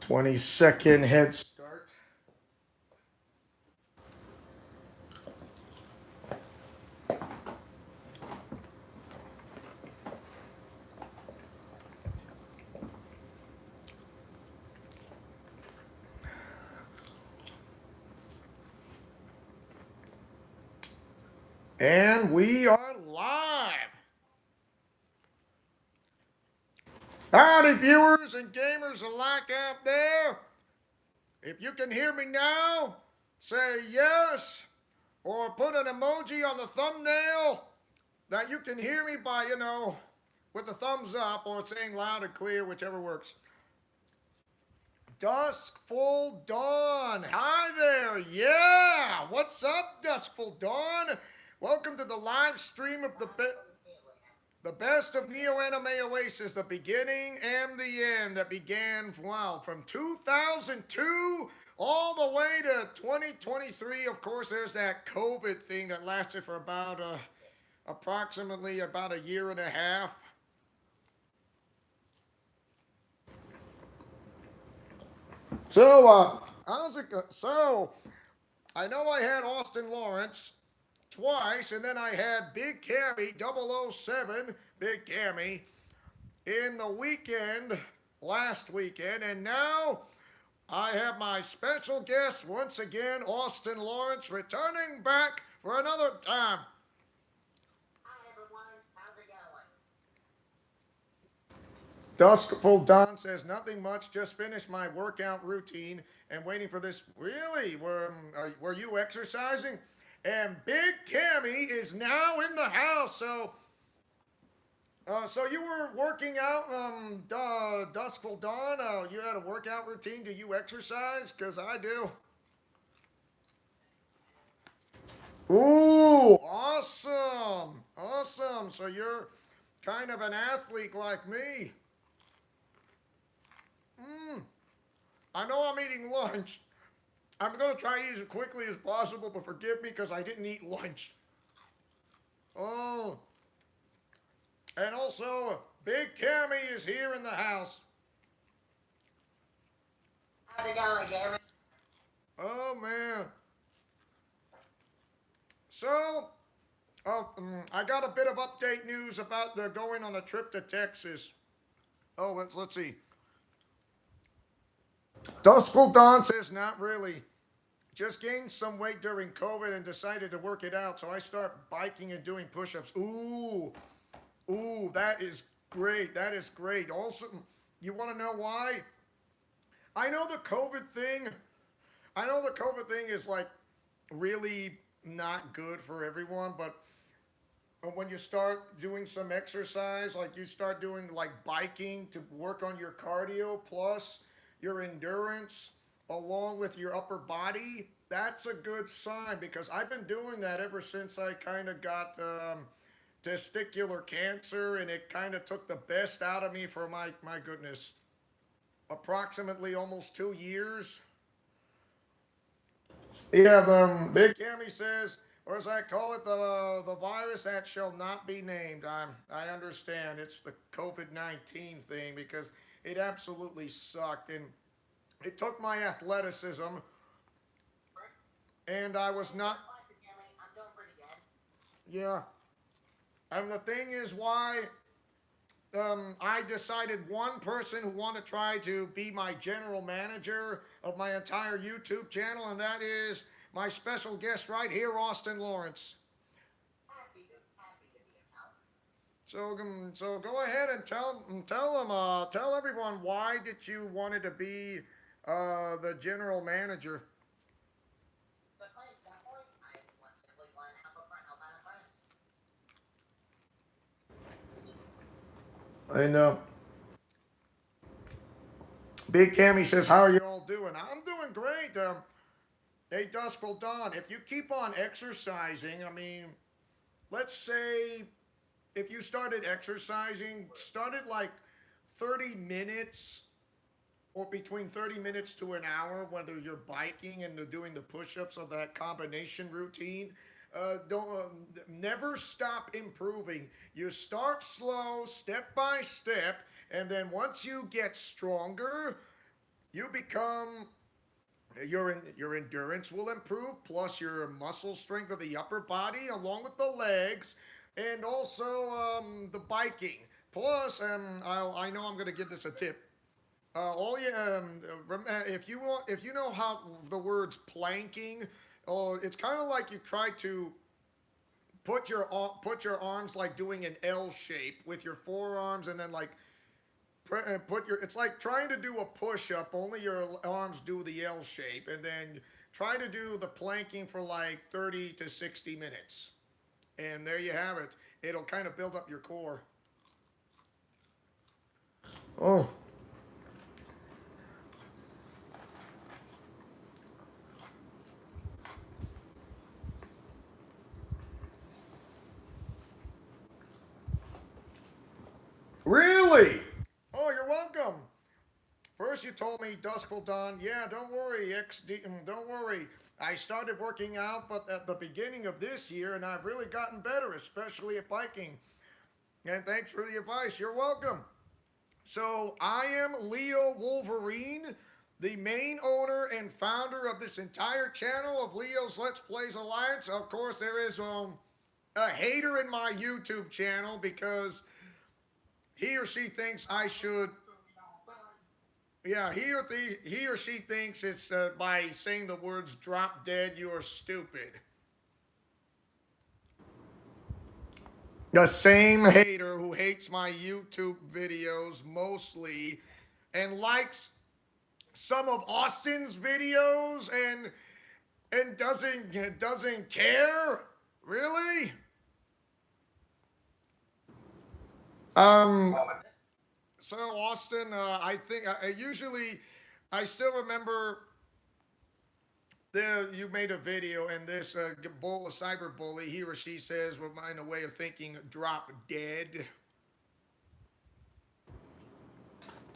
20-second head start. And we are live. Howdy, viewers and gamers alike out there. If you can hear me now, say yes or put an emoji on the thumbnail that you can hear me by, with the thumbs up or saying loud and clear, whichever works. Duskful Dawn. Hi there. Yeah. What's up, Duskful Dawn? Welcome to the live stream of the best of Neo Anime Oasis, the beginning and the end that began, wow, from 2002 all the way to 2023. Of course, there's that COVID thing that lasted for about approximately about a year and a half. So, how's it go? So, I know I had Austin Lawrence twice, and then I had Big Cammy 007, Big Cammy, in the weekend, last weekend, and now I have my special guest once again, Austin Lawrence, returning back for another time. Duskful Don says nothing much. Just finished my workout routine and waiting for this. Really? Were you exercising? And Big Cammy is now in the house. So you were working out, Duskful Dawn. You had a workout routine. Do you exercise? Cause I do. Ooh, awesome, awesome. So you're kind of an athlete like me. Mm, I know I'm eating lunch. I'm gonna try to eat as quickly as possible, but forgive me because I didn't eat lunch. Oh, and also Big Cammy is here in the house. How's it going, Jeremy? Oh man. So, I got a bit of update news about the going on a trip to Texas. Oh, let's see. Duskful Dawn says not really. Just gained some weight during COVID and decided to work it out. So I start biking and doing push-ups. Ooh, that is great. That is great. Also, you want to know why? I know the COVID thing. I know the COVID thing is like really not good for everyone, but when you start doing some exercise, like you start doing like biking to work on your cardio plus your endurance along with your upper body, that's a good sign because I've been doing that ever since I kind of got testicular cancer and it kind of took the best out of me for my goodness, approximately almost 2 years. Yeah, the Big Cammy says, or as I call it, the virus that shall not be named. I understand it's the COVID-19 thing because it absolutely sucked and it took my athleticism, and I was not. I'm doing pretty good. Yeah, and the thing is why I decided one person who wanted to try to be my general manager of my entire YouTube channel, and that is my special guest right here, Austin Lawrence. Happy to be of help. So go ahead and tell everyone why did you wanted to be the general manager. So plain simply, I just simply want to help out friends. I know. Big Cammy says, "How are you all doing?" I'm doing great. Hey, Dusk Will Dawn. If you keep on exercising, I mean, let's say if you started exercising, started like 30 minutes or between 30 minutes to an hour, whether you're biking and doing the push-ups of that combination routine. Don't Never stop improving. You start slow, step by step, and then once you get stronger, you become your endurance will improve, plus your muscle strength of the upper body, along with the legs, and also the biking. Plus, I know I'm going to give this a tip. All you if you know how the words planking, it's kind of like you try to put your arms like doing an L shape with your forearms, and then like put your it's like trying to do a push up, only your arms do the L shape, and then try to do the planking for like 30 to 60 minutes, and there you have it. It'll kind of build up your core. Oh, really? Oh, you're welcome. First, you told me dusk will dawn. Yeah, don't worry, don't worry. I started working out, but at the beginning of this year, and I've really gotten better, especially at biking. And thanks for the advice. You're welcome. So, I am Leo Wolverine, the main owner and founder of this entire channel of Leo's Let's Plays Alliance. Of course, there is a hater in my YouTube channel because he or she thinks I should. Yeah, he or she thinks it's by saying the words "drop dead," you're stupid. The same hater who hates my YouTube videos mostly and likes some of Austin's videos and doesn't care. Really? Um. So Austin, I think I usually I still remember there you made a video and this cyber bully, he or she says, with in a way of thinking, drop dead.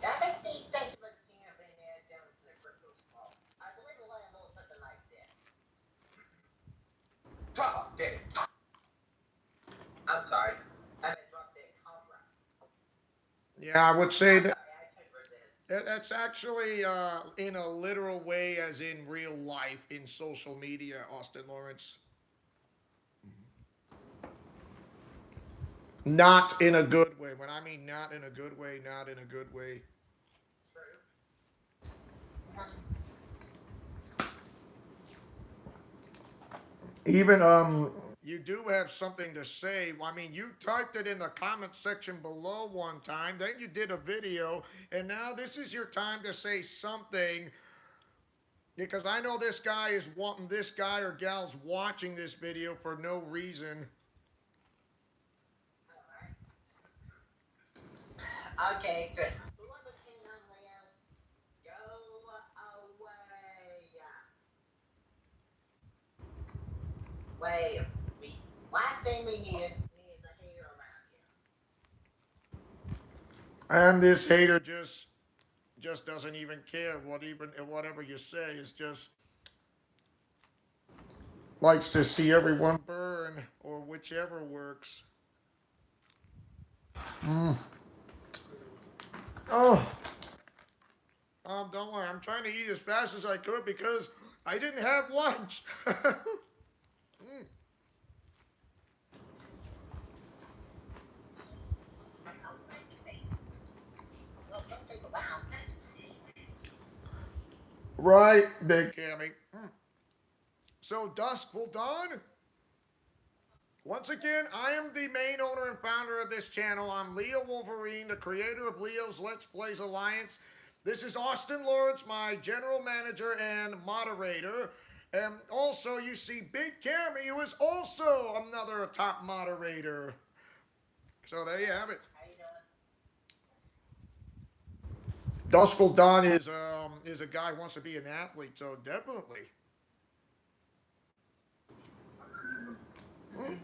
That makes me think of a scene of Indiana Jones in the Crystal Skull. I believe it went a little something like this. Drop dead. I'm sorry. I meant drop dead Cobra. Yeah, I would say I'm that sorry, I couldn't resist. that's actually in a literal way, as in real life in social media, Austin Lawrence. Not in a good way. When I mean not in a good way, not in a good way. True. Even you do have something to say. I mean, you typed it in the comment section below one time, then you did a video, and now this is your time to say something because I know this guy is wanting this guy or gal's watching this video for no reason. Alright. Okay, good. Who won the kingdom, Leo? Go away. Wait. We last thing we needed is a hater around here. And this hater just doesn't even care whatever you say. Is just likes to see everyone burn or whichever works. Mm. Oh, don't worry. I'm trying to eat as fast as I could because I didn't have lunch. Mm. Wow. Right, Big Cammy. Mm. So dusk will dawn. Once again, I am the main owner and founder of this channel. I'm Leo Wolverine, the creator of Leo's Let's Plays Alliance. This is Austin Lawrence, my general manager and moderator. And also, you see Big Cammy, who is also another top moderator. So there you have it. How you doing? Duskful Dawn is a guy who wants to be an athlete, so definitely. Mm.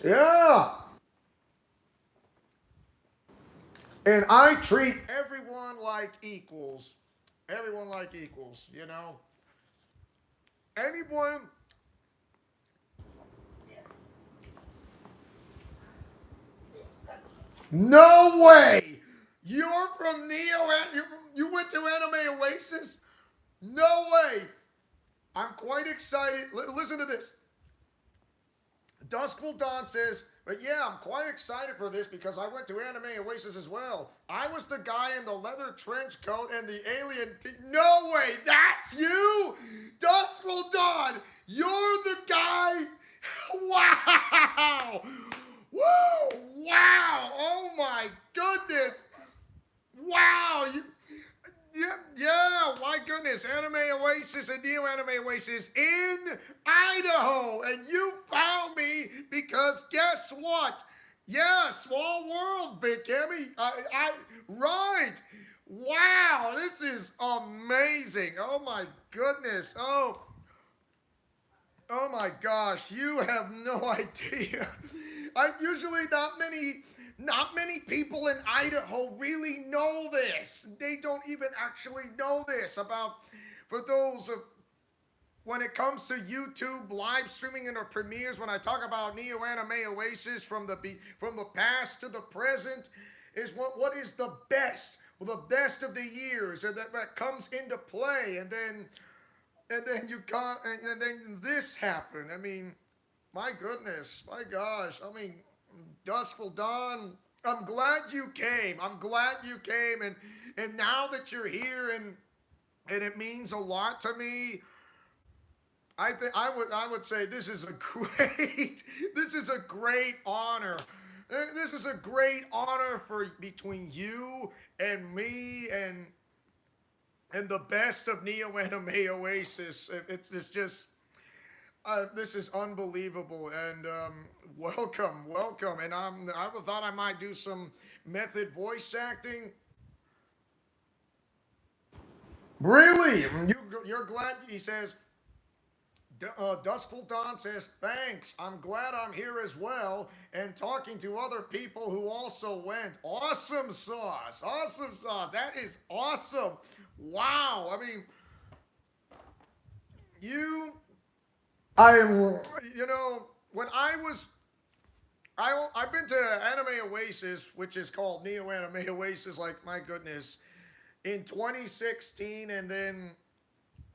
Yeah. And I treat everyone like equals. Everyone like equals, you know. Anyone. No way. You're from you went to Anime Oasis? No way. I'm quite excited. Listen to this. Duskful Dawn says, but yeah, I'm quite excited for this because I went to Anime Oasis as well. I was the guy in the leather trench coat and the alien. No way, that's you? Duskful Dawn, you're the guy? Wow! Woo! Wow! Oh my goodness! Wow! Yeah, my goodness. Anime Oasis and Neo Anime Oasis in Idaho. And you found me because guess what? Yeah, small world, Big Cammy. Right. Wow, this is amazing. Oh my goodness. Oh my gosh, you have no idea. I usually not many people in Idaho really know this. They don't even actually know this about for those of when it comes to YouTube live streaming and or premieres. When I talk about Neo Anime Oasis from the past to the present, is what is the best, well, the best of the years, and that comes into play, and then you got and then this happened. I mean, my goodness, my gosh. I mean, Duskful Dawn. I'm glad you came. I'm glad you came, and now that you're here, and it means a lot to me. I would say this is a great this is a great honor. This is a great honor for between you and me and the best of Neo Anime Oasis. It's just this is unbelievable, and welcome. And I thought I might do some method voice acting. Really? You're glad? He says. Duskful Dawn says, thanks. I'm glad I'm here as well and talking to other people who also went. Awesome sauce. Awesome sauce. That is awesome. Wow. I mean, you, I am, when I've been to Anime Oasis, which is called Neo Anime Oasis, like, my goodness, in 2016, and then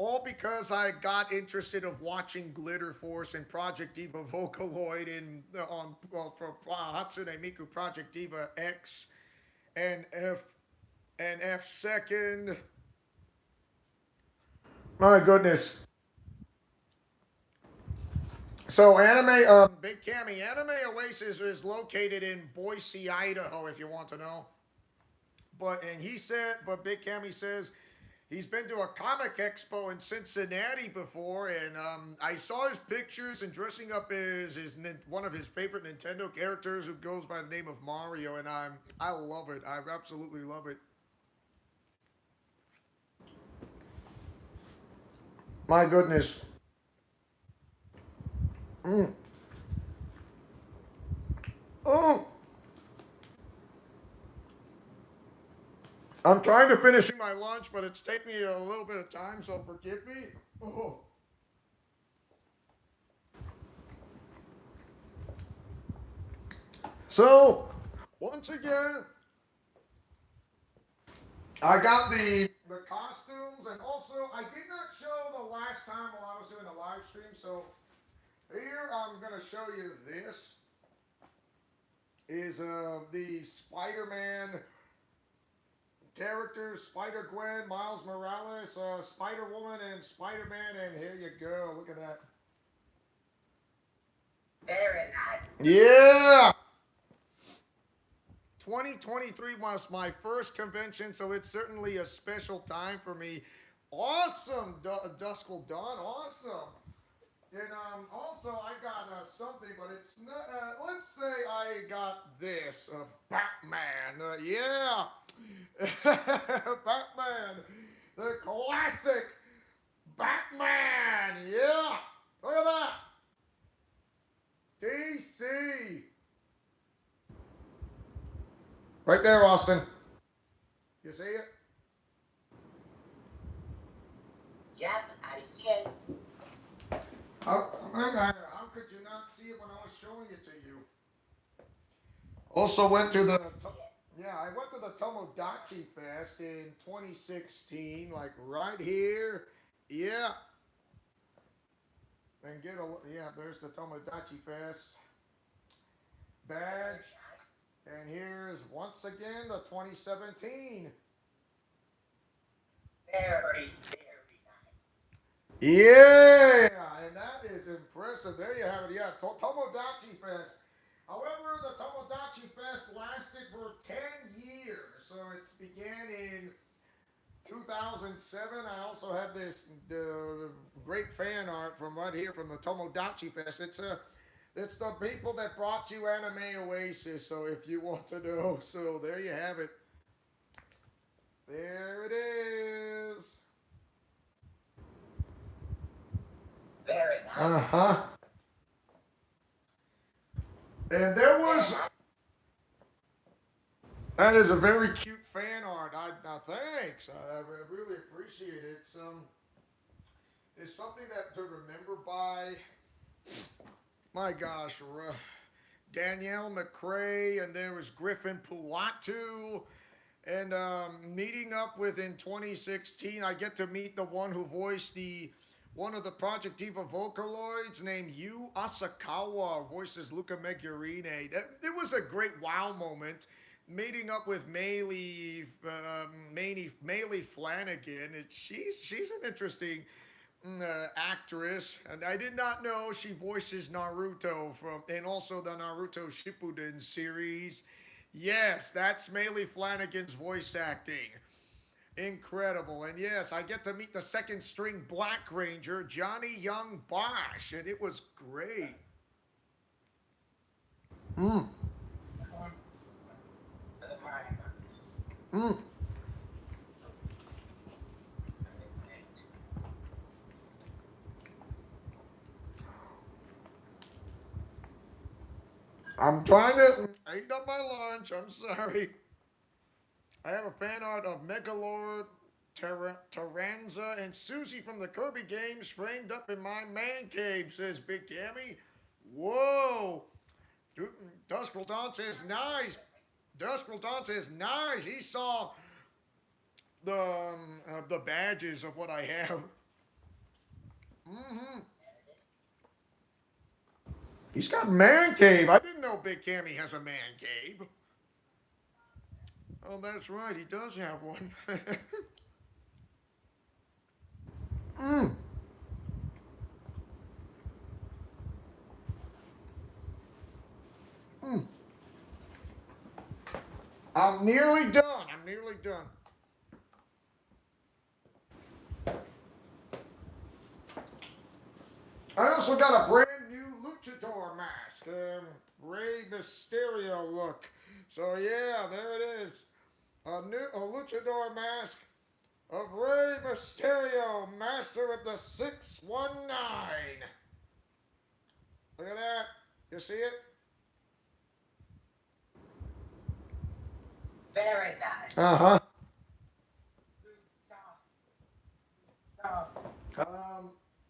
all because I got interested of watching Glitter Force and Project Diva Vocaloid for Hatsune Miku Project Diva X and F second. My goodness. So Big Cammy, Anime Oasis is located in Boise, Idaho, if you want to know. But Big Cammy says he's been to a comic expo in Cincinnati before, and I saw his pictures and dressing up as one of his favorite Nintendo characters who goes by the name of Mario, and I love it. I absolutely love it. My goodness. Mm. Oh, I'm trying to finish my lunch, but it's taking me a little bit of time, so forgive me. Oh. So, once again, I got the costumes, and also I did not show the last time while I was doing a live stream. So here I'm gonna show you this is the Spider-Man characters: Spider Gwen, Miles Morales, Spider Woman, and Spider Man. And here you go. Look at that. Very nice. Yeah. 2023 was my first convention, so it's certainly a special time for me. Awesome, Duskful Dawn, awesome. And also I got something, but it's not. Let's say I got this, Batman. Yeah, Batman, the classic Batman. Yeah, look at that. DC. Right there, Austin. You see it? Yep, I see it. How could you not see it when I was showing it to you? Also went to the Yeah, I went to the Tomodachi Fest in 2016, like right here. Yeah, and get a yeah. There's the Tomodachi Fest badge, Very nice. and here's once again the 2017. Very, very nice. Yeah, and that is impressive. There you have it. Yeah, Tomodachi Fest. However, the Tomodachi Fest lasted for 10 years. So it began in 2007. I also have this great fan art from right here from the Tomodachi Fest. It's the people that brought you Anime Oasis. So if you want to know, so there you have it. There it is. Very Uh nice. huh. And there And was that is a very cute fan art. I thanks. I really appreciate it. It's something that to remember by. My gosh, Danielle McCrae, and there was Griffin Pulatu, and meeting up with in 2016. I get to meet the one who voiced the one of the Project Diva Vocaloids named Yu Asakawa, voices Luca Megurine. It was a great wow moment. Meeting up with Maylee Flanagan. She's an interesting actress, and I did not know she voices Naruto from, and also the Naruto Shippuden series. Yes, that's Maylee Flanagan's voice acting. Incredible. And yes, I get to meet the second string Black Ranger, Johnny Young Bosch, and it was great. Mm, mm. I'm trying to eat up my lunch. I'm sorry. I have a fan art of Megalord, Taranza, and Susie from the Kirby games framed up in my man cave, says Big Cammy. Whoa! Duskull Dawn says nice. Duskull Dawn says nice. He saw the badges of what I have. Mm-hmm. He's got man cave. I didn't know Big Cammy has a man cave. Oh, that's right. He does have one. mm. Mm. I'm nearly done. I'm nearly done. I also got a brand new luchador mask, Rey Mysterio look. So yeah, there it is, a luchador mask of Rey Mysterio, Master of the 619. Look at that. You see it? very nice. Uh huh. So, so,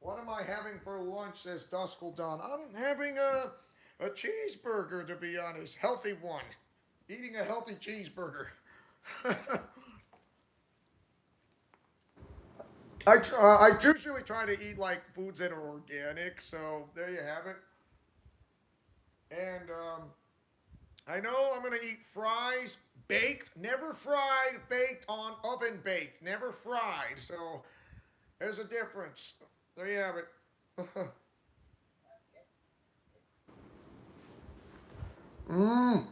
What am I having for lunch? Says Duskull Dawn. I'm having a cheeseburger, to be honest, healthy one. Eating a healthy cheeseburger. I usually try to eat like foods that are organic, so there you have it. And I know I'm gonna eat fries baked, never fried, baked on oven baked, never fried. So there's a difference. There you have it. Mmm.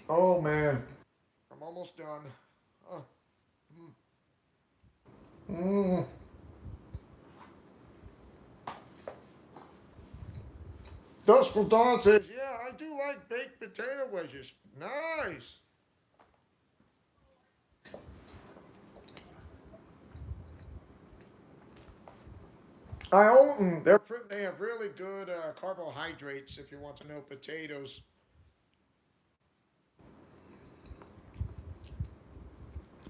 Oh man, I'm almost done. Oh. Mmm. Dustful Dawn says, "Yeah, I do like baked potato wedges. Nice." They have really good carbohydrates. If you want to know potatoes,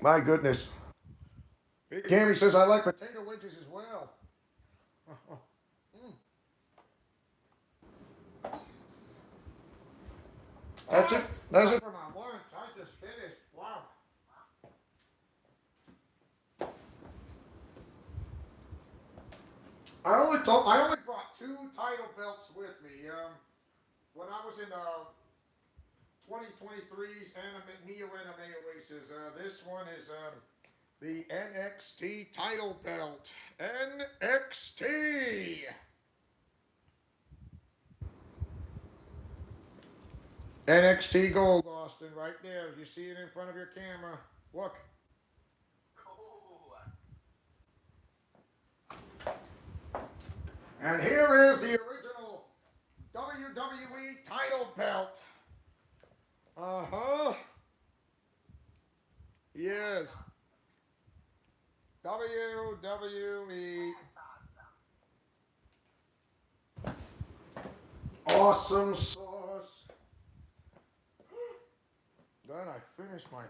my goodness. Big Cammy says I like potato wedges as well. Mm. That's it. That's it for my lunch. I just finished. Wow. I only brought two title belts with me. When I was in 2023's Neo Anime Oasis, this one is the NXT title belt. NXT. NXT Gold, Austin, right there. You see it in front of your camera. Look. Cool. And here is the original WWE title belt. Uh huh. Yes. WWE. Awesome sauce. Then I finished my.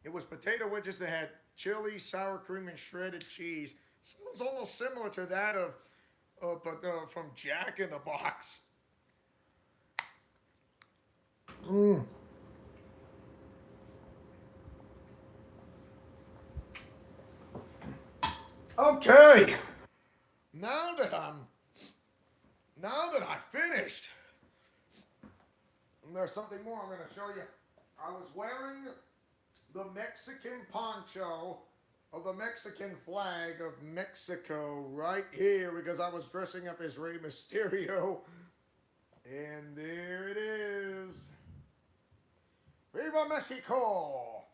It was potato wedges that had chili, sour cream, and shredded cheese. Sounds almost similar to that of, but from Jack in the Box. Mm. Okay. Now that I'm, now that I finished, there's something more I'm going to show you. I was wearing the Mexican poncho of the Mexican flag of Mexico right here because I was dressing up as Rey Mysterio. And there it is. Viva Mexico!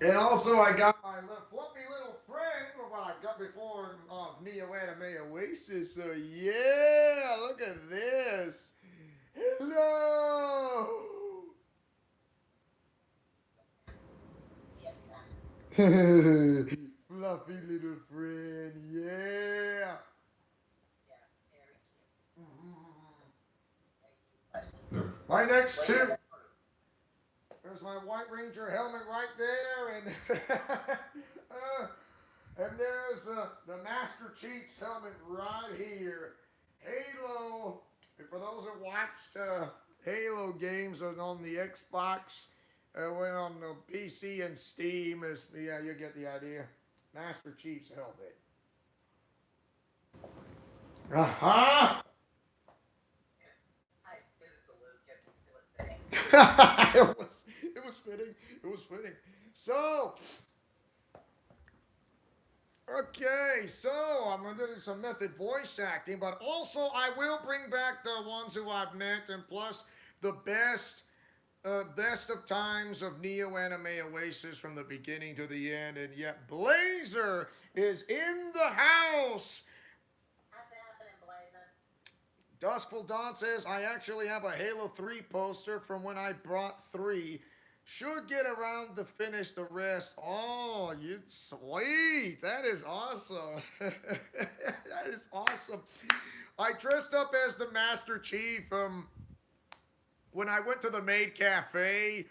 And also I got my fluffy little friend, what I got before Neo Anime Oasis. So yeah, look at this. Hello! Fluffy little friend, yeah. Yeah, very cute. Mhm. Thank you. Right next to, there's my White Ranger helmet right there, and there's the Master Chief's helmet right here. Halo. And for those that watched Halo games on the Xbox, went on the PC and Steam, yeah, you get the idea. Master Chief's helmet. Uh-huh. I did a salute because it was fitting. It was fitting. It was fitting. So, okay, so I'm gonna do some method voice acting, but also I will bring back the ones who I've met, and plus the best of times of Neo Anime Oasis from the beginning to the end. And yet, Blazer is in the house. How's it happening, Blazer? Duskful Dawn says, I actually have a Halo 3 poster from when I brought 3. Should get around to finish the rest. Oh, you sweet. That is awesome. That is awesome. I dressed up as the Master Chief when I went to the Maid Cafe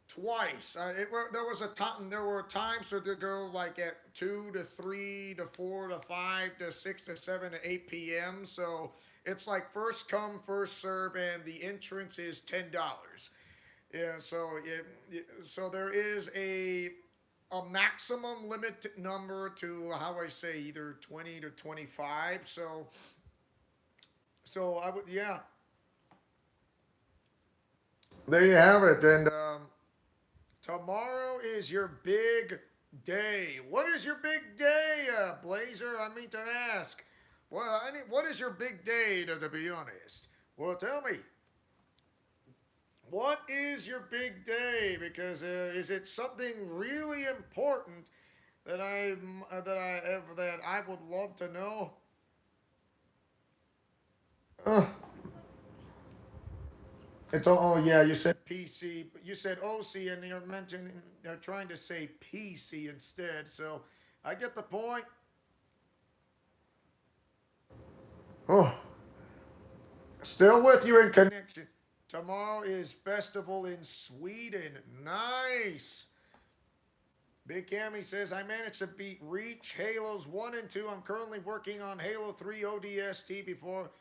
twice. There was a time. There were times to go like at 2 to 3 to 4 to 5 to 6 to 7 to 8 p.m. So it's like first come first serve, and the entrance is $10. Yeah. So there is a maximum limit number to how I say either 20 to 25. So I would, yeah. There you have it. And tomorrow is your big day. What is your big day, Blazer? I mean to ask. Well, what is your big day, to be honest? Well, tell me. What is your big day? Because is it something really important that I would love to know? Uh, oh yeah, you said PC, but you said OC, and they're trying to say PC instead. So I get the point. Oh, still with you in connection. Tomorrow is festival in Sweden. Nice. Big Cammy says, I managed to beat Reach, Halos 1 and 2. I'm currently working on Halo 3 ODST before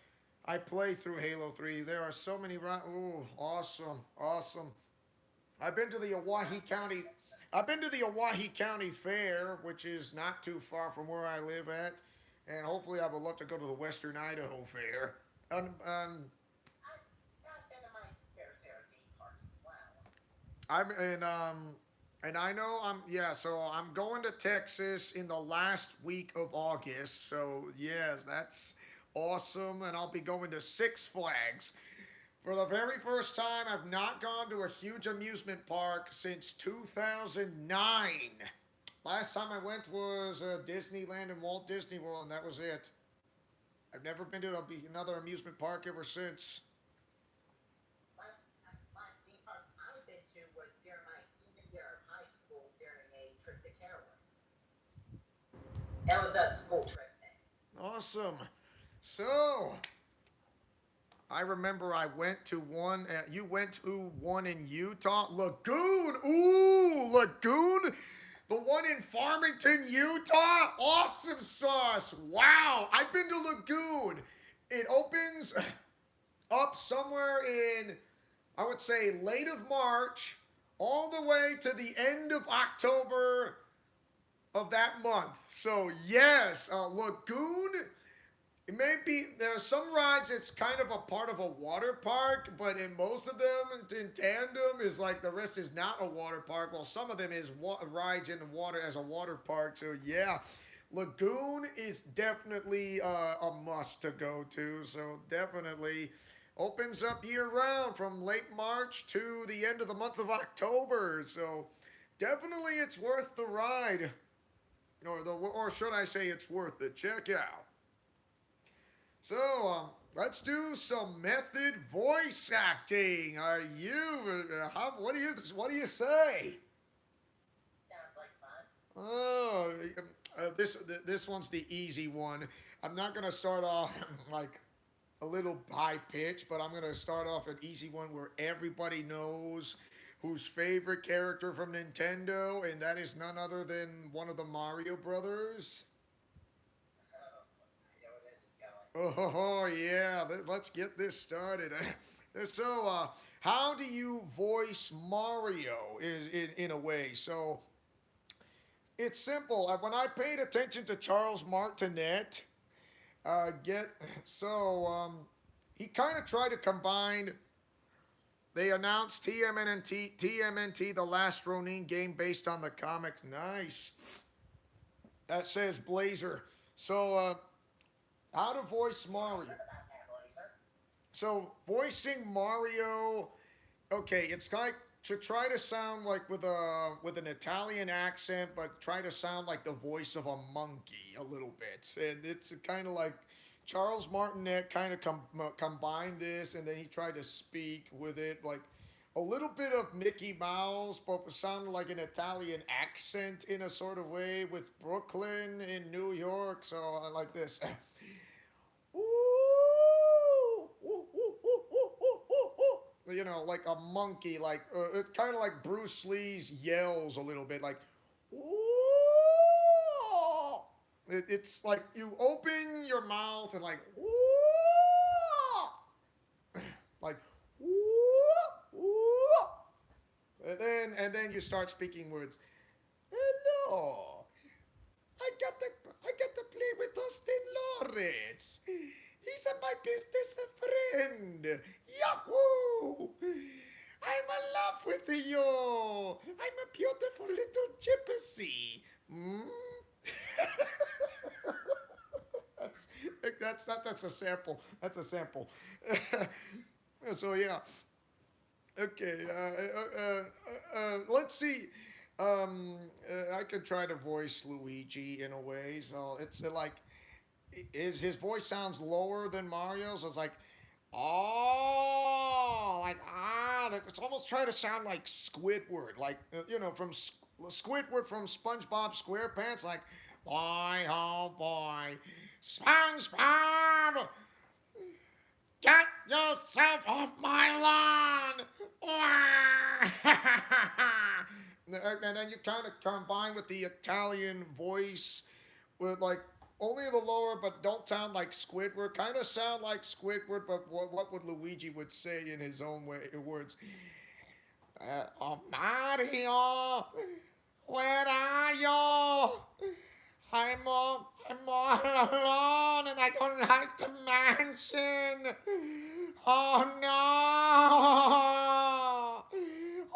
I play through Halo 3. There are so many. Ooh, awesome. Awesome. I've been to the Owyhee County. I've been to the Owyhee County Fair, which is not too far from where I live at, and hopefully I would love to go to the Western Idaho Fair. I've been to my fair share of theme parks as well. I'm and I know so I'm going to Texas in the last week of August. So yes, that's awesome, and I'll be going to Six Flags. For the very first time, I've not gone to a huge amusement park since 2009. Last time I went was Disneyland and Walt Disney World, and that was it. I've never been to another amusement park ever since. Last theme park I've been to was during my senior year of high school during a trip to Carowinds. That was a school trip thing. Awesome. So, I remember I went to one. You went to one in Utah, Lagoon. Ooh, Lagoon, the one in Farmington, Utah. Awesome sauce. Wow, I've been to Lagoon. It opens up somewhere in, I would say, late of March, all the way to the end of October of that month. So yes, Lagoon. It may be there are some rides. It's kind of a part of a water park, but in most of them, in tandem, is like the rest is not a water park. Well, some of them is rides in the water as a water park. So yeah, Lagoon is definitely a must to go to. So definitely opens up year round from late March to the end of the month of October. So definitely it's worth the ride, or should I say it's worth it? Check out. So, let's do some method voice acting. Are you? What do you say? Sounds like fun. Oh, this one's the easy one. I'm not gonna start off like a little high pitch, but I'm gonna start off an easy one where everybody knows whose favorite character from Nintendo, and that is none other than one of the Mario brothers. I know where this is going. Oh yeah, let's get this started. So, how do you voice Mario in a way? So it's simple. When I paid attention to Charles Martinet, get so he kind of tried to combine. They announced TMNT, The Last Ronin game based on the comics. Nice. That says Blazer. So, how to voice I Mario. heard about that, Blazer. So voicing Mario, okay, it's like to try to sound like with an Italian accent, but try to sound like the voice of a monkey a little bit, and it's kind of like Charles Martinet kind of combined this, and then he tried to speak with it like a little bit of Mickey Mouse, but sounded like an Italian accent in a sort of way with Brooklyn in New York. So I like this. Ooh, ooh, ooh, ooh, ooh, ooh, ooh. You know, like a monkey, like it's kind of like Bruce Lee's yells a little bit, like ooh. It's like you open your mouth and like ooh, like ooh, ooh, and then you start speaking words. Hello, I got to play with Austin Lawrence. He's my business friend. Yahoo! I'm in love with you. I'm a beautiful little gypsy. Mm? that's that's a sample. That's a sample. So yeah. Okay. Let's see. I could try to voice Luigi in a way. So it's like his voice sounds lower than Mario's. It's like oh, like It's almost trying to sound like Squidward, like from Squidward from SpongeBob SquarePants, like boy oh boy, SpongeBob, get yourself off my lawn. And then you kind of combine with the Italian voice with like only the lower, but don't sound like Squidward. Kind of sound like Squidward, but what would Luigi would say in his own way words? Oh, Mario, where are you? I'm all alone, and I don't like the mansion. Oh no!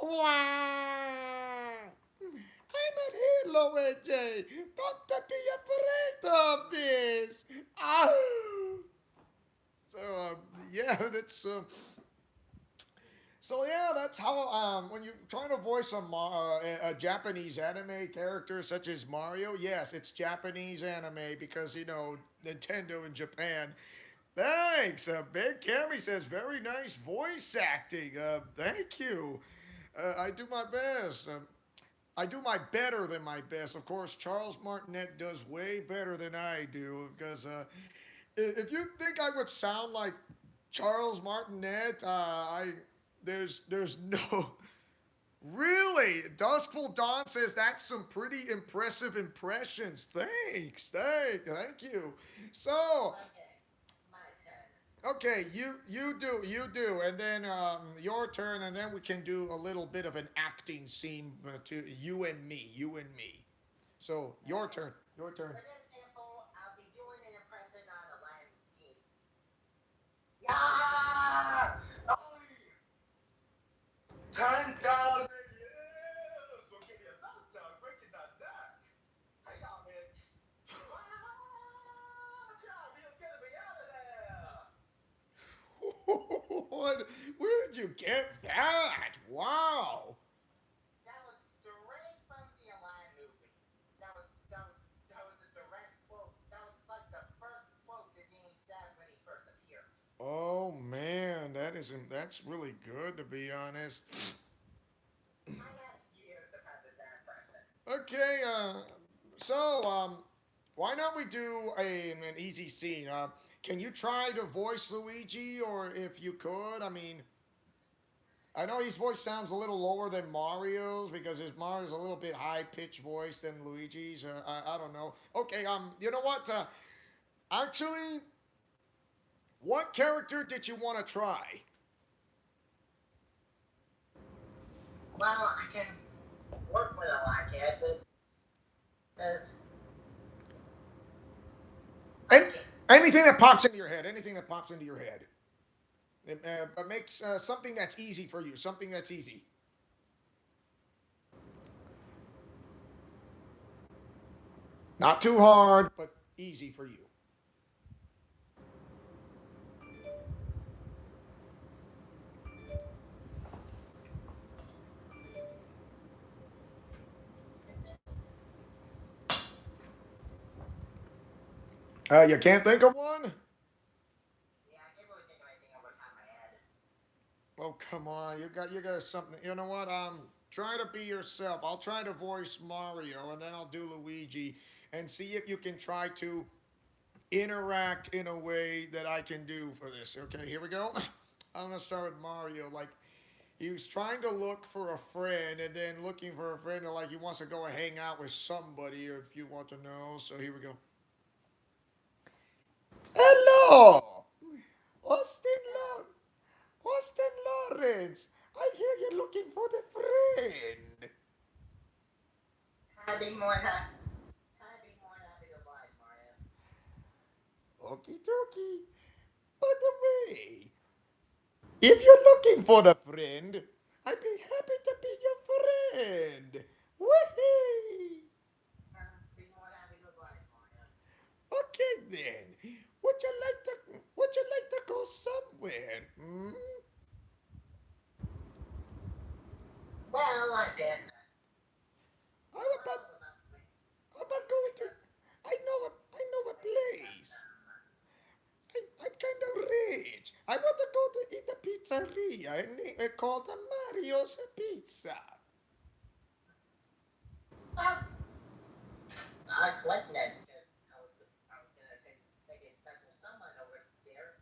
Why? I'm an hero, AJ. Don't be afraid of this. Oh. So yeah, that's how when you're trying to voice a Japanese anime character such as Mario, yes, it's Japanese anime because Nintendo in Japan. Thanks, Big Cammy says very nice voice acting. Thank you. I do my best. I do my better than my best. Of course, Charles Martinet does way better than I do because if you think I would sound like Charles Martinet, there's no really. Duskful Dawn says that's some pretty impressive impressions. Thank you. So Okay, my turn. okay, you do, and then your turn, and then we can do a little bit of an acting scene to you and me. So your Okay. turn, your turn. For this sample, I'll be doing an impression on Aladdin's teeth. Yeah! Only 10,000 years will give you some time breaking that neck. Hey, y'all, man. Child, he was getting me out of there. What? Where did you get that? Wow. That was straight from the Aladdin movie. That was a direct quote. That was like the first quote that Genie said when he first appeared. Oh man, that's really good to be honest. I had years to practice that impression. Okay, so why don't we do an easy scene? Can you try to voice Luigi, or if you could? I mean, I know his voice sounds a little lower than Mario's because his Mario's a little bit high pitched voice than Luigi's. I don't know. Okay, you know what? Actually, what character did you want to try? Well, I can work with a lot of characters. Because And I can. anything that pops into your head. Anything that pops into your head. But makes something that's easy for you. Something that's easy. Not too hard, but easy for you. You can't think of one? Yeah, I can't really think of anything over the top of my head. Oh come on, you got something. You know what? Try to be yourself. I'll try to voice Mario, and then I'll do Luigi, and see if you can try to interact in a way that I can do for this. Okay, here we go. I'm gonna start with Mario. Like he was trying to look for a friend, and then looking for a friend, like he wants to go and hang out with somebody, if you want to know. So here we go. Hello, Austin Lawrence. Austin Lawrence. I hear you're looking for the friend. I'd be more than happy. I'd be more than happy to oblige, Mario. Okie dokie. By the way, if you're looking for a friend, I'd be happy to be your friend. Woohoo! Be more than happy to oblige, Mario. Okay then. Would you like to go somewhere? Hmm? Well, I've been. How The about world was up to me. how about going to I know a place. I'm kind of rich. I want to go to eat a pizzeria called Mario's Pizza. Well, odd coincidence, because I was gonna take a special someone over there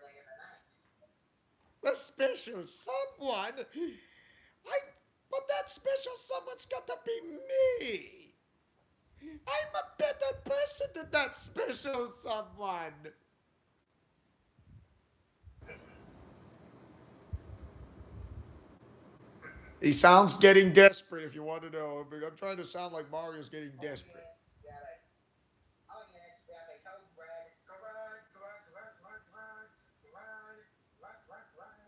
later tonight. A special someone. I, but that's that special someone's got to be me. I'm a better person than that special someone. He sounds getting desperate, if you want to know. I'm trying to sound like Mario's getting All desperate. units, got it. All units, we have a code red. Go run, go run, go run, go run, go run, go run, run, run, run.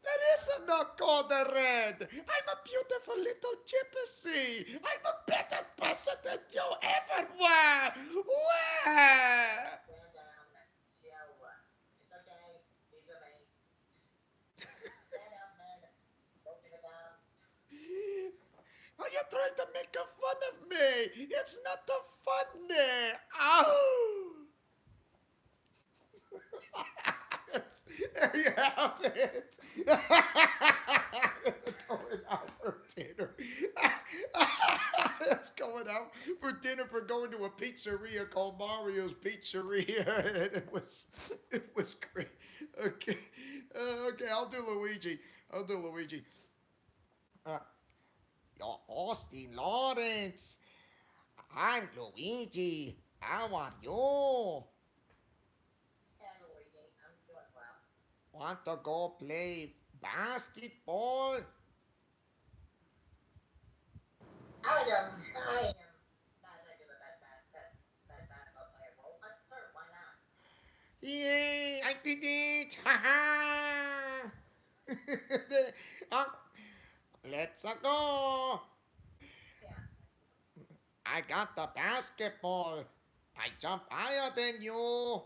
That is a knock on the red. I'm a beautiful little gypsy. I'm a better person than you ever were. Where? Stand down, chill. It's okay. These are me. Stand up, man. Don't give it down. Are you trying to make fun of me? It's not too funny. Ow! There you have it. Going out for dinner. That's going out for dinner for going to a pizzeria called Mario's Pizzeria, and it was great. Okay, okay, I'll do Luigi. I'll do Luigi. Uh, Austin Lawrence. I'm Luigi. How are you? Hey, Luigi, I'm doing well. Want to go play basketball? I am not exactly the best basketball player role, but sure, why not? Yay! I did it! Ha ha! Uh, let's go! Yeah. I got the basketball. I jump higher than you.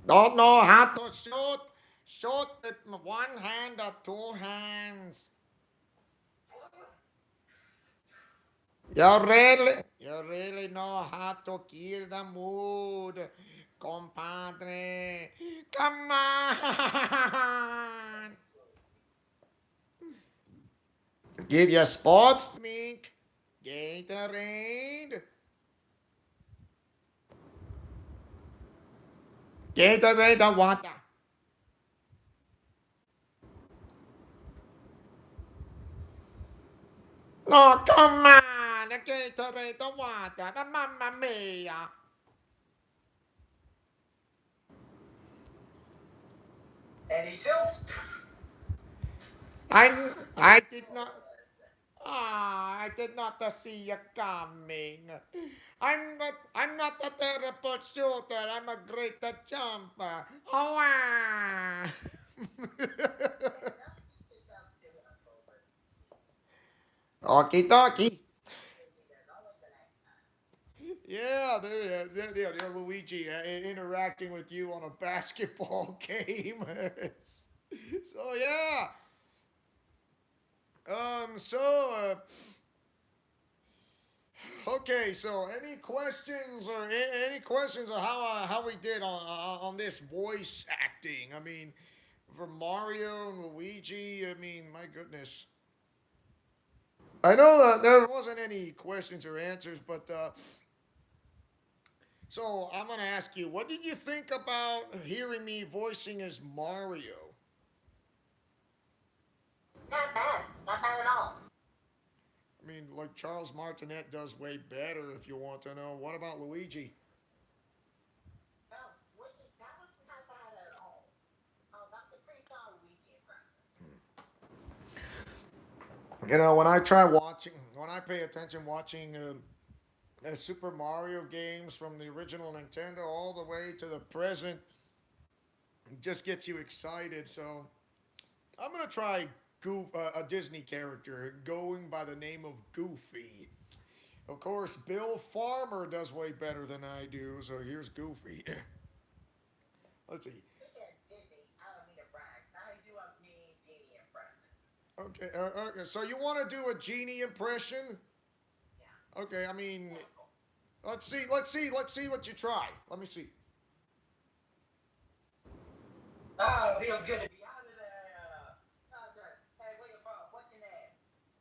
Don't know how to shoot. Shoot with one hand or two hands. You really know how to kill the mood, compadre. Come on. Give your sports drink, Gatorade. Gatorade or water. No, come on. Gatorade or water. Mamma mia. And he shoots. I did not. I did not see you coming. I'm not a terrible shooter. I'm a great jumper. Oh, ah. Man, now this sounds doing a over. Okie dokie. Luigi, there's always the next time. Yeah, there, Luigi interacting with you on a basketball game. So yeah. Okay. So any questions on how we did on this voice acting? I mean, for Mario and Luigi. I mean, my goodness. I know there wasn't any questions or answers, but so I'm gonna ask you, what did you think about hearing me voicing as Mario? Not bad. Not bad at all. I mean, like Charles Martinet does way better. If you want to know, what about Luigi? Well, Luigi, that was not bad at all. Oh, that was a pretty solid Luigi impression. When I pay attention watching Super Mario games from the original Nintendo all the way to the present, it just gets you excited. So I'm gonna try a Disney character going by the name of Goofy. Of course, Bill Farmer does way better than I do. So here's Goofy. Let's see. Speaking of Disney, I don't mean to brag, but I do a mean genie impression. Okay, okay. So you want to do a genie impression? Yeah. Okay, I mean, Typical. let's see what you try. Let me see. Oh, feels good to be out of there. Oh, good. Hey, where you from? What's your name?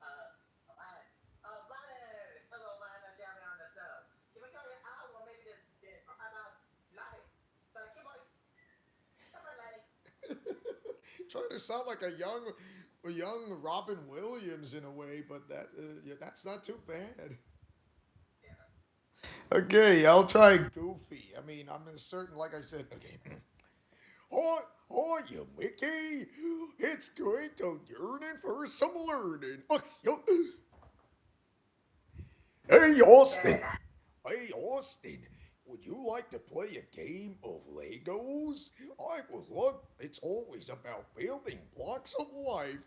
Aladdin. Aladdin. Hello, Aladdin. Nice to have you on the show. Can we call you Al or maybe just how about Aladdin? So, keep on. trying to sound like a young Robin Williams in a way, but yeah, that's not too bad. Okay, I'll try Goofy. I mean, I'm certain, like I said. Okay. Hi, hi, you Mickey. It's great to yearning for some learning. Hey, Austin. Hey, Austin. Would you like to play a game of Legos? I would love. It's always about building blocks of life.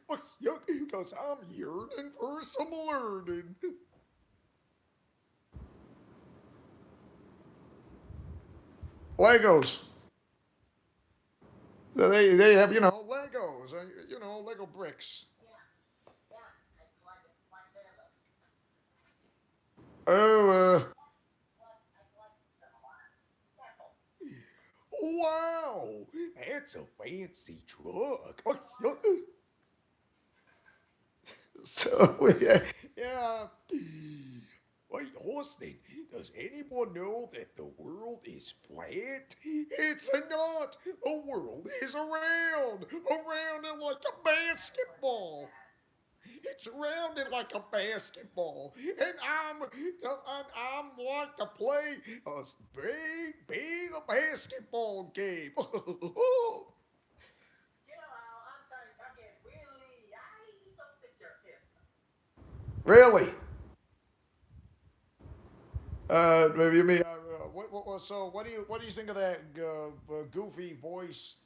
Because I'm yearning for some learning. Legos. They have Legos. Lego bricks. Yeah, yeah, I collected quite a bit of them. Oh, I collected them a lot. Careful. wow, that's a fancy truck. So yeah. Wait, Austin, does anyone know that the world is flat? It's not. The world is around it like a basketball. It's rounded like a basketball, and I'm like to play a big basketball game. You know how I'm starting to get really. I don't think you're kidding. Really? Maybe you mean so what do you think of that goofy voice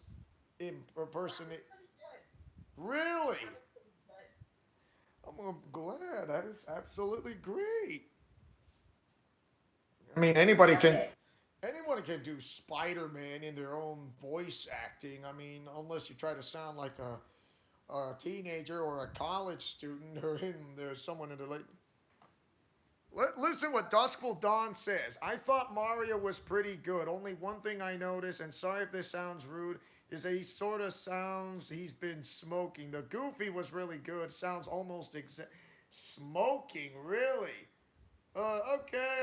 That was impersonate? pretty good. Really? That was pretty good. I'm glad. That is absolutely great. I mean, anyone can do Spider-Man in their own voice acting. I mean, unless you try to sound like a teenager or a college student or there's someone in the late. Listen what Duskful Dawn says. I thought Mario was pretty good. Only one thing I noticed, and sorry if this sounds rude, is that he sort of sounds he's been smoking. The Goofy was really good. Sounds almost exact. Smoking, really? Okay.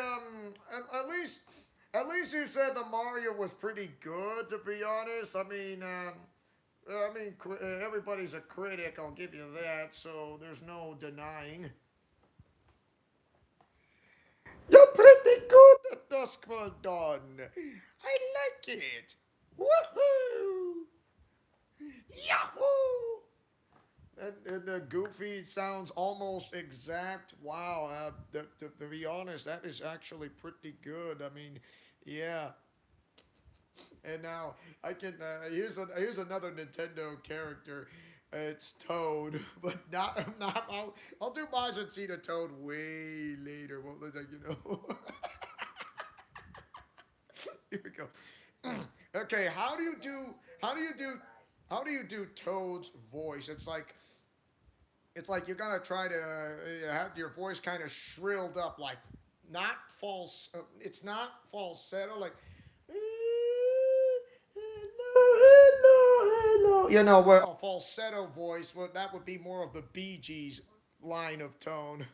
At least you said the Mario was pretty good. To be honest, everybody's a critic. I'll give you that. So there's no denying. You're pretty good at Dusk Till Dawn. I like it. Woohoo! Yahoo! And the Goofy sounds almost exact. Wow. To be honest, that is actually pretty good. I mean, yeah. And now I can. Here's another Nintendo character. It's Toad, but not. I'll do Majin to Toad way later. What was that? Here we go. Okay, how do you do how do you do Toad's voice? It's like you're gonna try to have your voice kind of shrilled up, like not false. It's not falsetto, like hello. Where a falsetto voice. Well, that would be more of the Bee Gees line of tone.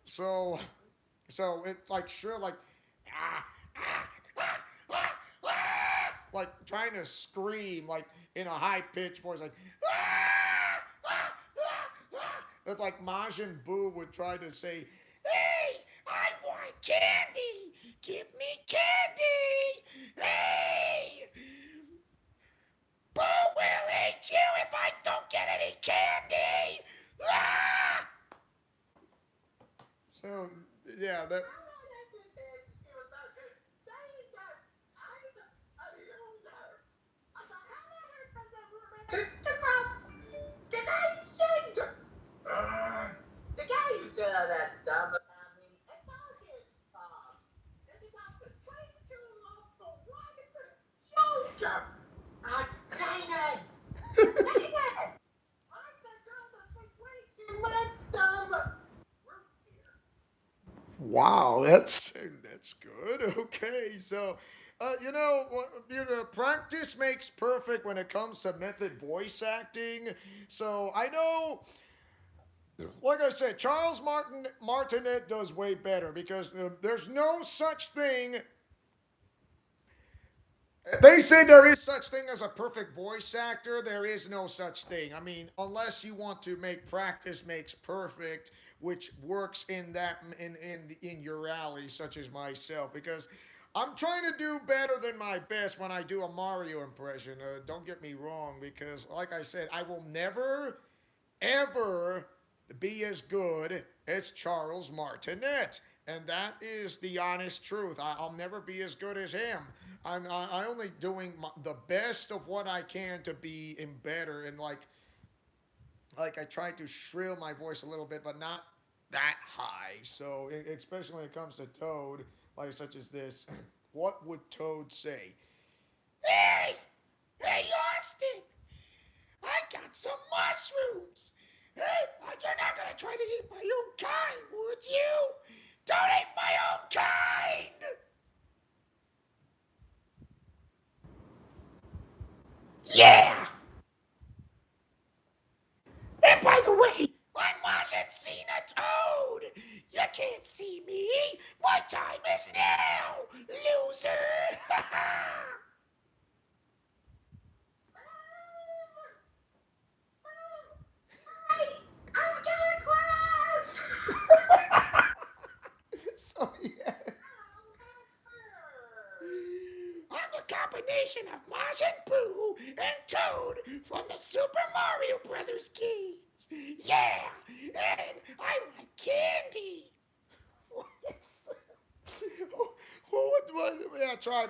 So, so it's like shrill, like ah, ah, ah, ah, ah, like trying to scream, like in a high pitched voice, like ah, ah, ah, ah. It's like Majin Buu would try to say, "Hey, I want candy. Give me candy. Hey, Boo will eat you if I don't get any candy." Ah! So yeah, that. How long has it been since saying that I'm a loser? I thought, how long has it been across dimensions? The guy who said all that stuff about me, it's all his fault. Because he got the way too long for one joke. Ah, dang it! Dang it! I'm the girl that took way too much root beer. Wow, that's good. Okay, so practice makes perfect when it comes to method voice acting. So I know, like I said, Charles Martinet does way better because there's no such thing They say there is such thing as a perfect voice actor. There is no such thing. I mean, unless you want to make practice makes perfect, which works in that in your alley, such as myself, because I'm trying to do better than my best when I do a Mario impression. Don't get me wrong, because like I said, I will never ever be as good as Charles Martinet. And that is the honest truth. Will never be as good as him. I only doing the best of what I can to be in better. And like I try to shrill my voice a little bit, but not that high. So especially when it comes to Toad, like such as this, what would Toad say? Hey, hey, Austin! I got some mushrooms. Hey, you're not gonna try to eat my own kind, would you? Don't eat my own kind. Yeah. And by the way, I'm Majin Cena Toad. You can't see me. My time is now, loser. Hey, I'm getting close! So yes. I'm the combination of Majin Buu and Toad from the Super Mario Brothers games. Yeah, and I like candy. What? Yeah, try. I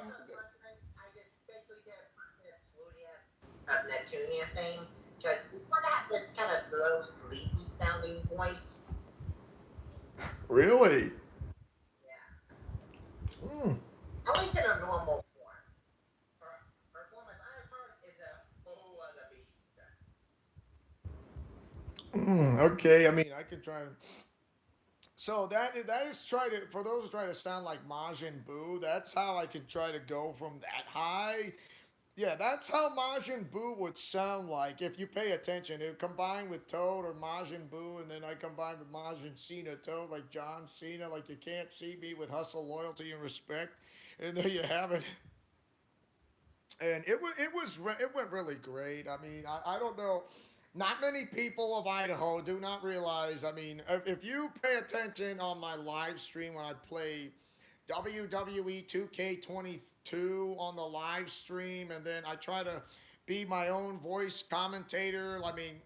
just basically get of Neptunia fame because we want to have this kind of slow, sleepy sounding voice. Really? Yeah. Mm. At least in a normal form. Her form as Ironheart is a whole other beast. Okay, I mean, I could try. So that is try to for those who try to sound like Majin Buu. That's how I could try to go from that high. Yeah, that's how Majin Buu would sound like if you pay attention. It would combine with Toad or Majin Buu, and then I combine with Majin Cena Toad, like John Cena, like you can't see me with hustle, loyalty, and respect. And there you have it. And it went really great. I mean, I don't know. Not many people of Idaho do not realize. I mean, if you pay attention on my live stream when I play WWE 2K22 on the live stream, and then I try to be my own voice commentator. I mean,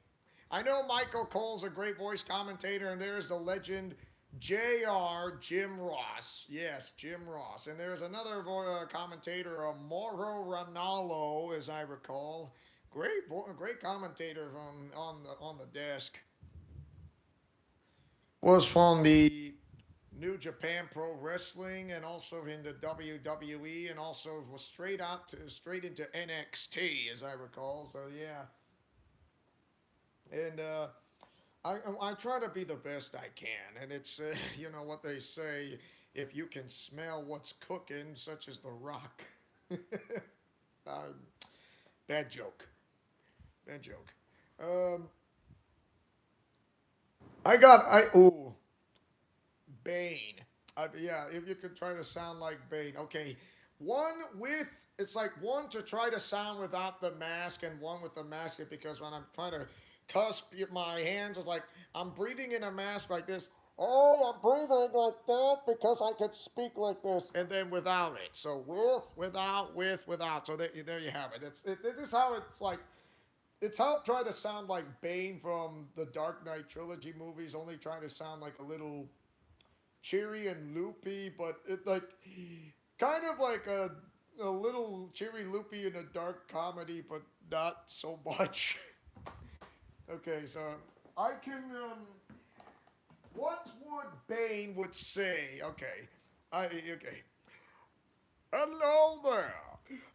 I know Michael Cole's a great voice commentator, and there's the legend JR Jim Ross. Yes, Jim Ross. And there's another commentator, Mauro Ranallo, as I recall. Great commentator from on the desk. Was from the New Japan Pro Wrestling and also in the WWE and also was straight into NXT as I recall. So yeah, and I try to be the best I can, and it's you know what they say: if you can smell what's cooking, such as The Rock. uh, bad joke. Bad joke. Um, I ooh Bane. Yeah, if you could try to sound like Bane. Okay, one with it's like one to try to sound without the mask and one with the mask because when I'm trying to cusp my hands, it's like I'm breathing in a mask like this. Oh, I'm breathing like that because I can speak like this, and then without it. So without. So there you have it. This is how it's like. It's how I'm trying to sound like Bane from the Dark Knight trilogy movies, only trying to sound like a little cheery and loopy, but it like kind of like a little cheery loopy in a dark comedy, but not so much. Okay, so I can what would Bane would say? Okay. Hello there.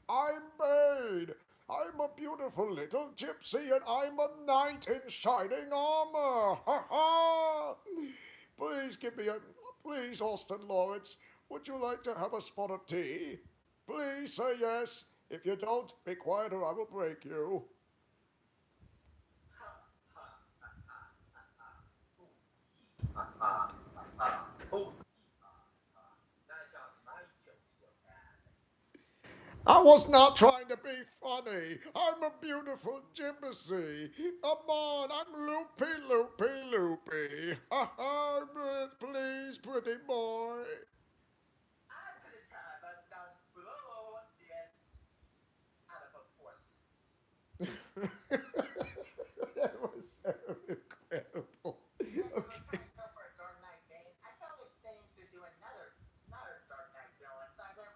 I'm Bane. I'm a beautiful little gypsy and I'm a knight in shining armor. Ha ha! Please give me a. Please, Austin Lawrence, would you like to have a spot of tea? Please say yes. If you don't, be quiet or I will break you. Oh, none of my jokes were bad. I was not trying to be funny. I'm a beautiful gypsy. Come on, I'm loopy, loopy, loopy. Ha ha, please, pretty boy. I'm gonna try that's down below this out of proportions. That was so incredible. Yeah, so I Okay. tried to go for a Dark Knight Bane. I felt like Bane to do another Dark Knight villain, so I went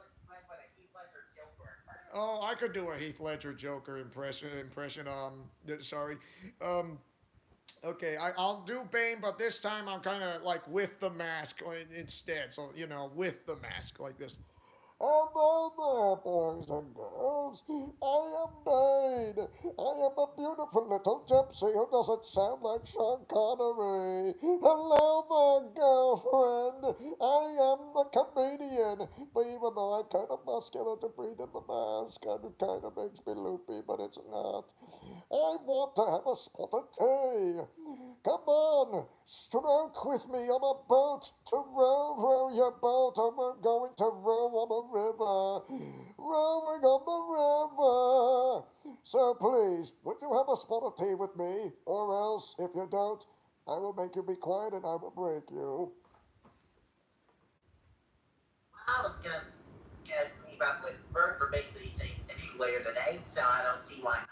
with a Heath Ledger Joker impression. Oh, I could do a Heath Ledger Joker impression. Sorry. Um, okay, I'll do Bane, but this time I'm kind of like with the mask instead. So with the mask like this. Hello there, boys and girls. I am Bane. I am a beautiful little gypsy who doesn't sound like Sean Connery. Hello there, girlfriend. I am the comedian. But even though I'm kind of muscular to breathe in the mask, it kind of makes me loopy, but it's not. I want to have a spot of tea. Come on, stroke with me on a boat to row your boat, and we're going to row on a river, rowing on the river. So please, would you have a spot of tea with me, or else, if you don't, I will make you be quiet and I will break you. I was gonna leave up with Bert for basically saying to you later today, so I don't see why not.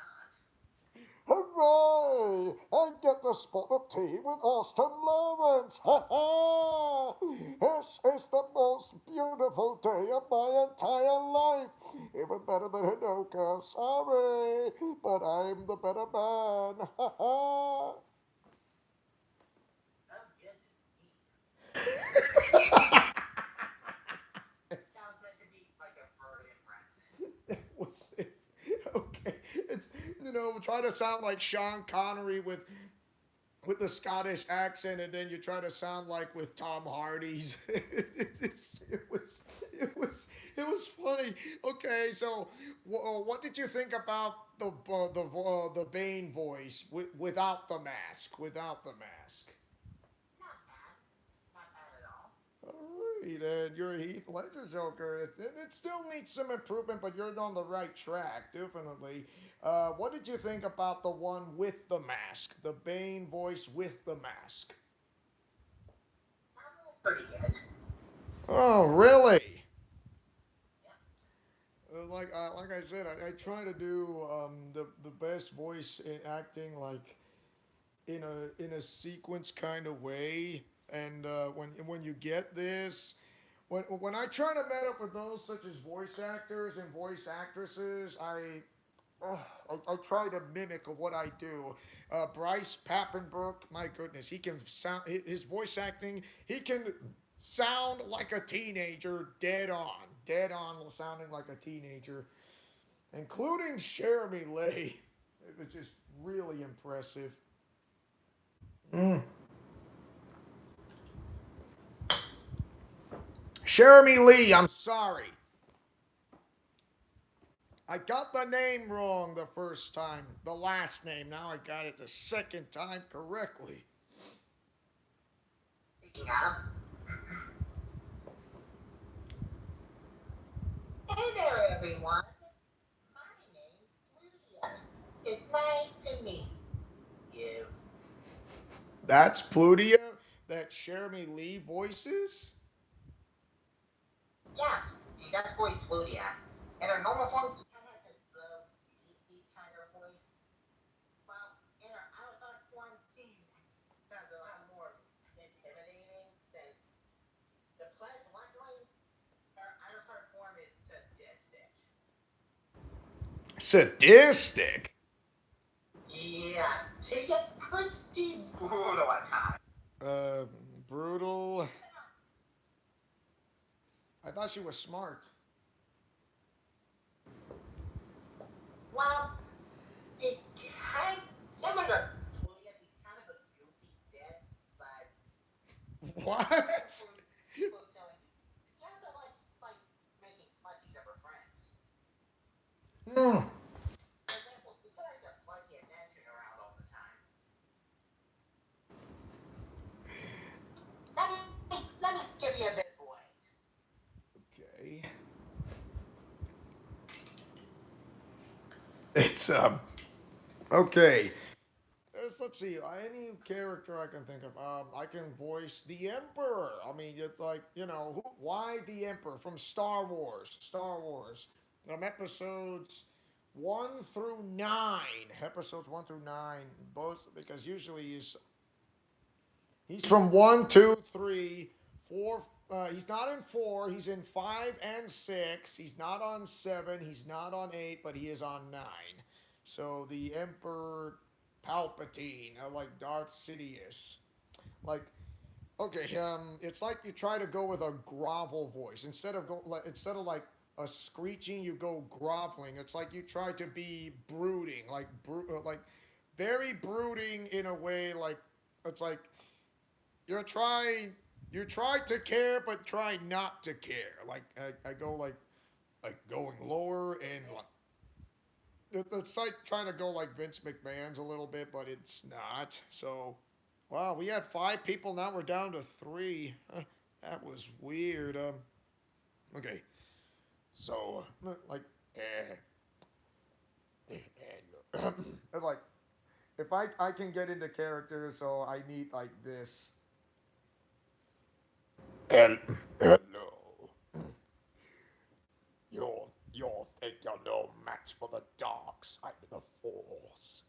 Hooray! I get the spot of tea with Austin Lawrence! Ha ha! This is the most beautiful day of my entire life! Even better than Hinoka. Sorry, but I'm the better man. Ha ha! Oh goodness me. That was meant to be like a Bert impression. That was it. Okay, it's try to sound like Sean Connery with the Scottish accent, and then you try to sound like with Tom Hardy's. It was funny. Okay, so what did you think about the Bane voice without the mask? Without the mask. Not bad. Not bad at all. All right, and you're a Heath Ledger Joker. It still needs some improvement, but you're on the right track, definitely. What did you think about the one with the mask? The Bane voice with the mask? Pretty good. Oh, really? Yeah. Like I said, I try to do the best voice in acting, like in a sequence kind of way. And when you get this, when I try to met up with those such as voice actors and voice actresses, uh, I try to mimic what I do. Bryce Papenbrook, my goodness, he can sound his voice acting. He can sound like a teenager, dead on, sounding like a teenager, including Jeremy Lee. It was just really impressive. Mm. Jeremy Lee, I'm sorry. I got the name wrong the first time, the last name. Now I got it the second time correctly. Speaking of, hey there everyone. My name's Lydia. It's nice to meet you. That's Plutia, that Jeremy Lee voices? Yeah, she does voice Plutia. In her normal form, she kind of has this low, sleepy kind of voice. Well, in her outside form, she sounds a lot more intimidating since, to play bluntly, her outside form is sadistic. Sadistic? Yeah, she gets pretty brutal at times. Uh, Brutal. I thought she was smart. Well, she's kind similar to Plutia. She's kind of a goofy bitch, but What? Plutia, she also likes making plushies of her friends. Hmm. For example, she carries a plushie of Neptune around all the time. Let me give you a visual aid. Okay. It's okay. Let's see. Any character I can think of. I can voice the Emperor. I mean, it's like why the Emperor from Star Wars? Star Wars. Episodes 1 through 9. Episodes 1 through 9. Both because usually he's from 1, 2, 3, 4. He's not in 4. He's in 5 and 6. He's not on 7. He's not on 8, but he is on 9. So the Emperor Palpatine, like Darth Sidious, like okay, it's like you try to go with a grovel voice instead of like a screeching, you go groveling. It's like you try to be brooding, like very brooding in a way, like it's like you're trying you try to care but try not to care. Like I go like going lower and like it's like trying to go like Vince McMahon's a little bit, but it's not. So, wow, we had 5 people. Now we're down to 3. That was weird. Okay. So, like, and like, if I can get into character, so I need like this. And hello, you think you're no match for the dark side of the force,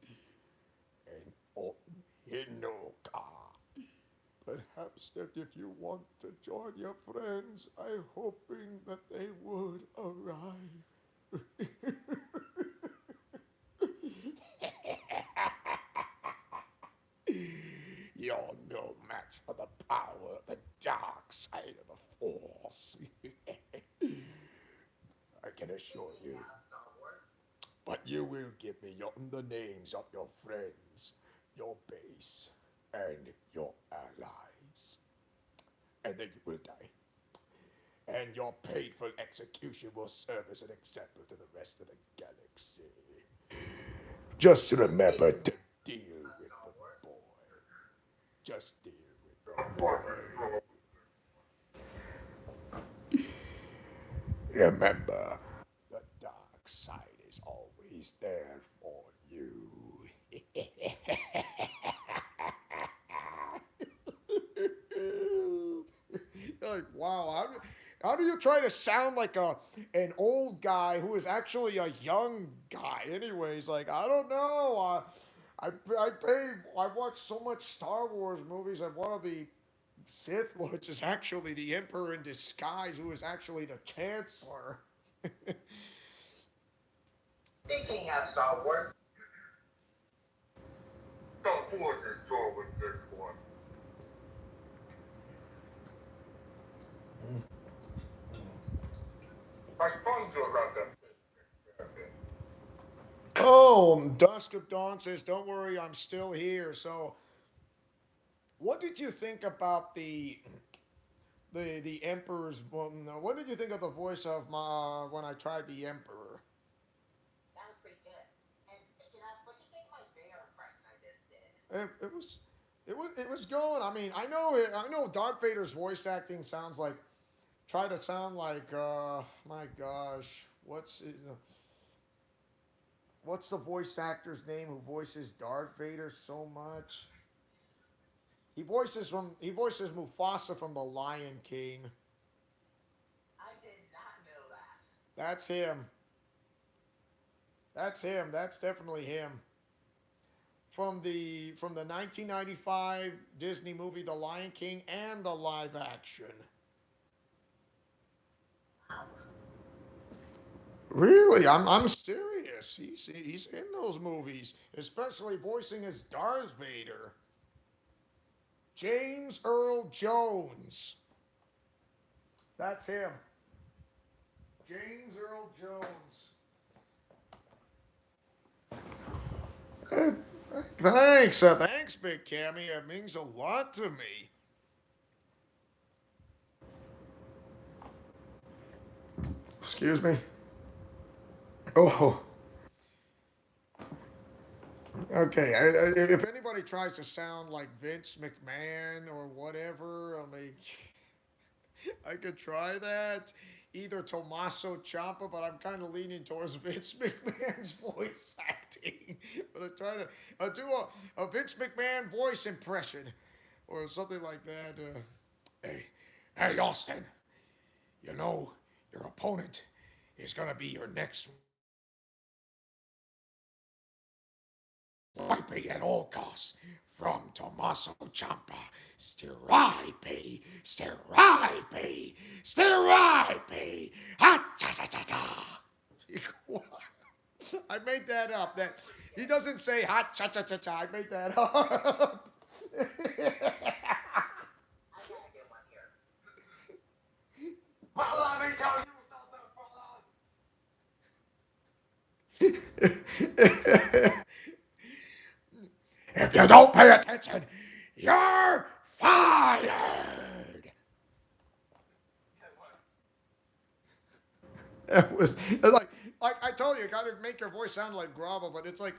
and oh, Hinoka. Perhaps that if you want to join your friends, I'm hoping that they would arrive. You're no match for the power of the dark side of the force. I can assure Speaking you. of Star Wars, But you will give me the names of your friends, your base, and your allies. And then you will die. And your painful execution will serve as an example to the rest of the galaxy. Just remember speaking to deal of with Star the Wars, boy. Just deal with the the Force is boy. strong. Remember, the dark side is always there for you. Like, wow, how do you try to sound like an old guy who is actually a young guy? Anyways, like I don't know. I watched so much Star Wars movies, and one of the Sith Lords is actually the Emperor in disguise, who is actually the Chancellor. Speaking of Star Wars, the Force is strong with this one. I found you around that thing. Oh, Dusk of Dawn says, "Don't worry, I'm still here." So, what did you think about the Emperor's? Well, no, what did you think of the voice of my when I tried the Emperor? That was pretty good. And speaking of, what do you think of my Vader impression I just did? It was going. I mean, I know Darth Vader's voice acting sounds like try to sound like my gosh, what's the voice actor's name who voices Darth Vader so much? He voices Mufasa from The Lion King. I did not know that. That's him. That's him. That's definitely him. From the 1995 Disney movie The Lion King and the live action. Wow. Really, I'm serious. He's in those movies, especially voicing as Darth Vader. James Earl Jones. That's him. James Earl Jones. Uh, thanks, Big Cammy. It means a lot to me. Excuse me. Oh, okay. If anybody tries to sound like Vince McMahon or whatever, I mean, I could try that. either Tommaso Ciampa, but I'm kind of leaning towards Vince McMahon's voice acting. But I'm trying to do a Vince McMahon voice impression or something like that. Hey, hey, Austin, you know your opponent is going to be your next Stirai at all costs. From Tommaso Ciampa. Stirai, Stirai, Stirai. Ha cha cha cha cha. I made that up. That he doesn't say ha cha cha cha cha. I made that up. I gotta get one here. Well, let me tell you something, brother. If you don't pay attention, you're fired. It's like I told you, you got to make your voice sound like grovel, but it's like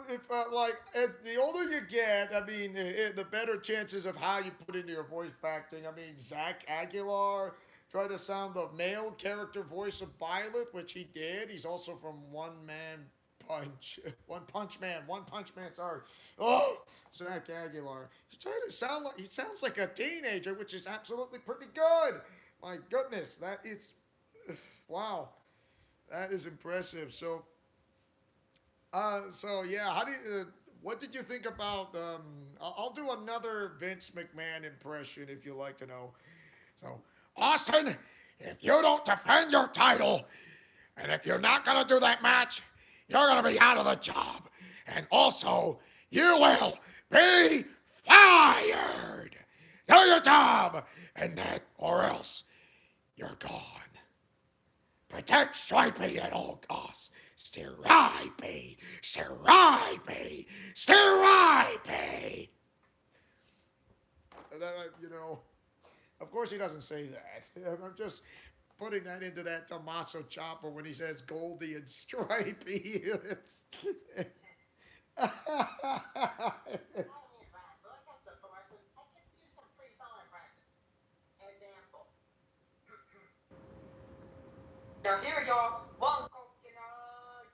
if like as the older you get, I mean, the better chances of how you put into your voice acting. I mean, Zach Aguilar tried to sound the male character voice of Violet, which he did. He's also from One Man Punch, One Punch Man. Sorry, oh, Zach Aguilar. He's trying to sound like he sounds like a teenager, which is absolutely pretty good. My goodness, that is wow, that is impressive. So yeah, how do you, what did you think about? I'll do another Vince McMahon impression if you like to know. So, Austin, if you don't defend your title, and if you're not gonna do that match, you're gonna be out of the job, and also you will be fired. Do your job, and then or else you're gone. Protect Stripey at all costs. Stripey, Stripey, Stripey. You know, of course he doesn't say that. I'm just putting that into that Tommaso Ciampa when he says Goldie and Stripey. It's Only in fact, when it comes to choruses, I can do some pretty solid practice. Example. Now here we go. One coconut,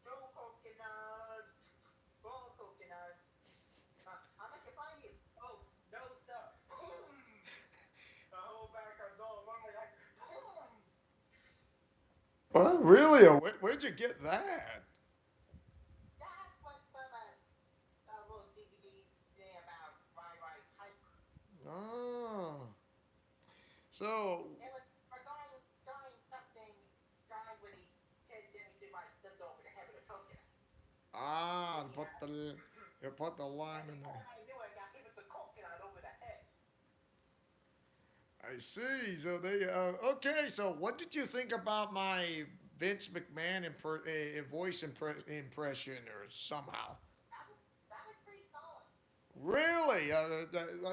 two coconuts, four coconuts. I'm making fun of you. Oh, no, sir. Boom. The whole back of the door. Like, boom. well, really? Where'd you get that? That was from a little DVD thing about Right Hyper. Oh, so It was for going something, going when he hit Dennis Levi stepped over the head with a coconut. ah, And he had, you put the and lime in before there. I knew it, got hit with the coconut over the head. I see. So they okay. So what did you think about my Vince McMahon voice impression or somehow? That was pretty solid. Really?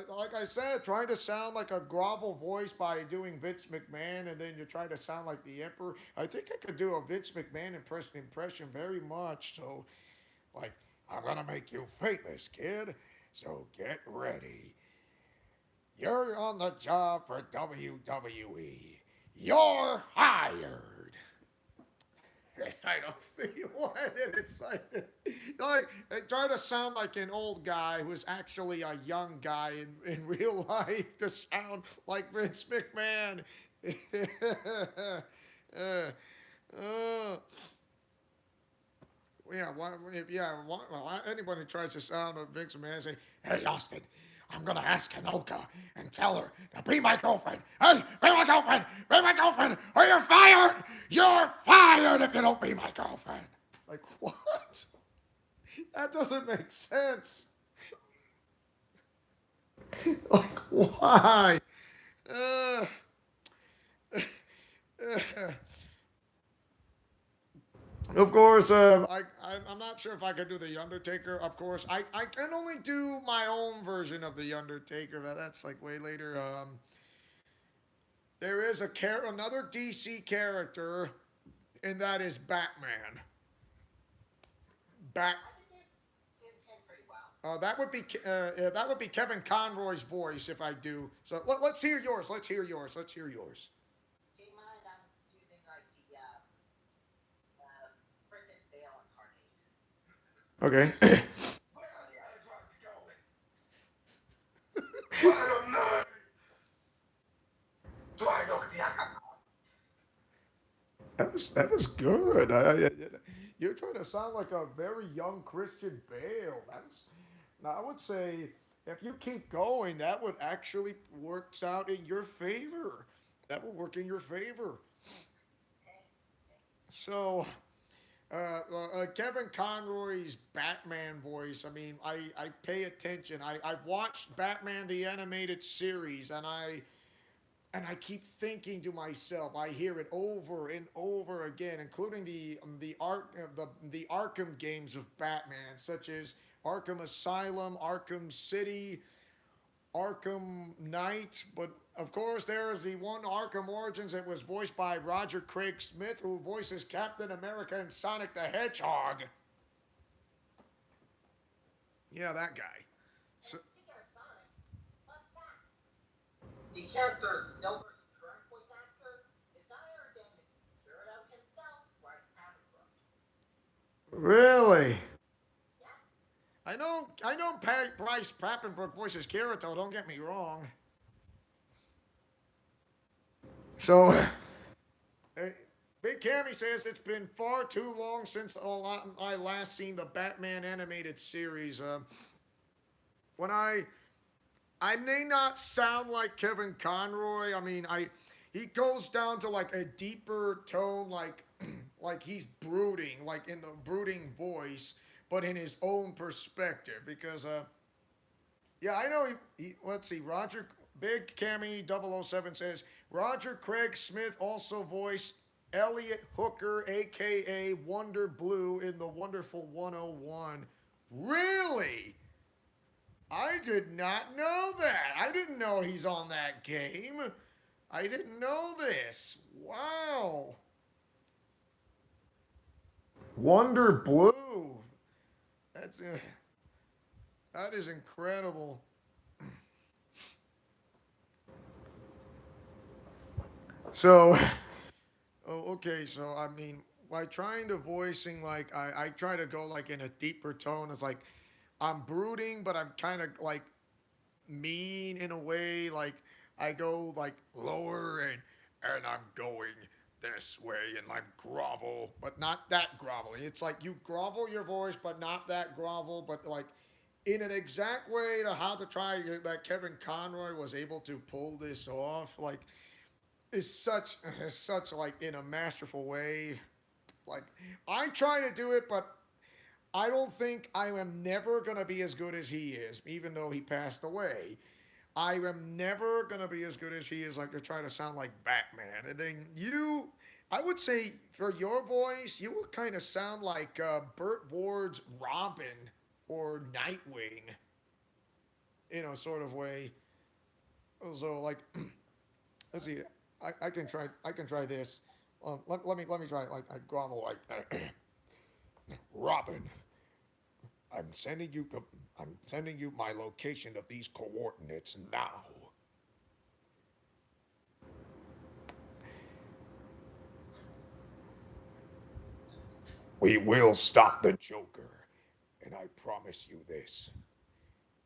Like I said, trying to sound like a grovel voice by doing Vince McMahon, and then you're trying to sound like the Emperor. I think I could do a Vince McMahon impression very much. So, like, I'm gonna make you famous, kid. So get ready. You're on the job for WWE. You're hired. I don't feel what it's like I try to sound like an old guy who's actually a young guy in real life to sound like Vince McMahon. uh, uh, yeah, anyone who tries to sound a Vince McMahon say, "Hey, Austin, I'm gonna ask Kanoka and tell her to be my girlfriend. Hey, be my girlfriend, or you're fired. You're fired if you don't be my girlfriend." Like what? That doesn't make sense. Like why? Uh, uh, Of course, I'm not sure if I could do the Undertaker. Of course, I can only do my own version of the Undertaker, but that's like way later. There is another DC character, and that is Batman. Bat I think it did him pretty well. That would be Kevin Conroy's voice if I do. So let's hear yours. Let's hear yours. Let's hear yours. Keep in mind, I'm using like the Kristen Bale incarnation. Okay. Where are the other drugs going? Follow me! Do I look the That was good. You're trying to sound like a very young Christian Bale. Now I would say if you keep going, that would actually works out in your favor. That would work in your favor. So, Kevin Conroy's Batman voice. I mean, I pay attention. I've watched Batman the animated series, and I keep thinking to myself. I hear it over and over again, including the Arkham games of Batman, such as Arkham Asylum, Arkham City, Arkham Knight. But of course, there is the one Arkham Origins that was voiced by Roger Craig Smith, who voices Captain America and Sonic the Hedgehog. Yeah, that guy. So, Speaking of Sonic, fun fact. The character's Silver's current voice actor is none other than Gyarados himself, Bryce Papenbrook. really? Yeah, I know Bryce Papenbrook voices Kirito, don't get me wrong. So, Big Cammy says it's been far too long since I last seen the Batman animated series. When I may not sound like Kevin Conroy. I mean, he goes down to like a deeper tone, like like he's brooding, like in the brooding voice, but in his own perspective. Because yeah, I know let's see, Roger Big Cammy 007 says Roger Craig Smith also voiced Elliot Hooker, aka Wonder Blue, in the Wonderful 101. Really? I did not know that. I didn't know he's on that game. I didn't know this. Wow. Wonder Blue. That's that is incredible. So, oh, okay. So I mean, by trying to voicing like I try to go like in a deeper tone. It's like I'm brooding, but I'm kind of like mean in a way. Like I go like lower and I'm going this way and like grovel, but not that groveling. It's like you grovel your voice, but not that grovel, but like in an exact way to how to try that Kevin Conroy was able to pull this off. Like is such like in a masterful way. Like I try to do it, but I don't think I am never gonna be as good as he is, even though he passed away. I am never gonna be as good as he is. Like to try to sound like Batman, and then I would say for your voice, you would kind of sound like Burt Ward's Robin or Nightwing, sort of way. So like, let's see, I can try this. Let me try it. Like I grovel like Robin. I'm sending you to, I'm sending you my location of these coordinates now. We will stop the Joker, and I promise you this.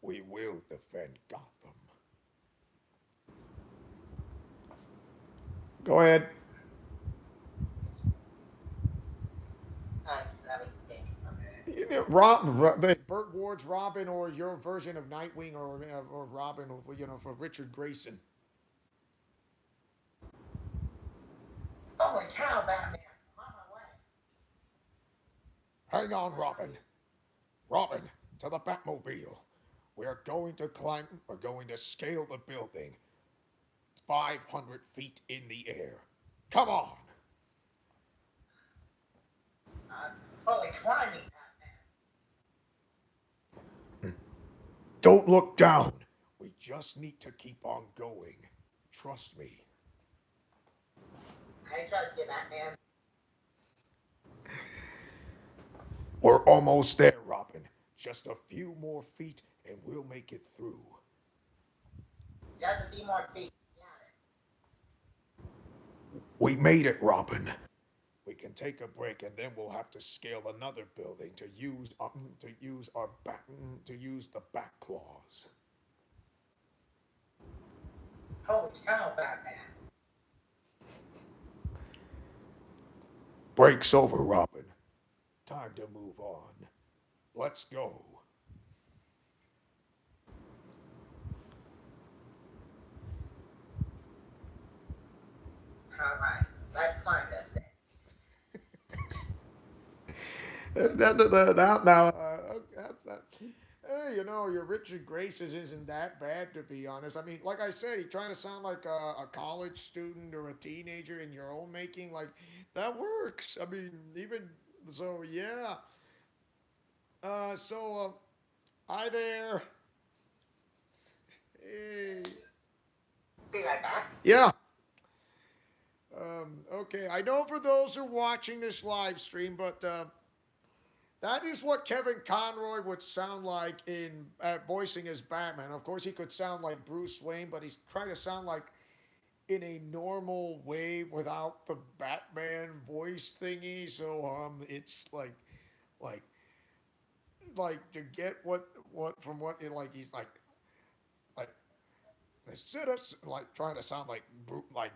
We will defend Gotham. Go ahead. let me think. You know, Burt Ward's Robin, or your version of Nightwing, or Robin, for Richard Grayson. Holy cow, Batman! I'm on my way. Hang on, Robin. Robin, to the Batmobile. We're going to scale the building 500 feet in the air. Come on. Holy climbing, Batman! Don't look down. We just need to keep on going. Trust me. I trust you, Batman. We're almost there, Robin. Just a few more feet and we'll make it through. Just a few more feet. Got it. We made it, Robin. We can take a break and then we'll have to scale another building to use the back claws. Holy cow, Batman. Break's over, Robin. Time to move on. Let's go. Alright, let's climb this thing. Now, hey, your Richard Graces isn't that bad, to be honest. I mean, like I said, he trying to sound like a college student or a teenager in your own making. Like, that works. I mean, even so, yeah. Hi there. Hey. Be right back. Yeah. Okay. I know for those who are watching this live stream, but that is what Kevin Conroy would sound like in voicing as Batman. Of course, he could sound like Bruce Wayne, but he's trying to sound like in a normal way without the Batman voice thingy. So it's like to get what from what it like he's like the citizens like trying to sound like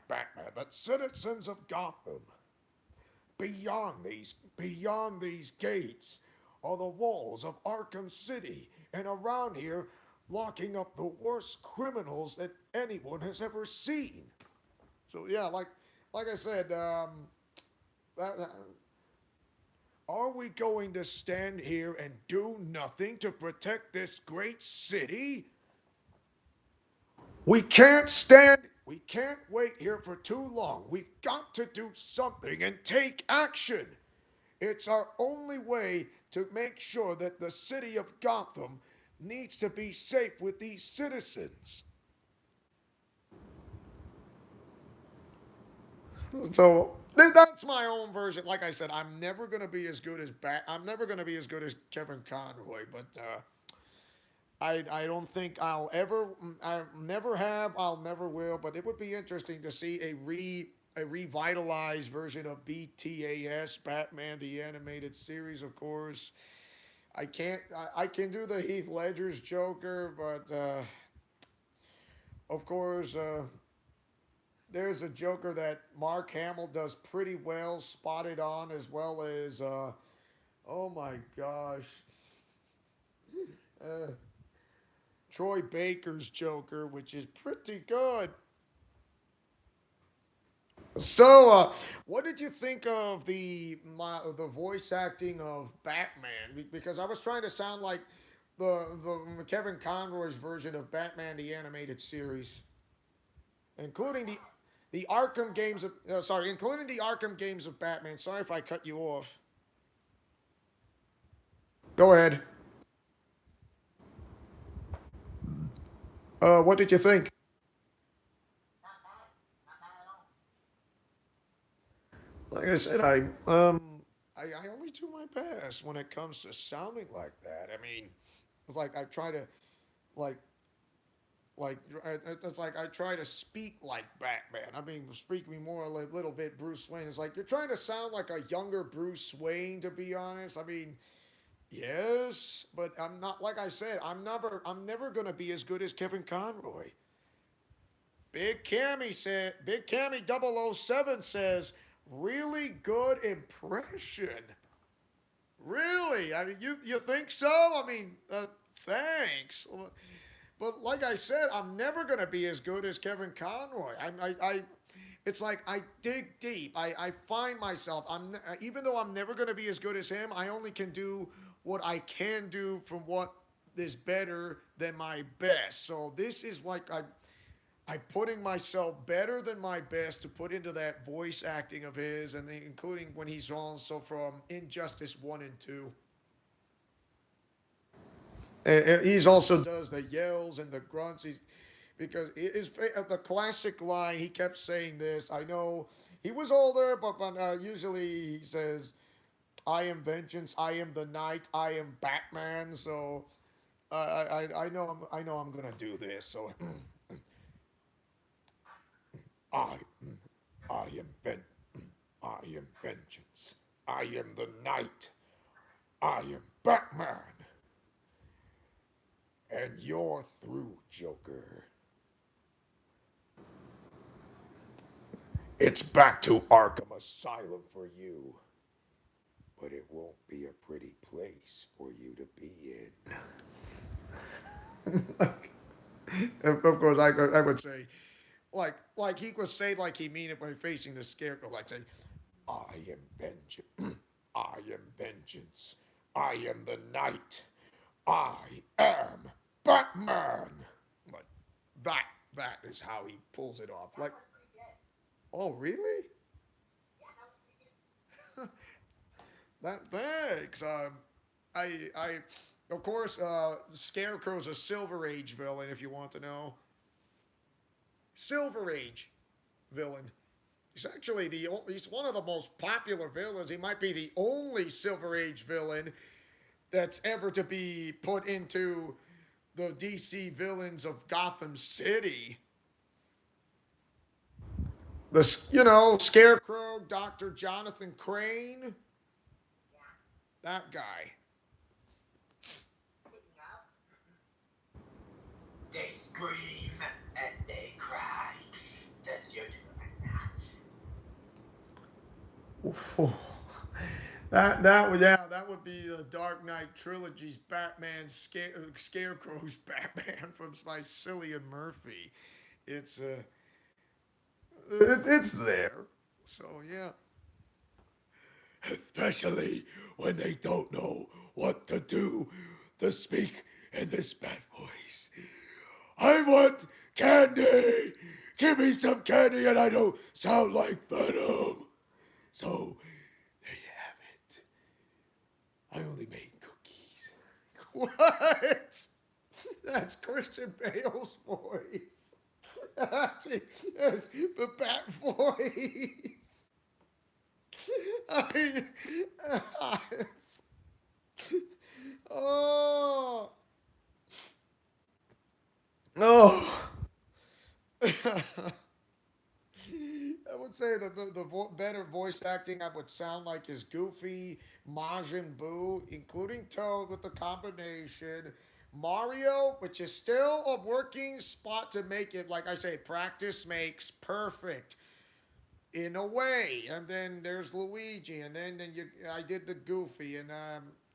Batman, but citizens of Gotham. Beyond these gates are the walls of Arkham City, and around here, locking up the worst criminals that anyone has ever seen. So yeah, like I said, that, are we going to stand here and do nothing to protect this great city? We can't stand. We can't wait here for too long. We've got to do something and take action. It's our only way to make sure that the city of Gotham needs to be safe with these citizens. So that's my own version. Like I said, I'm never going to be as good as I'm never going to be as good as Kevin Conroy, but I don't think I'll ever. I never have. I'll never will. But it would be interesting to see a revitalized version of BTAS, Batman the Animated Series. Of course, I can't. I can do the Heath Ledger's Joker, but of course, there's a Joker that Mark Hamill does pretty well, spotted on, as well as oh my gosh. Uh, Troy Baker's Joker, which is pretty good. So, what did you think of the voice acting of Batman? Because I was trying to sound like the Kevin Conroy's version of Batman the Animated Series, including the Arkham games of sorry, including the Arkham games of Batman. Sorry if I cut you off. Go ahead. What did you think? Not bad. Not bad at all. Like I said, I only do my best when it comes to sounding like that. I mean, it's like I try to like like it's like I try to speak like Batman. I mean, speak me more like a little bit Bruce Wayne. It's like you're trying to sound like a younger Bruce Wayne, to be honest. I mean, yes, but I'm not. Like I said, I'm never gonna be as good as Kevin Conroy. Big Cammy 007 says, really good impression. Really? I mean, you think so? I mean, thanks. But like I said, I'm never gonna be as good as Kevin Conroy. It's like I dig deep. I find myself. Even though I'm never gonna be as good as him. I only can do what I can do from what is better than my best. So this is like I'm putting myself better than my best to put into that voice acting of his, and including when he's also from Injustice 1 and 2. And he's also does the yells and the grunts. Because it is the classic line. He kept saying this. I know he was older, but usually he says, I am vengeance. I am the knight. I am Batman. So I know I'm gonna do this. So I I am ven I am vengeance. I am the knight. I am Batman. And you're through, Joker. It's back to Arkham Asylum for you. But it won't be a pretty place for you to be in. Of course, I would say, like he would say, like he mean it by facing the scarecrow, like say, I am vengeance. I am vengeance. I am the knight. I am Batman. Like that. That is how he pulls it off. Like, That was pretty good. oh really? Yeah, that was pretty good. That thanks. I, of course, Scarecrow's a Silver Age villain. If you want to know, Silver Age villain. He's actually he's one of the most popular villains. He might be the only Silver Age villain that's ever to be put into the DC villains of Gotham City. Scarecrow, Dr. Jonathan Crane, Yeah. that guy. Picking up. They scream and they cry. That's your doing. That would be the Dark Knight trilogy's Scarecrow's Batman from by Cillian Murphy. It's it's there. So yeah. Especially when they don't know what to do to speak in this bad voice. I want candy. Give me some candy, and I don't sound like Venom. So there you have it. I only made cookies. What? That's Christian Bale's voice. That's the Bat voice. I, oh. Oh. I would say the better voice acting I would sound like is Goofy, Majin Buu, including Toad with the combination. Mario, which is still a working spot to make it. Like I say, practice makes perfect in a way. And then there's Luigi, and then I did the Goofy, and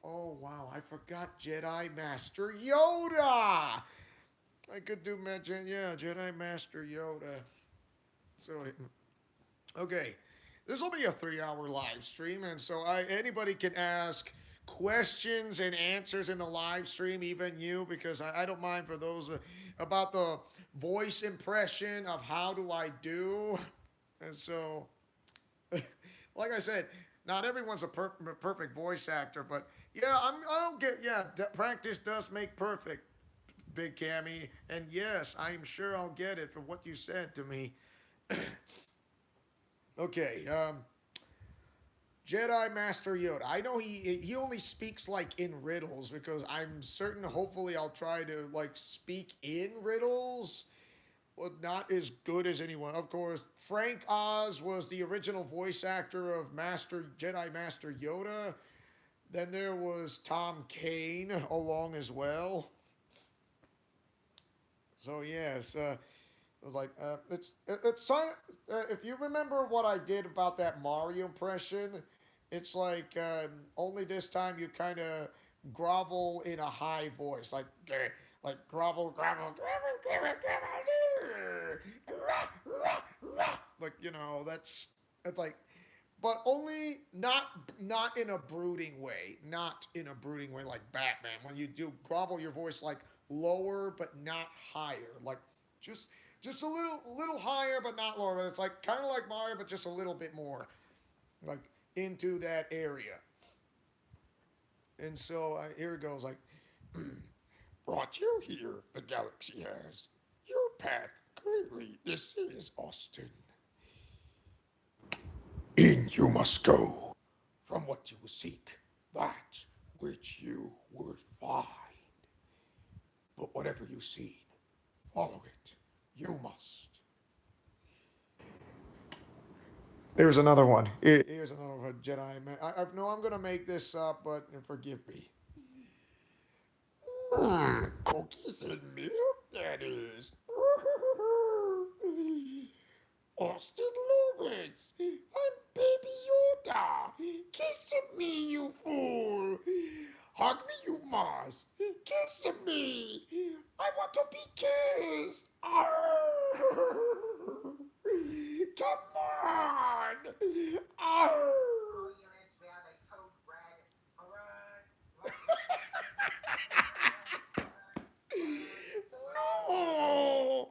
oh wow, I forgot Jedi Master Yoda. I could do mention, yeah, Jedi Master Yoda. So okay, this will be a 3-hour live stream, and so anybody can ask questions and answers in the live stream, even you, because I don't mind for those about the voice impression of how do I do, and so like I said, not everyone's a perfect voice actor, but yeah, I'll get yeah. Practice does make perfect, Big Cammy, and yes, I'm sure I'll get it for what you said to me. Okay, Jedi Master Yoda. I know he only speaks like in riddles because I'm certain. Hopefully, I'll try to like speak in riddles, but not as good as anyone. Of course, Frank Oz was the original voice actor of Jedi Master Yoda. Then there was Tom Kane along as well. So yes, it was like it's trying. If you remember what I did about that Mario impression, it's like only this time you kind of grovel in a high voice, like grovel, grovel, grovel, grovel, grovel, like that's like, but only not in a brooding way, not in a brooding way like Batman. When you do grovel your voice like lower but not higher, like just just a little higher but not lower. It's like kind of like Mario, but just a little bit more like into that area. And so here it goes. Like brought you here, the galaxy has your path. Clearly, this is Austin. In you must go. from what you seek, that which you would find. But whatever you see, follow it. You must. Here's another one. Here's another one, Jedi man. I know I'm gonna make this up, but forgive me. Cookies and milk, that is. Austin Lawrence, I'm Baby Yoda. Kiss me, you fool. Hug me, you must. Kiss me. I want to be kissed. Arr. Come on. Arr. Oh, you answer me, I'm a toad dragon. No.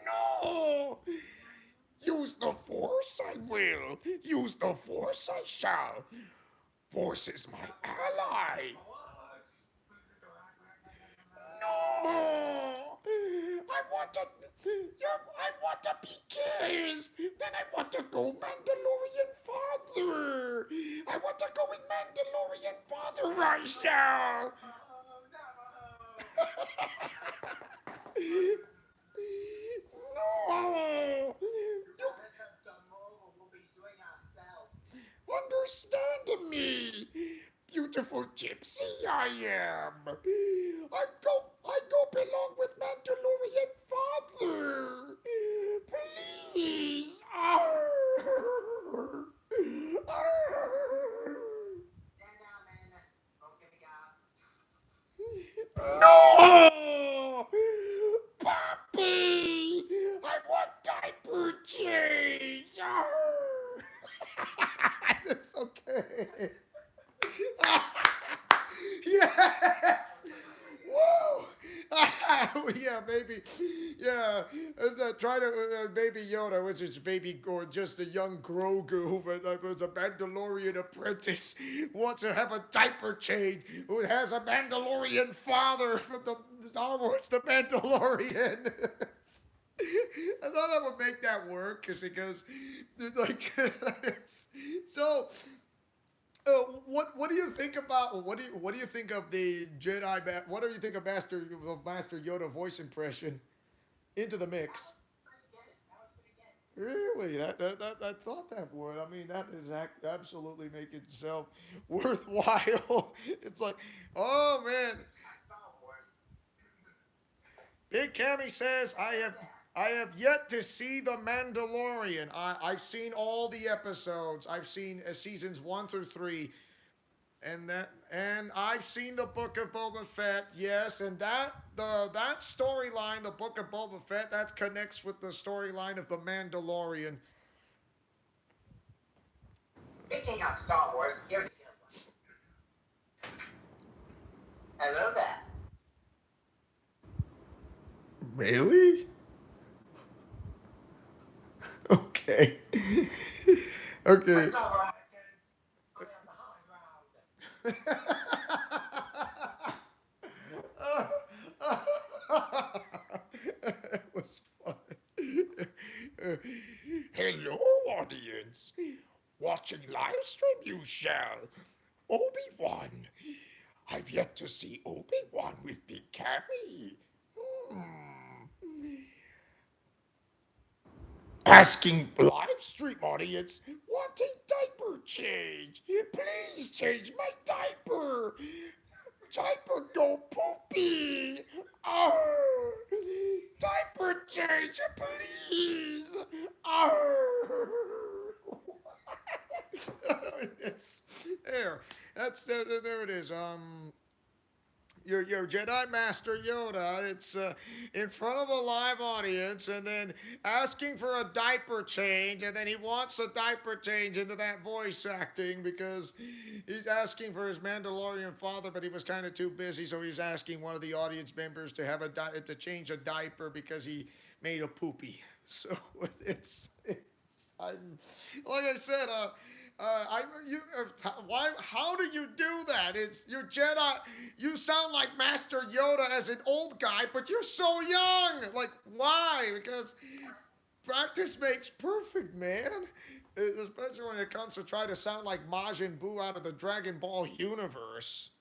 No. Use the force, I will. Use the force, I shall. Force is my ally. No. I want to be kissed. Then I want to go Mandalorian father. I want to go in Mandalorian father, I shall. No. You understand me. Beautiful gypsy I am. I go belong with Mandalorian father. Please. Arr. Arr. No! Papi! I want diaper change! It's okay. Yes! Woo! Yeah, baby. Yeah, and try to Baby Yoda, which is baby or just a young Grogu, but was a Mandalorian apprentice, wants to have a diaper change, who has a Mandalorian father from the Star Wars, the Mandalorian. I thought I would make that work because it goes like so. What do you think about what do you think of the what do you think of Master Yoda voice impression into the mix? Really, I thought that would. I mean, that is absolutely make itself worthwhile. It's like, oh man, Big Cammy says I have yet to see The Mandalorian. I've seen all the episodes. I've seen seasons 1 through 3, and I've seen the Book of Boba Fett. Yes, and that storyline, the Book of Boba Fett, that connects with the storyline of the Mandalorian. Speaking of Star Wars, here's a good one. Hello there. Really? Okay. Okay. It's all right, kid. I am the high ground. It was fun. Hello, audience. Watching live stream, you shall. Obi-Wan. I've yet to see Obi-Wan with Big Cammy. Asking live stream audience, wanting diaper change. Please change my diaper. Diaper go poopy. Arr. Diaper change, please. Arr. There. There it is. Your Jedi Master Yoda. It's in front of a live audience, and then asking for a diaper change, and then he wants a diaper change into that voice acting because he's asking for his Mandalorian father, but he was kind of too busy, so he's asking one of the audience members to have to change a diaper because he made a poopy. So it's I'm like I said, why? How do you do that? It's you're Jedi. You sound like Master Yoda as an old guy, but you're so young. Like why? Because practice makes perfect, man. Especially when it comes to try to sound like Majin Buu out of the Dragon Ball universe.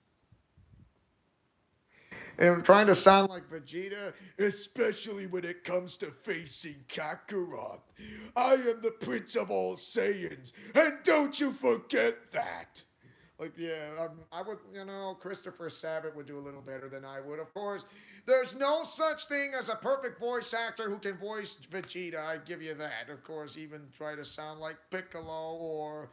And trying to sound like Vegeta, especially when it comes to facing Kakarot. I am the Prince of all Saiyans, and don't you forget that! Like, yeah, I would, Christopher Sabat would do a little better than I would. Of course, there's no such thing as a perfect voice actor who can voice Vegeta. I give you that. Of course, even try to sound like Piccolo or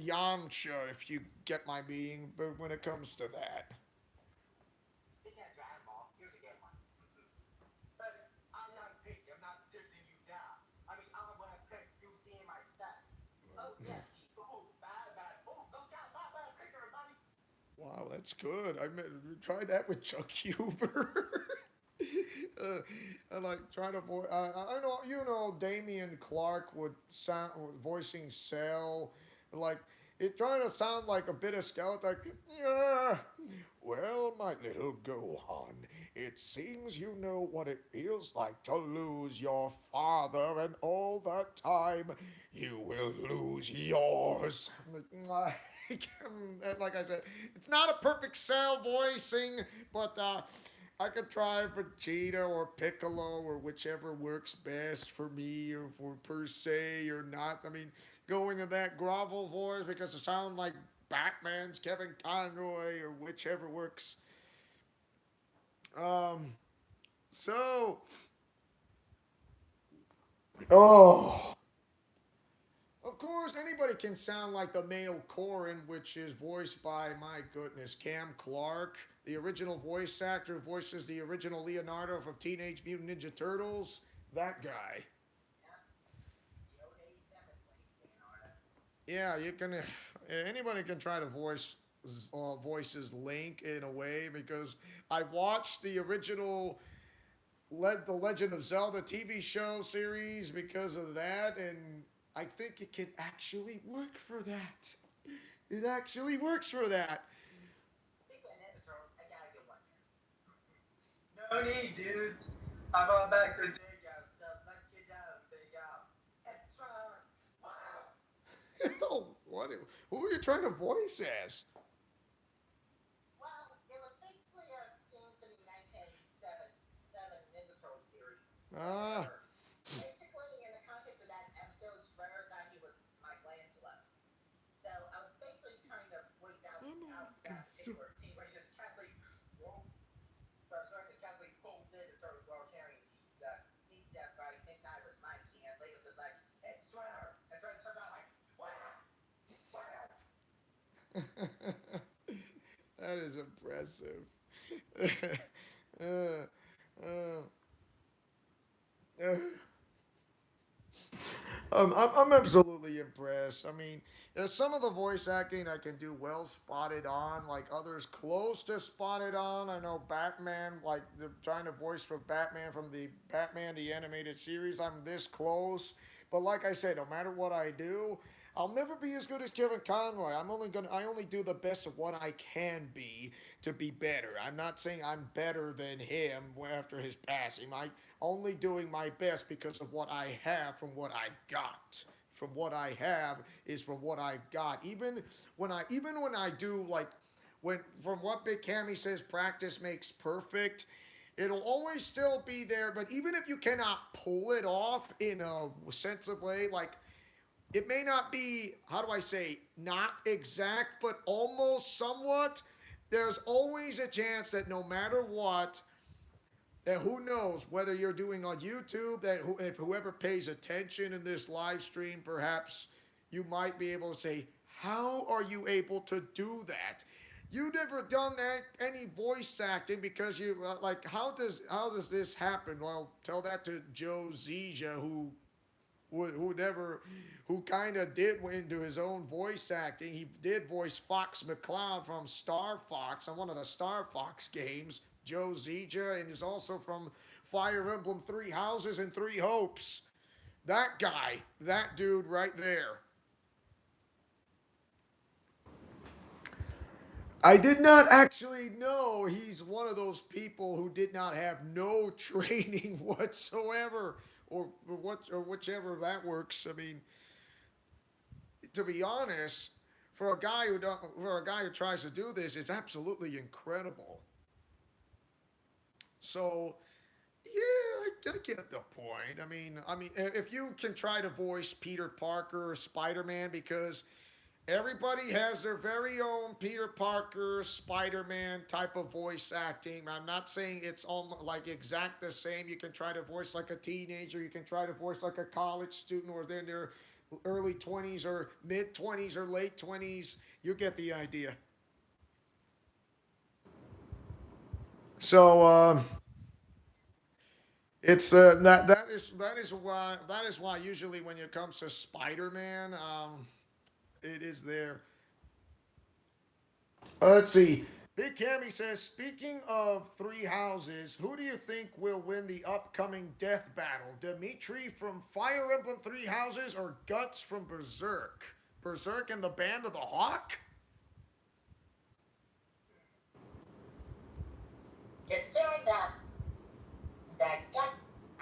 Yamcha, if you get my meaning. But when it comes to that, Speaking of Dragon Ball, here's a good one. But I'm not picky. I'm not dissing you down. I mean, I'm gonna pick you seeing my stuff. Oh yeah, he. Ooh, bad, bad. Ooh, look out, bad, bad. Pick everybody. wow, that's good. Try that with Chuck Huber. I like trying to voice. I know Damian Clark would sound voicing Cell, like it trying to sound like a bit of Scout, like yeah. Well, my little Gohan, it seems you know what it feels like to lose your father, and all that time you will lose yours. Like I said, it's not a perfect Cell voicing, but I could try Vegeta or Piccolo or whichever works best for me or for per se or not. I mean, going in that grovel voice because it sounds like Batman's Kevin Conroy or whichever works. Um, so, oh, of course, anybody can sound like the male Corin, which is voiced by, my goodness, Cam Clark, the original voice actor who voices the original Leonardo from Teenage Mutant Ninja Turtles. That guy. Yeah, the old 87 Leonardo. Yeah, you can. Anybody can try to voices Link in a way because I watched the original the Legend of Zelda TV show series because of that, and I think it can actually work for that. It actually works for that. Speaking of Ninja Turtles, I got a good one here. No need, dudes. I'm on back to dig out, so let's get down, big out. Extra. Wow. what? Who are you trying to voice as? Well, it was basically a scene from the 1987 Ninja Turtle series Ah, where basically in the context of that episode, Shredder thought he was Michelangelo. So I was basically trying to voice out that particular scene where he just casually, whoa, where Shredder just casually pulls in the Turtles while carrying pizza. Pizza, but I think that was Mikey, and Lego's just like, it's Shredder, and Shredder starts out like, wow, wow. that is impressive. uh, uh, uh, I'm absolutely impressed. I mean, there's some of the voice acting I can do well spotted on, like others close to spotted on. I know Batman, like the trying to voice for Batman from the Batman the animated series. I'm this close, but like I said, no matter what I do, I'll never be as good as Kevin Conroy. I only do the best of what I can be to be better. I'm not saying I'm better than him after his passing. I only doing my best because of what I have from what I got. From what I have is from what I got. Even when I do like when from what Big Cammy says, practice makes perfect. It'll always still be there, but even if you cannot pull it off in a sensitive way, like it may not be, how do I say, not exact, but almost somewhat. There's always a chance that no matter what, that who knows whether you're doing on YouTube, if whoever pays attention in this live stream, perhaps you might be able to say, how are you able to do that? You never done that, any voice acting because you like how does this happen? Well, tell that to Joe Zija who never who kind of did into his own voice acting. He did voice Fox McCloud from Star Fox on one of the Star Fox games. Joe Zija, and he's also from Fire Emblem Three Houses and Three Hopes. That guy, that dude right there. I did not actually know he's one of those people who did not have no training whatsoever. or whichever that works. I mean, to be honest, for a guy who don't, for a guy who tries to do this, it's absolutely incredible. So yeah, I get the point. I mean, if you can try to voice Peter Parker or Spider Man, because everybody has their very own Peter Parker, Spider Man type of voice acting. I'm not saying it's all like exact the same. You can try to voice like a teenager. You can try to voice like a college student, or then their early 20s or mid 20s or late 20s. You get the idea. So it's that is why usually when it comes to Spider-Man, it is there. Let's see. Big Cammy says, speaking of three houses, who do you think will win the upcoming death battle? Dimitri from Fire Emblem Three Houses or Guts from Berserk? Berserk and the Band of the Hawk? Considering that gut,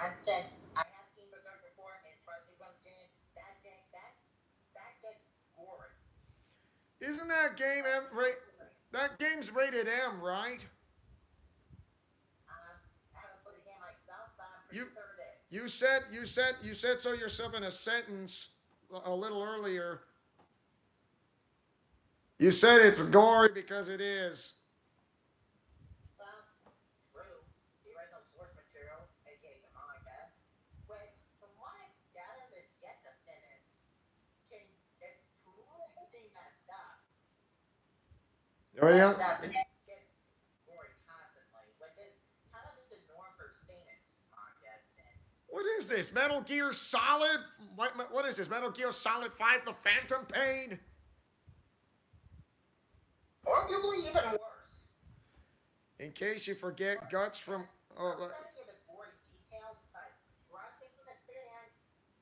and since I have seen Berserk before and tried to run series, that gets gory. Isn't that game Like gory. that game's rated M, right? I haven't played the game myself, but I'm pretty You sure it is. you said so yourself in a sentence a little earlier. You said it's gory because it is. Well, true. The original source material, aka the manga, which, from what I gathered, is yet to finish, can it's pretty messed up. Oh yeah. Messed up and it gets gory constantly, which is kind of the norm for seinen manga since What is this? Metal Gear Solid? What is this? Metal Gear Solid 5 The Phantom Pain? arguably even worse. In case you forget, Guts from. I'm Oh, trying to give it gory details, but trust me from experience,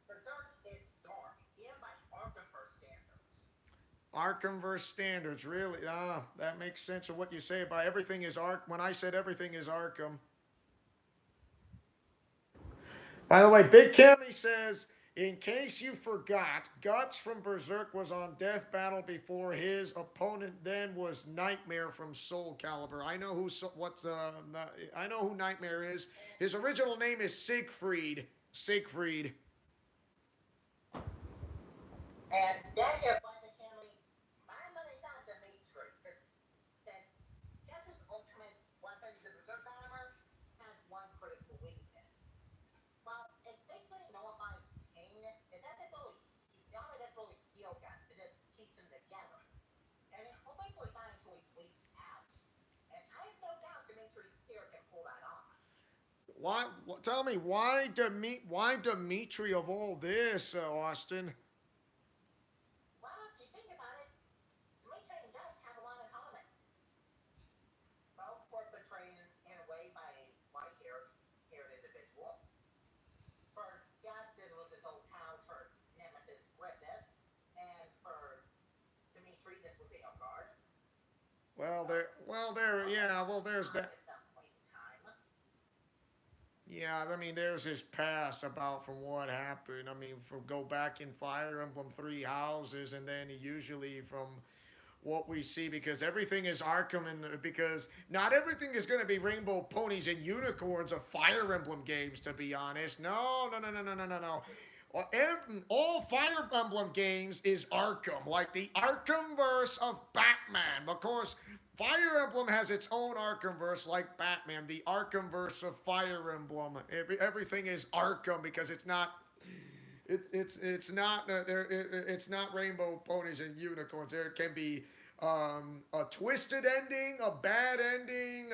Berserk is dark, even by Archiverse standards. Arkham vs. Standards. Really? That makes sense of what you say about everything is Ark. When I said everything is Arkham. By the way, Big Cammy says, in case you forgot, Guts from Berserk was on Death Battle before his opponent then was Nightmare from Soul Calibur. I know I know who Nightmare is. His original name is Siegfried. Siegfried. And that's your question, Henry. My money's on Dimitri, since Guts' ultimate weapon, the Berserk armor, has one critical weakness. Well, it basically nullifies pain. It doesn't really, the armor doesn't really heal Guts. It just keeps him together. And he'll basically find until he bleeds out. And I have no doubt Dimitri's spear can pull that off. Why? Tell me why Dimitri of all this, Austin? Well, if you think about it, Dimitri and Guts have a lot in common. Both were betrayed in a way by a white-haired individual. For Guts, this was his old pal turned nemesis Griffith, and for Dimitri, this was Edelgard. There's that. At some point in time. Yeah, I mean, there's his past about from what happened. I mean, from go back in Fire Emblem Three Houses, and then usually from what we see, because everything is Arkham, and because not everything is going to be rainbow ponies and unicorns of Fire Emblem games. To be honest, no, no, no, no, no, no, no, no. All Fire Emblem games is Arkham, like the Arkhamverse of Batman. Of course, Fire Emblem has its own Arkhamverse, like Batman. The Arkhamverse of Fire Emblem. Everything is Arkham because it's not. It's not it's not rainbow ponies and unicorns. There can be a twisted ending, a bad ending,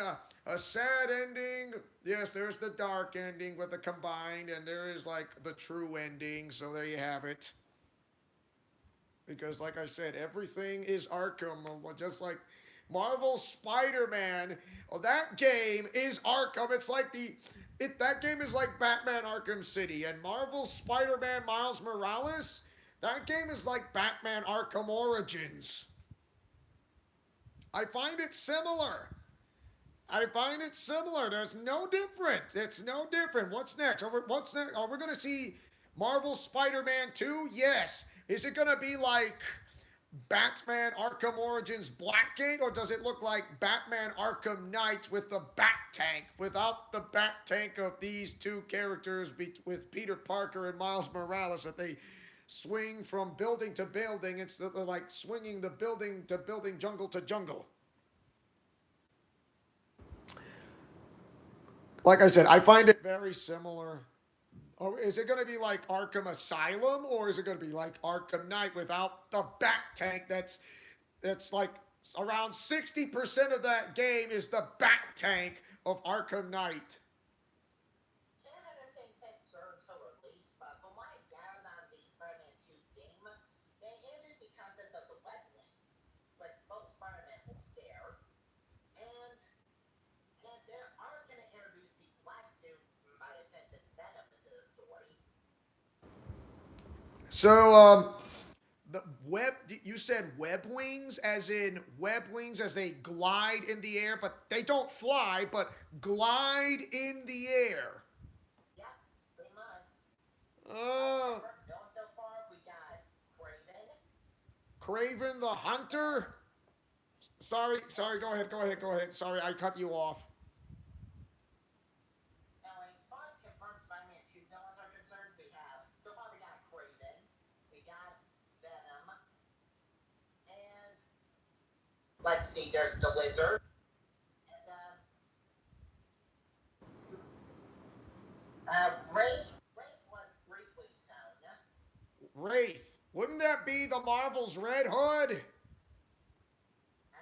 a sad ending. Yes, there's the dark ending with the combined, and there is like the true ending. So there you have it. Because, like I said, everything is Arkham, just like Marvel Spider-Man. Oh, that game is Arkham. It's like that game is like Batman Arkham City, and Marvel Spider-Man Miles Morales. That game is like Batman Arkham Origins. I find it similar. I find it similar. There's no difference. It's no different. What's next? What's next? Are we going to see Marvel Spider-Man 2? Yes. Is it going to be like Batman Arkham Origins Blackgate, or does it look like Batman Arkham Knight with the Bat Tank, without the Bat Tank of these two characters with Peter Parker and Miles Morales, that they swing from building to building? It's like swinging the building to building, jungle to jungle. Like I said, I find it very similar. Or is it going to be like Arkham Asylum, or is it going to be like Arkham Knight without the Bat Tank? That's like around 60% of that game is the Bat Tank of Arkham Knight. Can't understand since served to release, but from what I gathered on the Spider-Man 2 game, they introduced the concept of the web wings, which both Spider-Man will share, and they are going to introduce the black suit by a sense of Venom into the story. So, the web, you said web wings, as they glide in the air, but they don't fly, but glide in the air. Yep, pretty much. Oh, What's going so far? We got Craven. Craven the Hunter. Sorry, go ahead. Sorry, I cut you off. Now, as far as confirmed Spider-Man 2 villains are concerned, so far we got Craven, we got Venom, and let's see, there's the Lizard, and Wraith was briefly shown. Wraith. Wouldn't that be the Marvel's Red Hood? Yeah,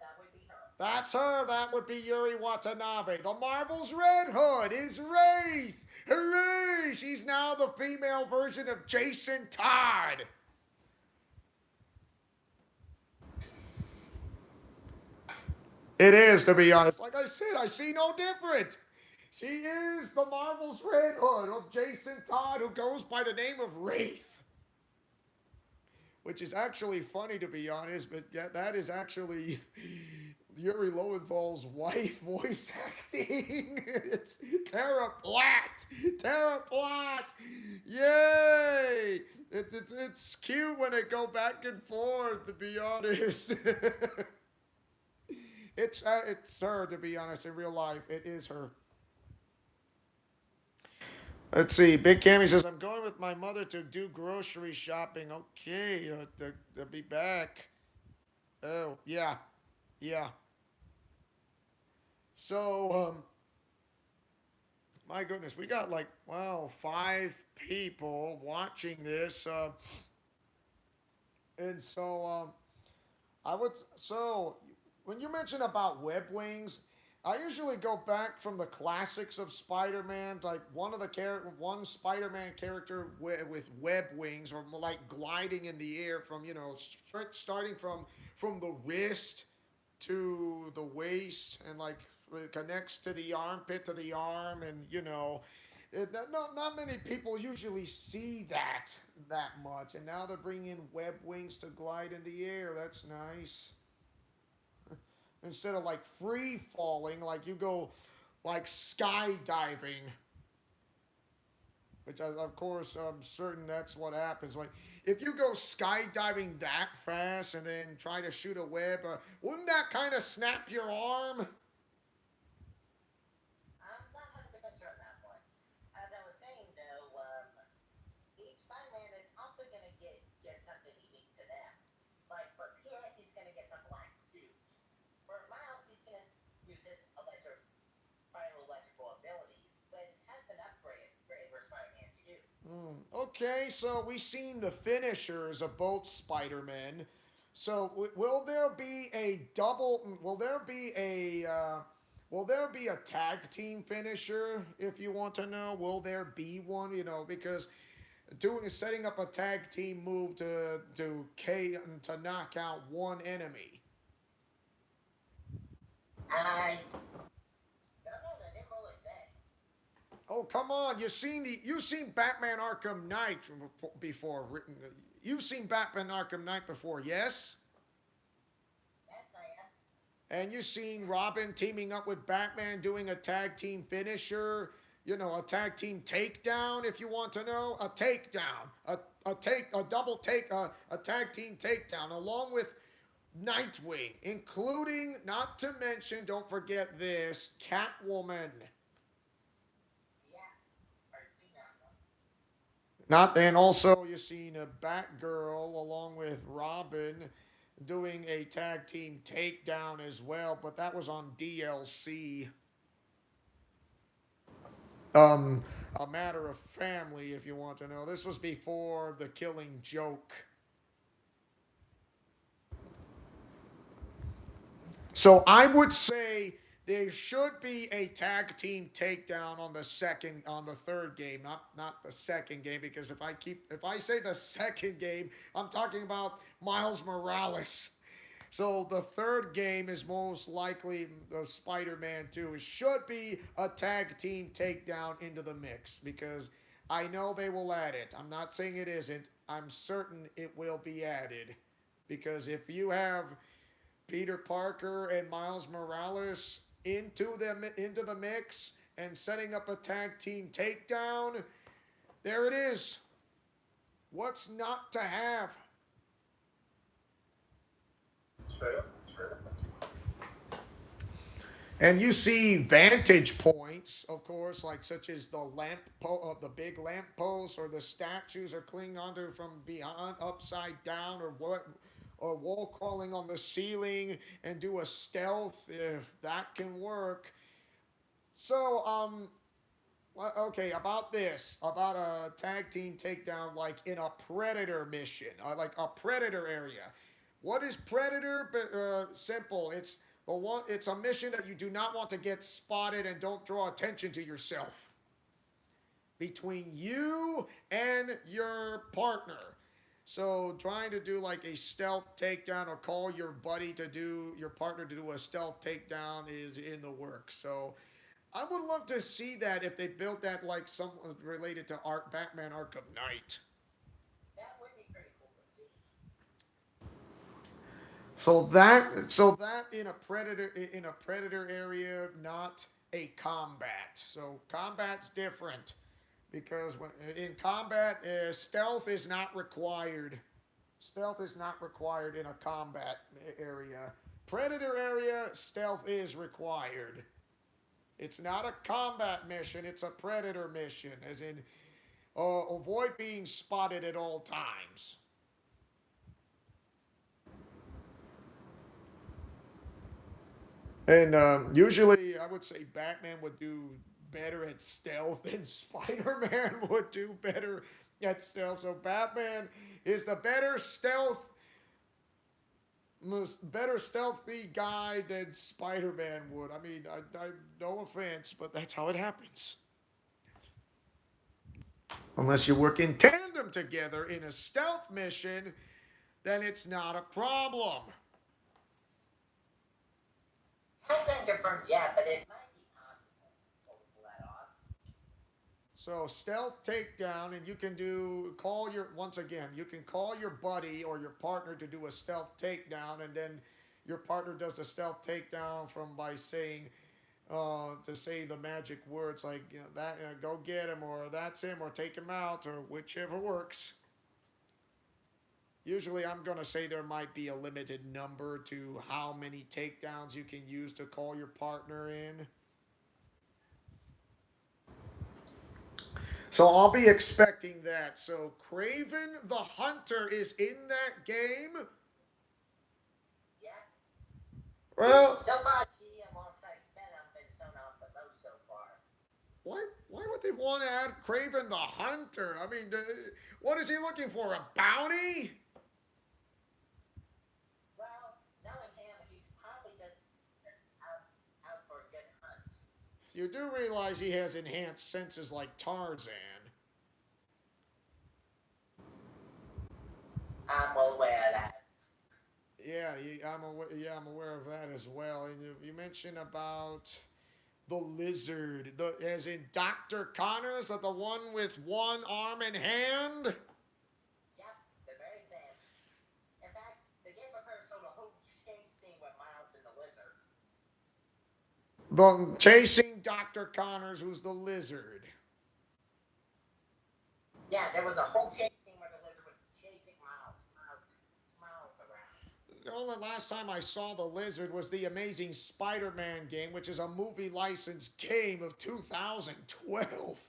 that would be her. That's her. That would be Yuri Watanabe. The Marvel's Red Hood is Wraith. Hooray! She's now the female version of Jason Todd. It is, to be honest. Like I said, I see no difference. She is the Marvel's Red Hood of Jason Todd, who goes by the name of Wraith. Which is actually funny, to be honest, but yeah, that is actually Yuri Lowenthal's wife voice acting. It's Tara Platt. Tara Platt. Yay! It's cute when it go back and forth, to be honest. It's her, to be honest, in real life. It is her. Let's see. Big Cammy says, I'm going with my mother to do grocery shopping. Okay, they'll be back. Oh, yeah. Yeah. So, my goodness, we got like, wow, 5 people watching this. And so, so when you mention about web wings, I usually go back from the classics of Spider-Man, like one Spider-Man character with web wings, or like gliding in the air from starting from the wrist to the waist, and like it connects to the armpit to the arm, and not many people usually see that much, and now they're bringing web wings to glide in the air. That's nice. Instead of like free falling, like you go like skydiving, which of course I'm certain that's what happens. Like if you go skydiving that fast and then try to shoot a web, wouldn't that kind of snap your arm? I'm not 100% sure on that one. As I was saying, though, each Spider-Man is also going to get something unique to them. Like for Peter, he's going to get the black suit. For Miles, he's going to use his bioelectrical abilities, which has been upgraded for Spider-Man 2. Okay, so we've seen the finishers of both Spider-Men. So will there be a double? Will there be a tag team finisher? If you want to know, will there be one? Because setting up a tag team move to knock out one enemy. I don't know, they didn't really say. Oh, come on! You've seen Batman Arkham Knight before. You've seen Batman Arkham Knight before, yes? Yes, I am. And you've seen Robin teaming up with Batman doing a tag team finisher, you know, a tag team takedown, if you want to know. A takedown. A double take, a tag team takedown, along with Nightwing, including, not to mention, don't forget this, Catwoman. Yeah, I've seen that one. Not and also you've seen a Batgirl along with Robin doing a tag team takedown as well, but that was on DLC. Um, a matter of family, if you want to know. This was before the Killing Joke. So I would say there should be a tag team takedown on the third game, not the second game, because if I say the second game, I'm talking about Miles Morales. So the third game is most likely the Spider-Man 2. It should be a tag team takedown into the mix because I know they will add it. I'm not saying it isn't. I'm certain it will be added because if you have Peter Parker and Miles Morales into the mix and setting up a tag team takedown, there it is. What's not to have? True, true. And you see vantage points, of course, like such as the big lamp posts, or the statues are clinging onto from beyond, upside down, or what, or wall crawling on the ceiling and do a stealth. If that can work. So, okay, about this, about a tag team takedown, like in a Predator mission, like a Predator area. What is Predator? Simple. It's the one. It's a mission that you do not want to get spotted and don't draw attention to yourself. Between you and your partner. So trying to do like a stealth takedown or call your partner to do a stealth takedown is in the works. So I would love to see that if they built that like some related to Batman Arkham Knight. That would be pretty cool to see. So that in a predator area, not a combat. So combat's different because in combat, stealth is not required. Stealth is not required in a combat area. Predator area, stealth is required. It's not a combat mission, it's a predator mission, as in avoid being spotted at all times. And usually, I would say Batman would do better at stealth than Spider Man would do better at stealth. So, Batman is the better stealthy guy than Spider Man would. I mean, no offense, but that's how it happens. Unless you work in tandem together in a stealth mission, then it's not a problem. Has been confirmed yet, but it might be possible to pull that off. So stealth takedown, and you can once again, you can call your buddy or your partner to do a stealth takedown, and then your partner does the stealth takedown from by saying to say the magic words like that, go get him, or that's him, or take him out, or whichever works. Usually, I'm gonna say there might be a limited number to how many takedowns you can use to call your partner in. So I'll be expecting that. So Craven the Hunter is in that game. Yeah. Well, So far, he alongside Venom been shown off the most so far. why would they want to add Craven the Hunter? I mean, what is he looking for? A bounty? Well, knowing him, he's probably just out for a good hunt. You do realize he has enhanced senses like Tarzan. I'm well aware of that. Yeah, I'm aware of that as well. And you mentioned about the lizard, as in Dr. Connors, the one with one arm and hand. Yep, the very same. In fact, they gave a first sort of whole chase scene with Miles and the Lizard. The chasing Dr. Connors, who's the lizard. Yeah, there was a whole chase scene where the lizard was chasing Miles around. The only last time I saw the lizard was the Amazing Spider-Man game, which is a movie licensed game of 2012.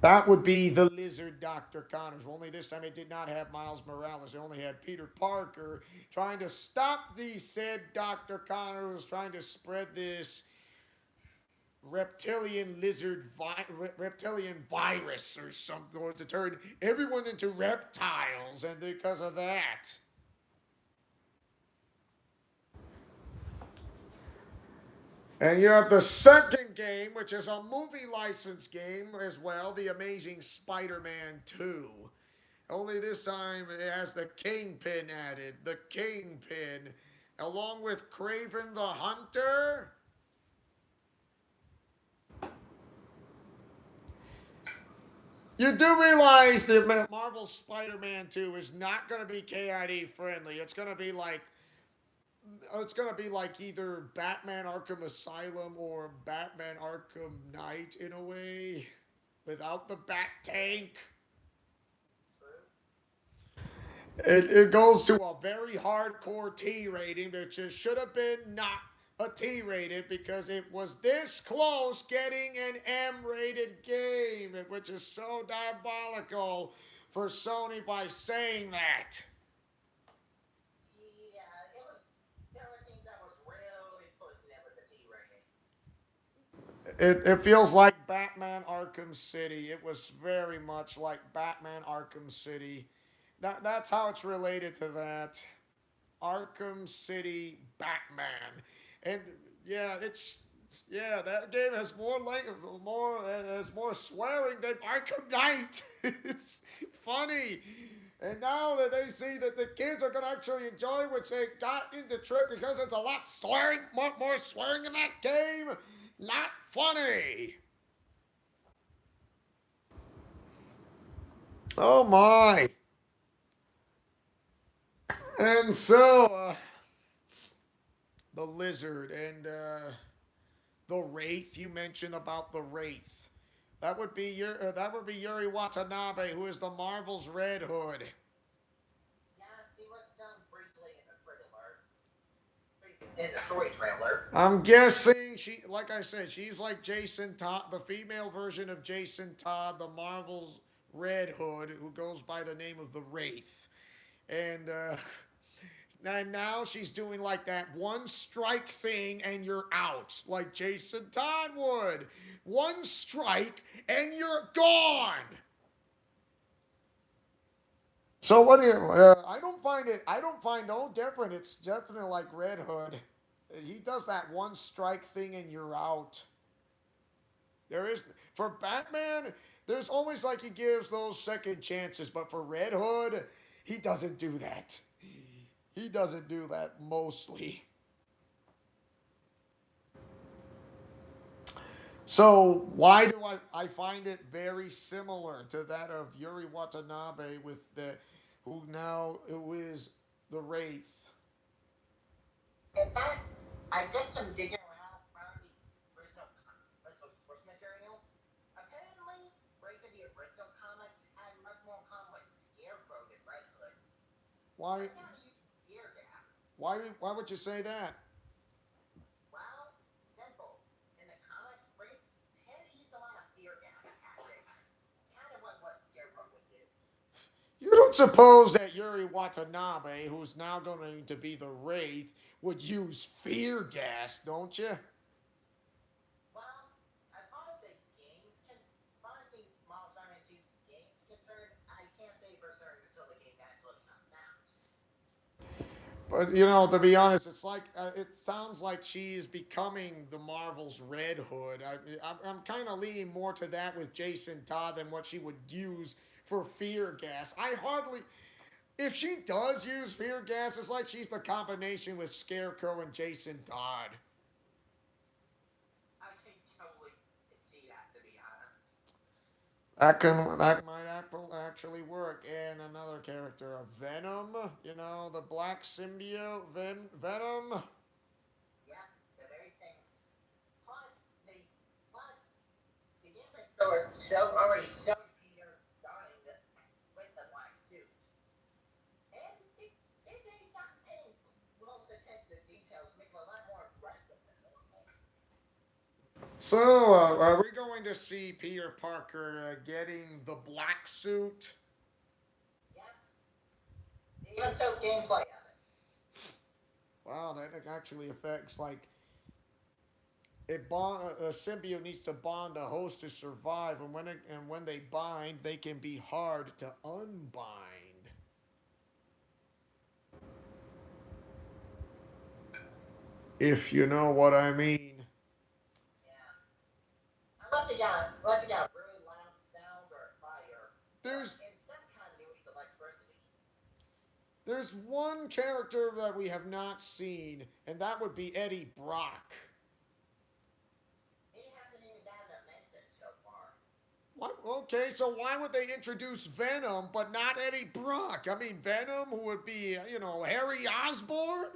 That would be the lizard Dr. Connors. Only this time it did not have Miles Morales. It only had Peter Parker trying to stop the said Dr. Connors, who was trying to spread this reptilian virus or something, or to turn everyone into reptiles, and because of that. And you have the second game, which is a movie license game as well, The Amazing Spider-Man 2. Only this time it has the Kingpin added. The Kingpin, along with Craven the Hunter. You do realize that Marvel Spider-Man 2 is not going to be KID friendly. It's going to be like either Batman Arkham Asylum or Batman Arkham Knight in a way, without the Bat Tank. It goes to a very hardcore T rating, which it should have been not a T rated because it was this close getting an M rated game, which is so diabolical for Sony by saying that. Yeah, it was. There were scenes that was really pushing it with the T rating. It feels like Batman Arkham City. It was very much like Batman Arkham City. That's how it's related to that. Arkham City Batman. And yeah, that game has more swearing than Arkham Knight. It's funny. And now that they see that the kids are gonna actually enjoy, which they got into trick because it's a lot swearing, more swearing in that game. Not funny. Oh my. And so, the lizard and the wraith you mentioned about the wraith. That would be Yuri Watanabe, who is the Marvel's Red Hood. Yes, he was shown briefly in the story trailer. I'm guessing like I said, she's like Jason Todd, the female version of Jason Todd, the Marvel's Red Hood, who goes by the name of the Wraith. And and now she's doing like that one strike thing and you're out, like Jason Todd would. One strike and you're gone. So what do you? I don't find it. I don't find no different. It's definitely like Red Hood. He does that one strike thing and you're out. There is for Batman. There's always like he gives those second chances, but for Red Hood, he doesn't do that. He doesn't do that mostly. So why do I find it very similar to that of Yuri Watanabe with the who is the Wraith. In fact, I did some digging around the original source material. Apparently, Ray for the original comics had much more common with Scarecrow than Red Hood. Why Right now, he's Fear Gap. why would you say that? Well, simple. In the comics, Ray tends to use a lot of Fear Gas tactics. It's kind of what Scarecrow would do. You don't suppose that Yuri Watanabe, who's now going to be the Wraith, would use fear gas, don't you? Well, as far as the Miles Spider-Man 2's game's concerned, I can't say for certain until the game actually comes out. But you know, to be honest, it sounds like she's becoming the Marvel's Red Hood. I'm kind of leaning more to that with Jason Todd than what she would use for fear gas. I hardly, if she does use fear gas, it's like she's the combination with Scarecrow and Jason Todd. I can totally see that, to be honest. That might actually work. And another character, Venom. You know, the black symbiote, Venom. already showed Peter dying with the black suit. And it did not paint most attention to details, make it a lot more aggressive than normal. So, are we going to see Peter Parker getting the black suit? Yeah, they even showed gameplay of it. Wow, that actually affects like it bond. A symbiote needs to bond a host to survive, and when they bind, they can be hard to unbind. If you know what I mean. Yeah. Unless you got really loud sound or fire, or There's in some continuities electricity. there's one character that we have not seen, and that would be Eddie Brock. He hasn't even gotten a mention so far. What? Okay, so why would they introduce Venom but not Eddie Brock? I mean, Venom, who would be, Harry Osborn?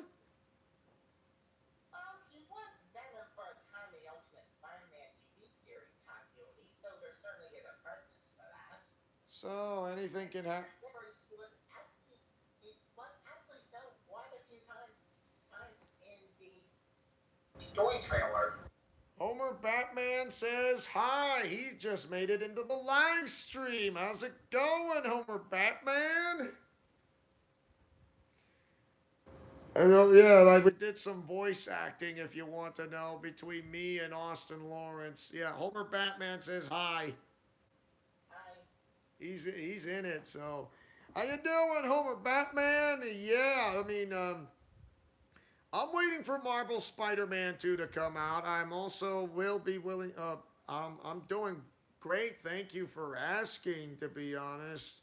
He was Venom for a time in the Ultimate Spider-Man TV series continuity, so there certainly is a precedence for that. So anything can happen. Remember, he was actually shown quite a few times in the story trailer. Homer Batman says hi. He just made it into the live stream. How's it going, Homer Batman? Yeah, like we did some voice acting, if you want to know, between me and Austin Lawrence. Yeah, Homer Batman says hi. I He's in it. So, how you doing, Homer Batman? Yeah, I mean, I'm waiting for Marvel Spider-Man 2 to come out. I'm also will be willing. I'm doing great. Thank you for asking. To be honest.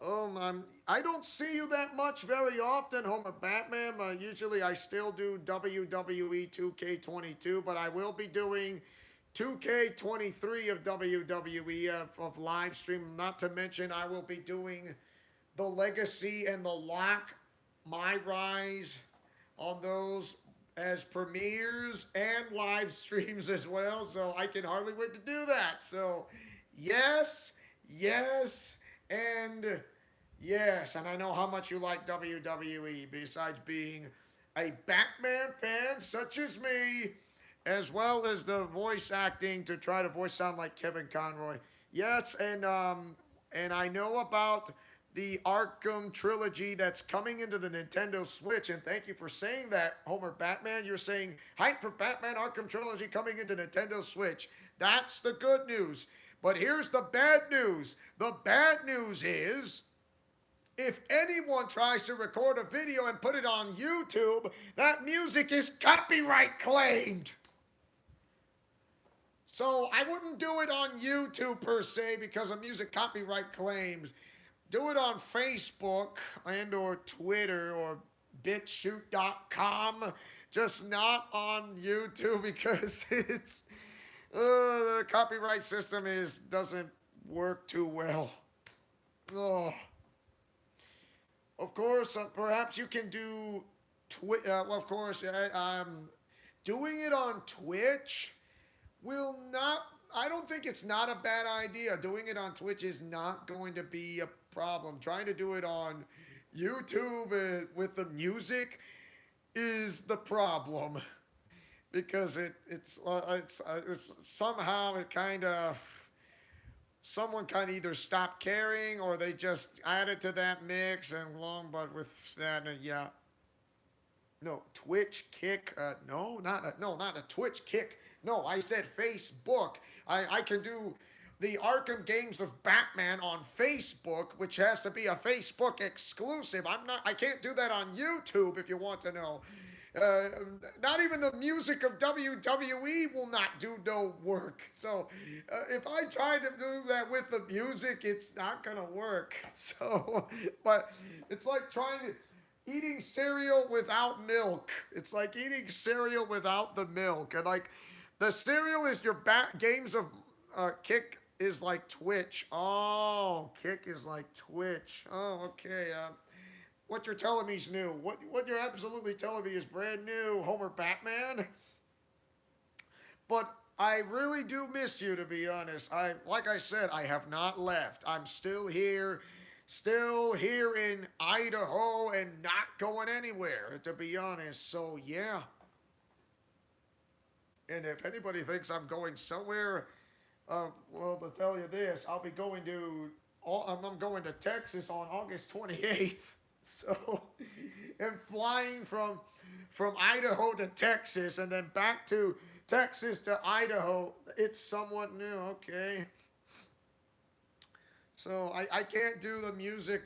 I don't see you that much very often, Homer Batman. Usually I still do WWE 2K22, but I will be doing 2K23 of WWE of live stream. Not to mention, I will be doing the Legacy and the Lock, My Rise on those as premieres and live streams as well. So I can hardly wait to do that. So, yes, yes, and yes, and I know how much you like WWE, besides being a Batman fan such as me, as well as the voice acting to try to voice sound like Kevin Conroy. Yes, and I know about the Arkham trilogy that's coming into the Nintendo Switch. And thank you for saying that, Homer Batman. You're saying hype for Batman Arkham trilogy coming into Nintendo Switch. That's the good news. But here's the bad news. The bad news is if anyone tries to record a video and put it on YouTube, that music is copyright claimed. So I wouldn't do it on YouTube per se because of music copyright claims. Do it on Facebook and or Twitter or bitshoot.com. Just not on YouTube because it's the copyright system doesn't work too well. Oh. Of course, perhaps you can do well, of course, doing it on Twitch will not. I don't think it's not a bad idea. Doing it on Twitch is not going to be a problem. Trying to do it on YouTube with the music is the problem because it's somehow it kind of someone kind of either stopped caring or they just added to that mix and long. But with that, yeah, no Twitch kick. Not a Twitch kick. No, I said Facebook. I can do the Arkham games of Batman on Facebook, which has to be a Facebook exclusive. I can't do that on YouTube if you want to know. Uh, Not even the music of WWE will not do no work. So if I try to do that with the music, it's not gonna work. So, but it's like trying to eating cereal without milk. It's like eating cereal without the milk, and like the cereal is your games of kick is like Twitch. Oh, kick is like Twitch. Oh, okay. What you're telling me is new. What you're absolutely telling me is brand new, Homer Batman. But I really do miss you, to be honest. Like I said, I have not left. I'm still here in Idaho and not going anywhere, to be honest. So yeah. And if anybody thinks I'm going somewhere, well, to tell you this, I'll be going to, I'm going to Texas on August 28th. So, and flying from Idaho to Texas and then back to Texas to Idaho, it's somewhat new. Okay. So I can't do the music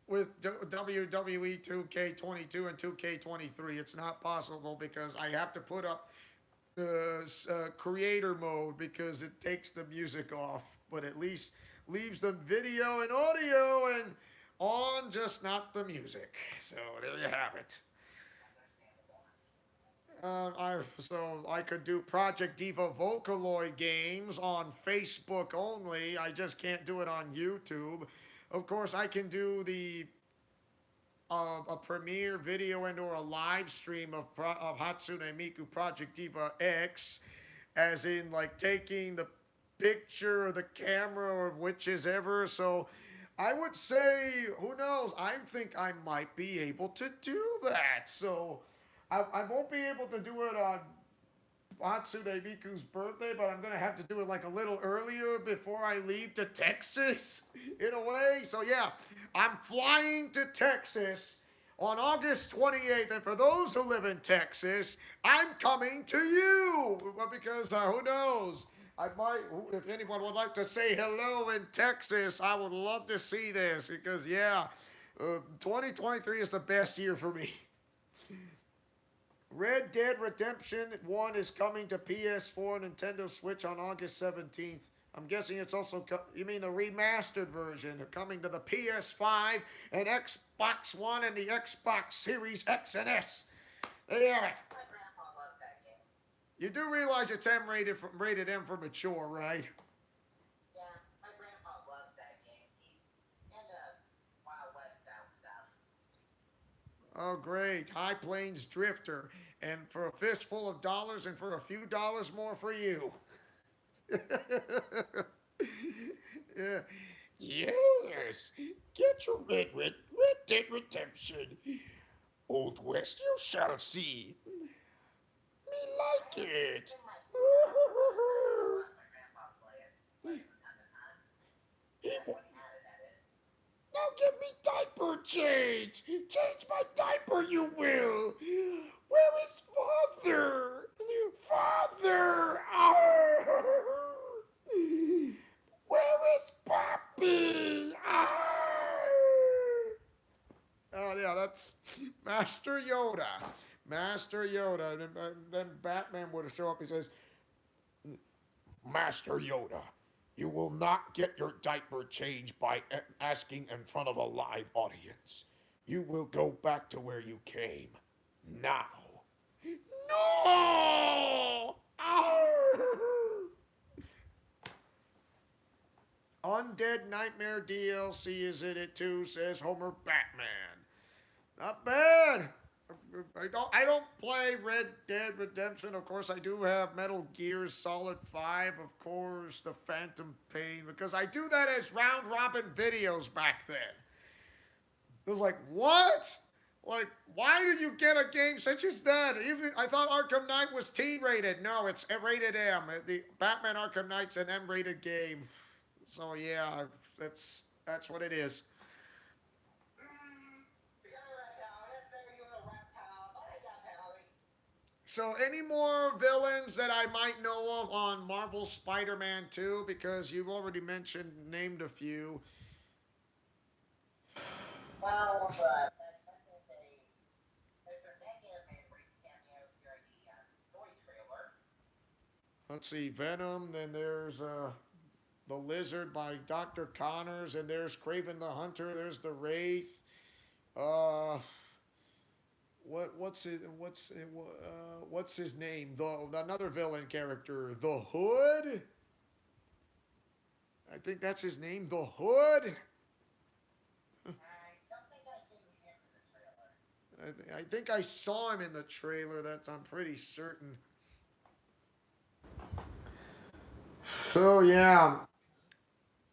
with WWE 2K22 and 2K23. It's not possible because I have to put up creator mode because it takes the music off, but at least leaves the video and audio and on, just not the music. So there you have it. So I could do Project Diva Vocaloid games on Facebook only. I just can't do it on YouTube. Of course, I can do the a premiere video and or a live stream of Hatsune Miku Project Diva X, as in like taking the picture or the camera or which is ever. So I would say, who knows? I think I might be able to do that. So I won't be able to do it on Hatsune Miku's birthday, but I'm gonna have to do it like a little earlier before I leave to Texas, in a way. So yeah, I'm flying to Texas on August 28th, and for those who live in Texas, I'm coming to you because who knows? I might, if anyone would like to say hello in Texas, I would love to see this because yeah, 2023 is the best year for me. Red Dead Redemption 1 is coming to PS4 and Nintendo Switch on August 17th. I'm guessing it's also, you mean the remastered version, coming to the PS5 and Xbox One and the Xbox Series X and S. There you have it. My grandpa loves that game. You do realize it's M rated M for mature, right? Yeah, my grandpa loves that game. He's into Wild West style stuff. Oh, great. High Plains Drifter. And for a fistful of dollars and for a few dollars more for you. Yeah. Yes. Get your Red Dead Redemption. Old West you shall see. Me like it. In my watch my grandpa play it from time to time. He When he had it, that is. Now give me diaper change. Change my diaper, you will. Where is father? Father! Arr! Where is Papi? Arr! Oh yeah, that's Master Yoda. Master Yoda. And then Batman would show up. He says, Master Yoda, you will not get your diaper changed by asking in front of a live audience. You will go back to where you came. Now. No! Arr! Undead Nightmare DLC is in it too, says Homer Batman. Not bad. I don't play Red Dead Redemption. Of course, I do have Metal Gear Solid 5, of course, the Phantom Pain, because I do that as round robin videos back then. It was like, what? Like, why did you get a game such as that? Even I thought Arkham Knight was teen rated. No, it's rated M. The Batman Arkham Knight's an M rated game. So yeah, that's what it is. So, any more villains that I might know of on Marvel Spider-Man 2? Because you've already named a few. Well, but there's a negative and brief cameo during the toy trailer. Let's see, Venom. Then there's the Lizard by Dr. Connors, and there's Kraven the Hunter. There's the Wraith. What's his name? Another villain character, the Hood. I think that's his name, the Hood. I don't think I've seen him in the trailer. I think I saw him in the trailer. I'm pretty certain. So yeah,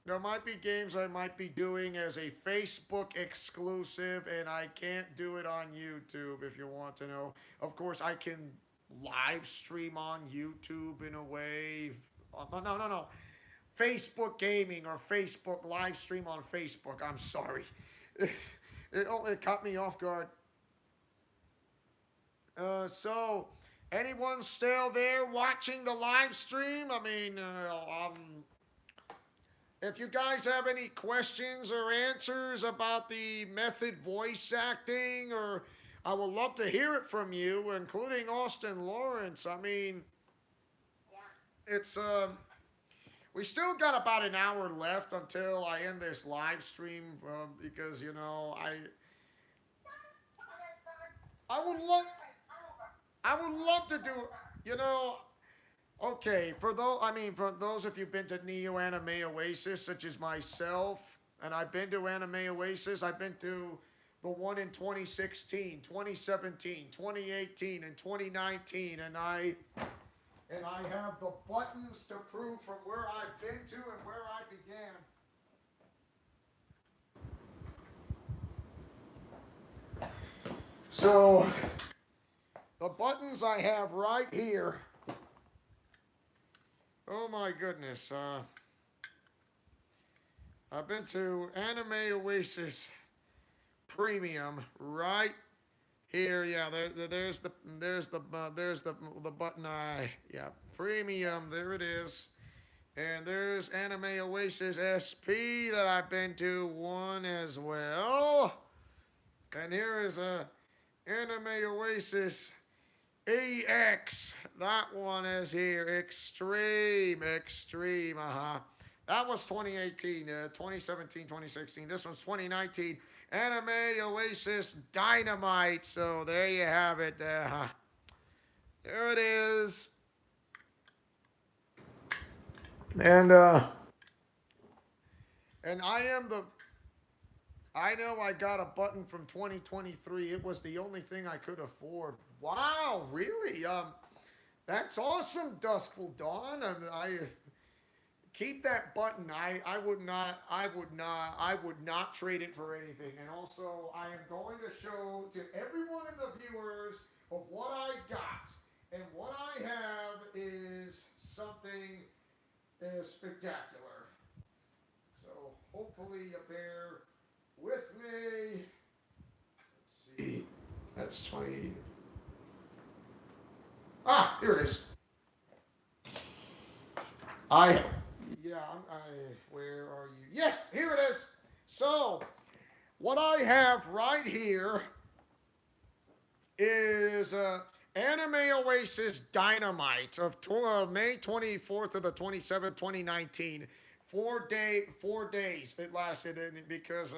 there might be games I might be doing as a Facebook exclusive, and I can't do it on YouTube if you want to know. Of course, I can live stream on YouTube in a way. No, no, no. Facebook gaming or Facebook live stream on Facebook. I'm sorry. It caught me off guard. So, anyone still there watching the live stream? I mean, if you guys have any questions or answers about the method voice acting, or I would love to hear it from you, including Austin Lawrence. I mean, it's we still got about an hour left until I end this live stream because I would love I would love to do you know okay for those if you've been to Neo Anime Oasis such as myself, and I've been to Anime Oasis. I've been to the one in 2016, 2017, 2018, and 2019, and I have the buttons to prove from where I've been to and where I began. So the buttons I have right here. Oh my goodness. I've been to Anime Oasis Premium right here. Yeah, there's the button Premium. There it is. And there's Anime Oasis SP that I've been to one as well. And here is a Anime Oasis EX. That one is here. Extreme. That was 2018, 2017, 2016. This one's 2019. Anime Oasis Dynamite. So there you have it. There it is. And I know I got a button from 2023. It was the only thing I could afford. Wow, really? That's awesome, Duskful Dawn. I keep that button. I would not trade it for anything. And also, I am going to show to everyone in the viewers of what I got. And what I have is something spectacular. So hopefully you bear with me. Let's see. That's 20. Here it is. I yeah, where are you? Yes, here it is. So, what I have right here is Anime Oasis Dynamite of May 24th to the 27th, 2019. 4 days it lasted, because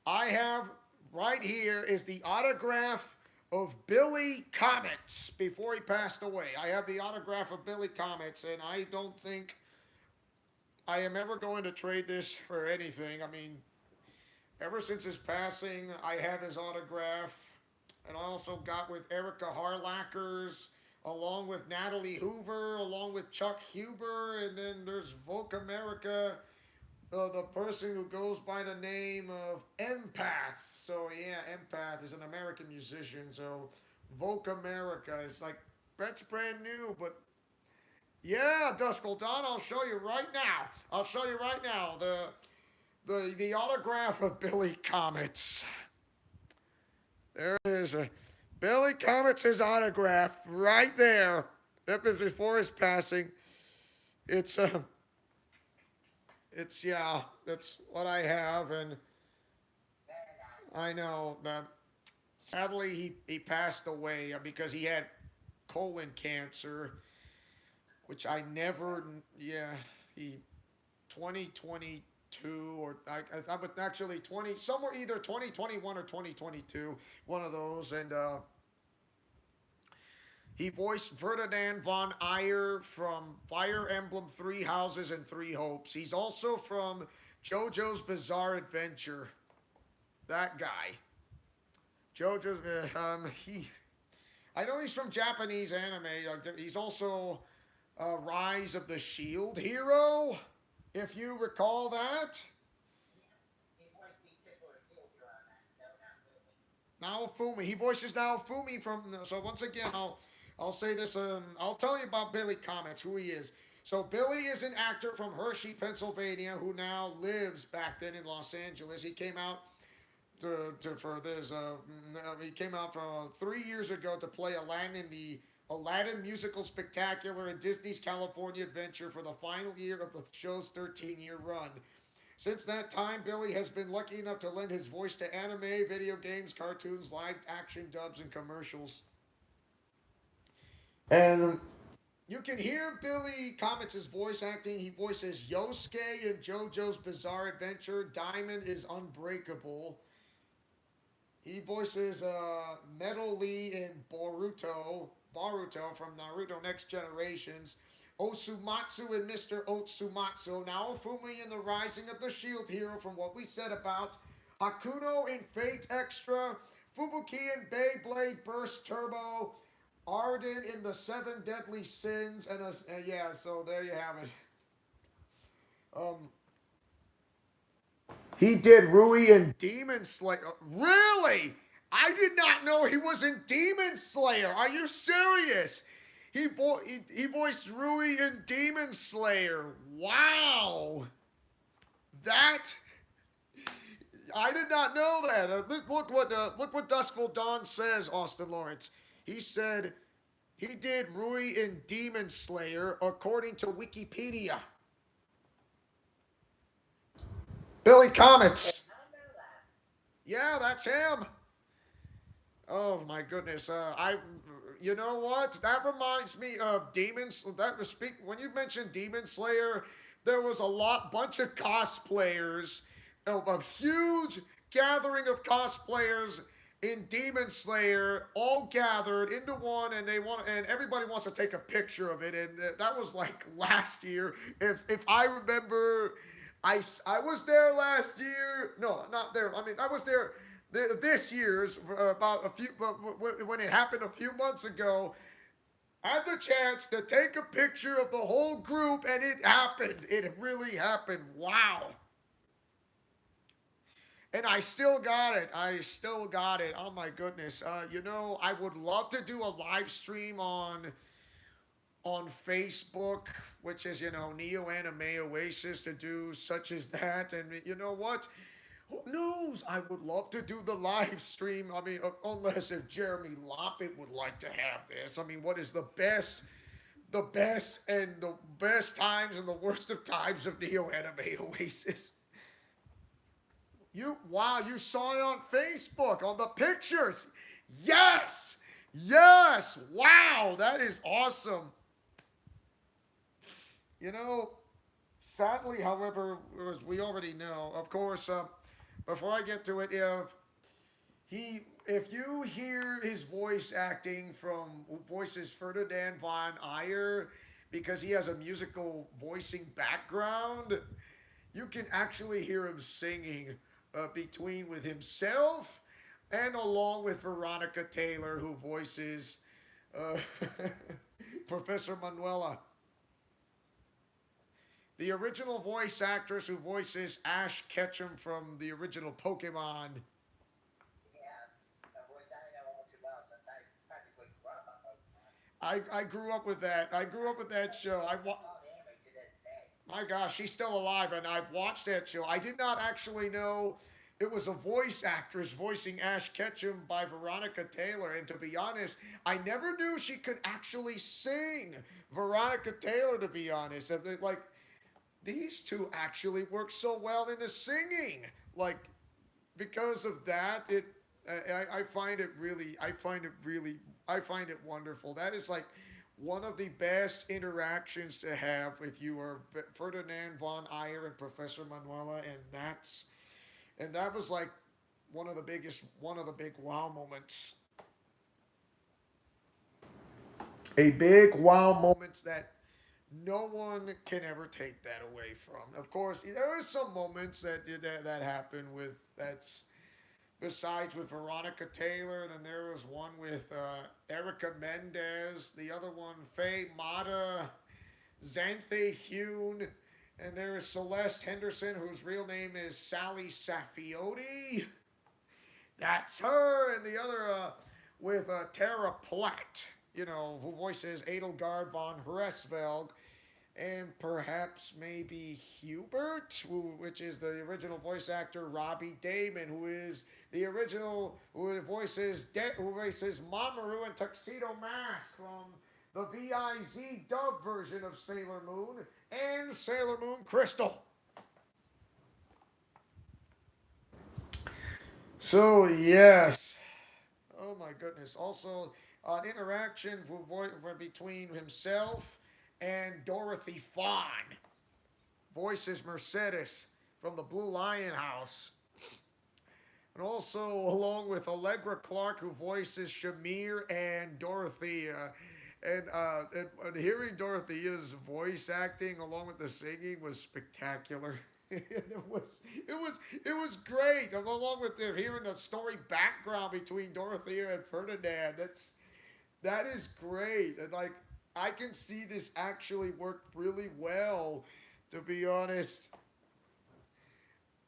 I have right here is the autograph of Billy Comets before he passed away. I have the autograph of Billy Comets, and I don't think I am ever going to trade this for anything. I mean, ever since his passing, I have his autograph. And I also got with Erica Harlackers, along with Natalie Hoover, along with Chuck Huber, and then there's Vogue America, the person who goes by the name of Empath. So yeah, Empath is an American musician. So Vogue America is like, that's brand new, but yeah, Duskull Dawn, I'll show you right now. The autograph of Billy Comets. There it is. Billy Comets' autograph right there. That was before his passing. It's yeah, that's what I have, and I know that sadly he passed away because he had colon cancer, which I never yeah he 2022 or I would actually 20 somewhere either 2021 or 2022, one of those. And he voiced Ferdinand von Ayer from Fire Emblem Three Houses and Three Hopes. He's also from JoJo's Bizarre Adventure. That guy. JoJo's he I know he's from Japanese anime. He's also Rise of the Shield Hero, if you recall that. He voiced the titular seal hero on that, so not really. Naofumi. He voices Naofumi from. So once again, I'll say this. I'll tell you about Billy Comets, who he is. So Billy is an actor from Hershey, Pennsylvania, who now lives back then in Los Angeles. He came out for this. He came out 3 years ago to play Aladdin in the Aladdin musical spectacular in Disney's California Adventure for the final year of the show's 13-year run. Since that time, Billy has been lucky enough to lend his voice to anime, video games, cartoons, live action dubs, and commercials. And you can hear Billy Comets' voice acting. He voices Yosuke in JoJo's Bizarre Adventure. Diamond is Unbreakable. He voices Metal Lee in Boruto from Naruto Next Generations. Osumatsu and Mr. Otsumatsu. Naofumi in The Rising of the Shield Hero from what we said about. Hakuno in Fate Extra. Fubuki in Beyblade Burst Turbo. Arden in The Seven Deadly Sins. And yeah, so there you have it. Um, he did Rui in Demon Slayer. Really? I did not know he was in Demon Slayer. Are you serious? He voiced Rui in Demon Slayer. Wow. That I did not know that. Look what Duskful Dawn says. Austin Lawrence. He said he did Rui in Demon Slayer according to Wikipedia. Billy Comets. Did not know that. Yeah, that's him. Oh my goodness. You know what? That reminds me of Demons. That speak when you mentioned Demon Slayer. There was bunch of cosplayers, a huge gathering of cosplayers in Demon Slayer, all gathered into one, and everybody wants to take a picture of it. And that was like last year, if I remember. I was there last year. No, not there. I mean, I was there this year's about a few when it happened a few months ago. I had the chance to take a picture of the whole group, and it happened. It really happened. Wow. And I still got it. I still got it. Oh my goodness. I would love to do a live stream on Facebook, which is, Neo Anime Oasis, to do such as that. And you know what? Who knows? I would love to do the live stream. I mean, unless if Jeremy Loppet would like to have this. I mean, what is the best times and the worst of times of Neo Anime Oasis? Wow, you saw it on Facebook, on the pictures. Yes! Yes! Wow, that is awesome. You know, Sadly, however, as we already know, of course, before I get to it, if you hear his voice acting from voices Ferdinand von Ayer, because he has a musical voicing background, you can actually hear him singing between with himself and along with Veronica Taylor, who voices uh, Professor Manuela. The original voice actress who voices Ash Ketchum from the original Pokemon. Yeah, a voice I know all too well since I practically grew up on Pokemon. I grew up with that. I grew up with that show. Still follow the anime to this day. My gosh, she's still alive, and I've watched that show. I did not actually know it was a voice actress voicing Ash Ketchum by Veronica Taylor. And to be honest, I never knew she could actually sing. Veronica Taylor, to be honest, like these two actually work so well in the singing. Like because of that, I find it really, I find it wonderful. That is like one of the best interactions to have if you are Ferdinand von Ayer and Professor Manuela, and that was like one of the big wow moments. A big wow moments that no one can ever take that away from. Of course, there are some moments that happen with that's besides with Veronica Taylor. Then there was one with Erica Mendez. The other one, Faye Mata. Xanthe Hune, and there is Celeste Henderson, whose real name is Sally Safioti. That's her, and the other with Tara Platt, who voices Edelgard von Hresvelg, and perhaps maybe Hubert, which is the original voice actor Robbie Damon, who voices Mamoru in Tuxedo Mask from the VIZ dub version of Sailor Moon and Sailor Moon Crystal. So yes, oh my goodness. Also, an interaction between himself and Dorothy Fawn voices Mercedes from the Blue Lion House. And also, along with Allegra Clark, who voices Shamir and Dorothy. And hearing Dorothea's voice acting along with the singing was spectacular. It was great. Along with hearing the story background between Dorothea and Ferdinand. That is great. And like I can see this actually worked really well, to be honest.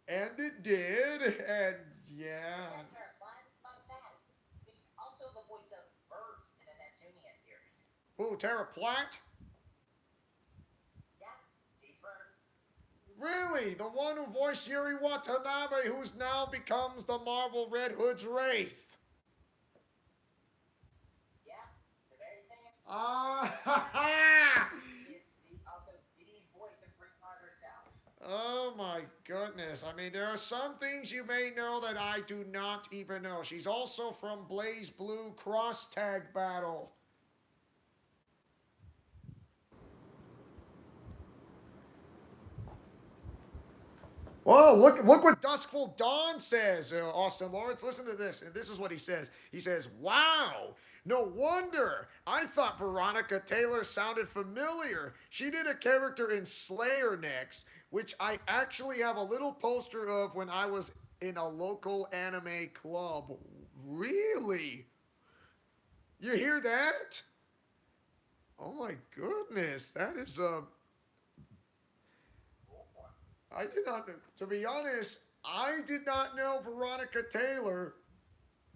And it did. And yeah. That's her fun fact. He's also the voice of Bert in the Neptunia series. Ooh, Tara Platt? Yeah, she's Bert. Really? The one who voiced Yuri Watanabe, who's now becomes the Marvel Red Hood's Wraith. Yeah, the very same. Ah, ha, ha! He also did he voice and bring on herself. Oh my goodness. I mean, there are some things you may know that I do not even know. She's also from Blaze Blue Cross Tag Battle. Well, look what Duskful Dawn says, Austin Lawrence. Listen to this. And this is what he says. He says, wow, no wonder. I thought Veronica Taylor sounded familiar. She did a character in Slayer Next, which I actually have a little poster of when I was in a local anime club. Really? You hear that? Oh my goodness. That is I did not know. To be honest, I did not know Veronica Taylor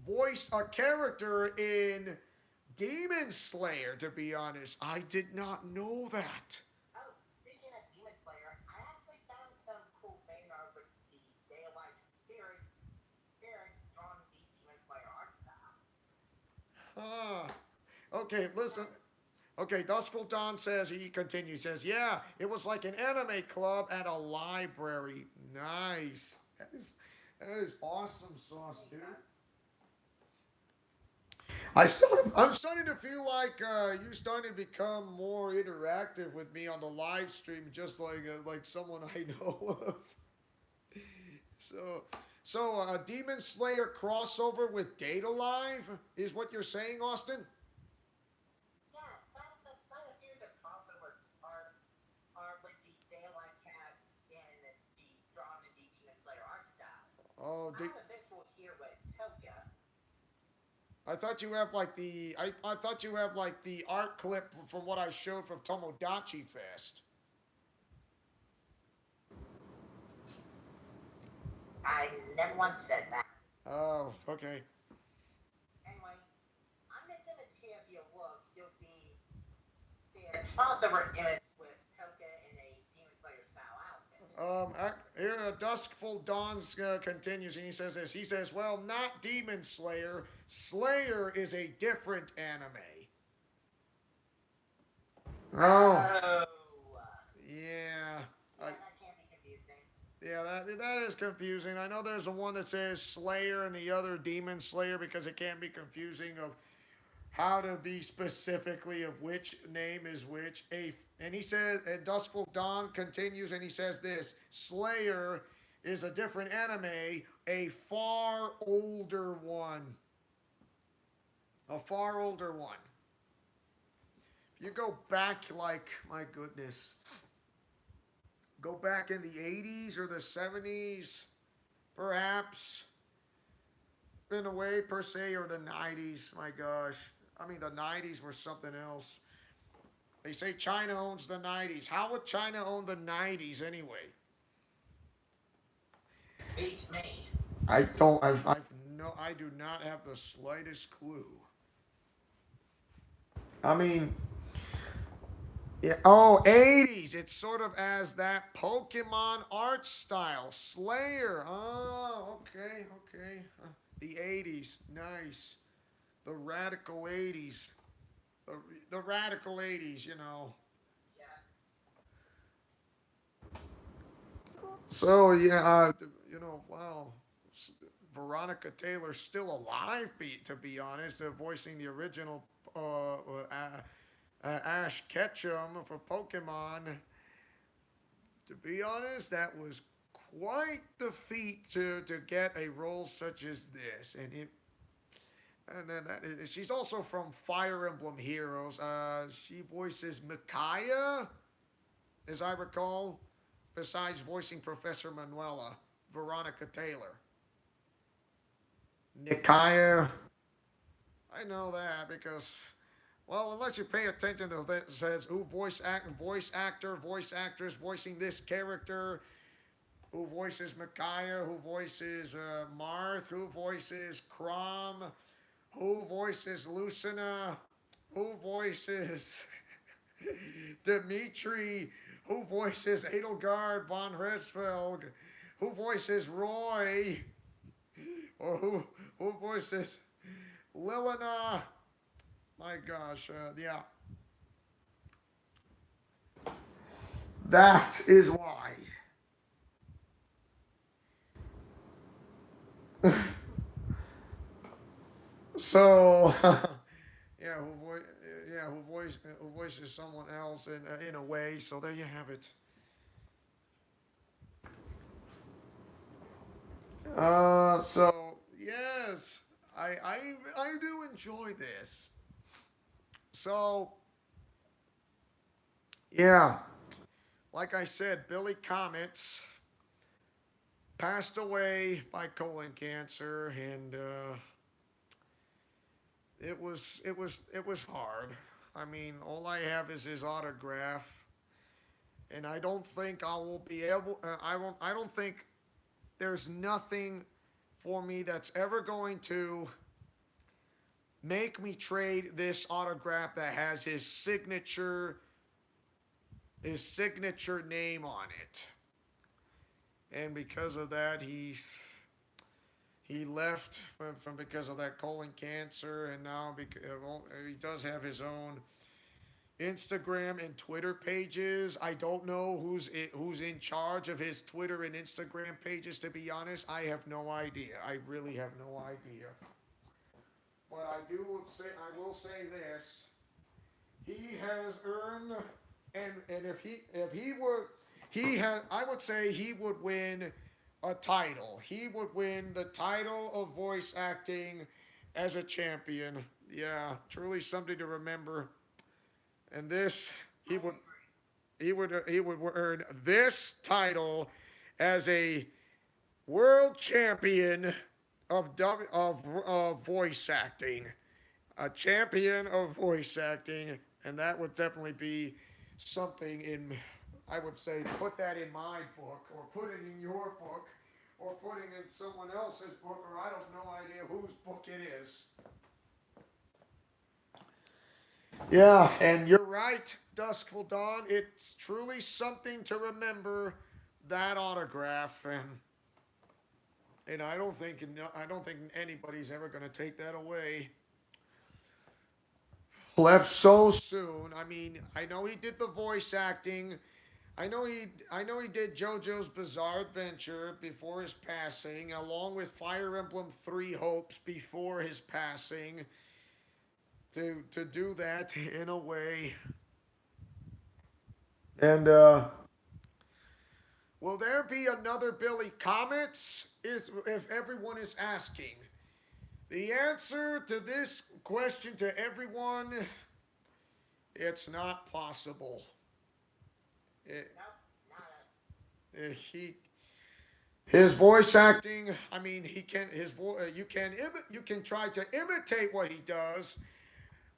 voiced a character in Demon Slayer, to be honest. I did not know that. Oh, speaking of Demon Slayer, I actually found some cool fan art with the day-of-life spirits drawn the Demon Slayer art style. Ah. Okay, listen. Okay, Duskful Dawn says, he continues, says, yeah, it was like an anime club at a library. Nice. That is awesome sauce, dude. I'm starting to feel like you're starting to become more interactive with me on the live stream, just like someone I know of. So, so Demon Slayer crossover with Data Live is what you're saying, Austin? Yeah, find a series of crossover art with the day-of-life cast and the drawn in the Demon Slayer art style. Oh, I have a visual here with Toga. I thought you have like I thought you have like the art clip from what I showed from Tomodachi Fest. I never once said that. Oh, okay. Anyway, on this image here, if you look, you'll see the crossover image with Toga in a Demon Slayer style outfit. Here, Duskful Dawn continues, and he says this. He says, "Well, not Demon Slayer. Slayer is a different anime." Oh, Oh. yeah. Yeah, that can be confusing. Yeah, that is confusing. I know there's the one that says Slayer and the other Demon Slayer because it can be confusing of how to be specifically of which name is which. And he says, and Duskful Dawn continues, and he says this: Slayer is a different anime, a far older one. A far older one. If you go back, like, my goodness, go back in the 80s or the 70s, perhaps, in a way, per se, or the 90s, my gosh. I mean, the 90s were something else. They say China owns the 90s. How would China own the 90s anyway? Beats me. I don't. I've no. I do not have the slightest clue. I mean, yeah, oh, 80s. It's sort of as that Pokemon art style. Slayer. Oh, okay, okay. The 80s. Nice. The radical 80s. The, the radical 80s, you know. Yeah. So, yeah, wow. Veronica Taylor's still alive, to be honest, voicing the original Ash Ketchum for Pokemon. To be honest, that was quite the feat to get a role such as this. And then she's also from Fire Emblem Heroes. She voices Micaiah, as I recall, besides voicing Professor Manuela, Veronica Taylor. Micaiah, I know that because, well, unless you pay attention to that, it says who voice actor, voice actress voicing this character, who voices Micaiah, who voices Marth, who voices Crom, who voices Lucina, who voices Dimitri, who voices Edelgard von Resfeld, who voices Roy, or who voices Lilina. My gosh, yeah. That is why. So, yeah, who voices someone else in a way. So there you have it. So yes, I do enjoy this. So yeah, like I said, Billy Comets passed away by colon cancer, and it was hard. I mean, all I have is his autograph, and I don't think I will be able. I don't think there's nothing for me that's ever going to make me trade this autograph that has his signature name on it. And because of that, he left from because of that colon cancer, and now because he does have his own Instagram and Twitter pages. I don't know who's in charge of his Twitter and Instagram pages. To be honest, I have no idea. I really have no idea. But I will say this: he has earned, and if he were, he has. I would say he would win a title. He would win the title of voice acting as a champion. Yeah, truly something to remember. And this, he would he would earn this title as a world champion of voice acting, a champion of voice acting, and that would definitely be something in. I would say put that in my book, or put it in your book, or put it in someone else's book, or I don't know idea whose book it is. Yeah, and you're right, Duskful Dawn. It's truly something to remember that autograph, and I don't think anybody's ever going to take that away. Left so soon. I mean, I know he did the voice acting. I know he did JoJo's Bizarre Adventure before his passing, along with Fire Emblem Three Hopes before his passing. To do that in a way, and will there be another Billy Comets? Is if everyone is asking. The answer to this question to everyone, it's not possible. It, Nope. Not he his voice acting. I mean, he can his voice. You can try to imitate what he does,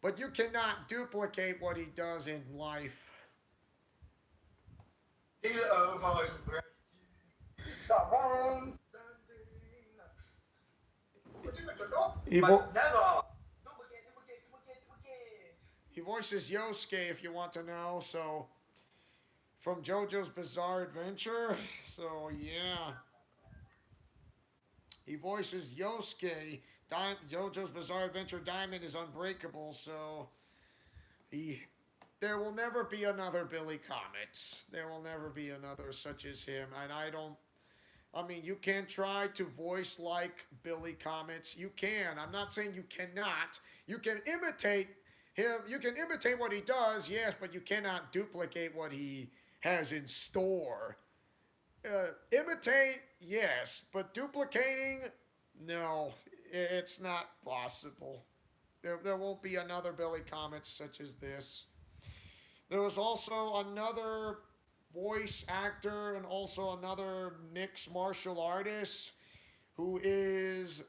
but you cannot duplicate what he does in life. He avoids the wrong standing. He, vo- But never. Duplicate, duplicate, duplicate, duplicate. he voices Yosuke, if you want to know. So from JoJo's Bizarre Adventure. So yeah, he voices Yosuke. JoJo's Bizarre Adventure Diamond is unbreakable. So he there will never be another Billy Comet. There will never be another such as him. And I don't. I mean, you can try to voice like Billy Comets. You can. I'm not saying you cannot. You can imitate him. You can imitate what he does, yes, but you cannot duplicate what he has in store. Imitate, yes, but duplicating, no, it's not possible. There won't be another Billy Comet such as this. There was also another voice actor and also another mixed martial artist who is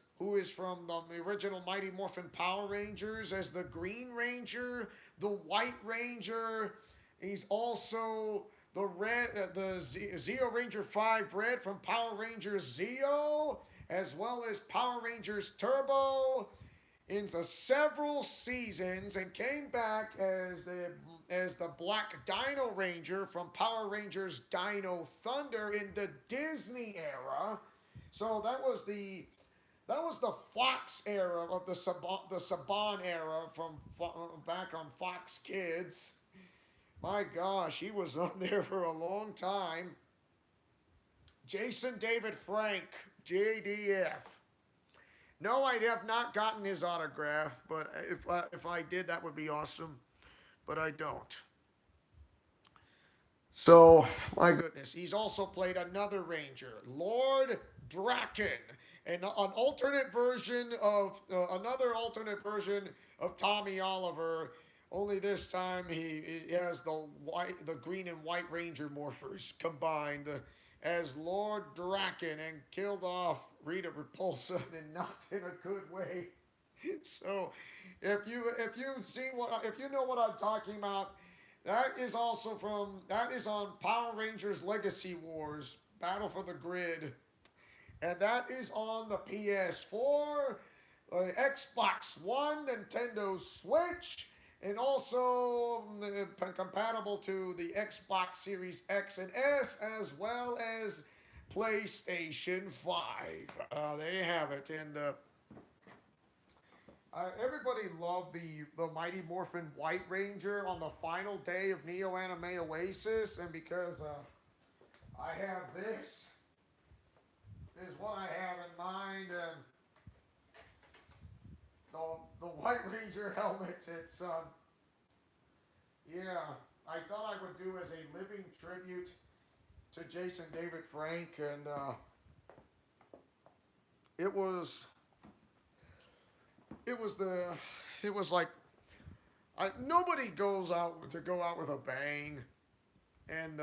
from the original Mighty Morphin Power Rangers as the Green Ranger, the White Ranger. He's also the Zeo Ranger 5 Red from Power Rangers Zeo, as well as Power Rangers Turbo into several seasons and came back as the Black Dino Ranger from Power Rangers Dino Thunder in the Disney era. So that was the Fox era of the Saban era from back on Fox Kids. My gosh, he was on there for a long time. Jason David Frank, JDF. No, I have not gotten his autograph, but if I did, that would be awesome. But I don't. So, my goodness, he's also played another Ranger, Lord Draken, and an alternate version of another alternate version of Tommy Oliver. Only this time he has the green and white Ranger morphers combined as Lord Draken and killed off Rita Repulsa and not in a good way. So, if you know what I'm talking about, that is on Power Rangers Legacy Wars Battle for the Grid, and that is on the PS4, Xbox One, Nintendo Switch, and also compatible to the Xbox Series X and S, as well as PlayStation 5. There you have it, and everybody loved the Mighty Morphin White Ranger on the final day of Neo Anime Oasis, and because I have this is what I have in mind. The White Ranger helmets. It's yeah. I thought I would do as a living tribute to Jason David Frank, and it was it was the it was like nobody go out with a bang, and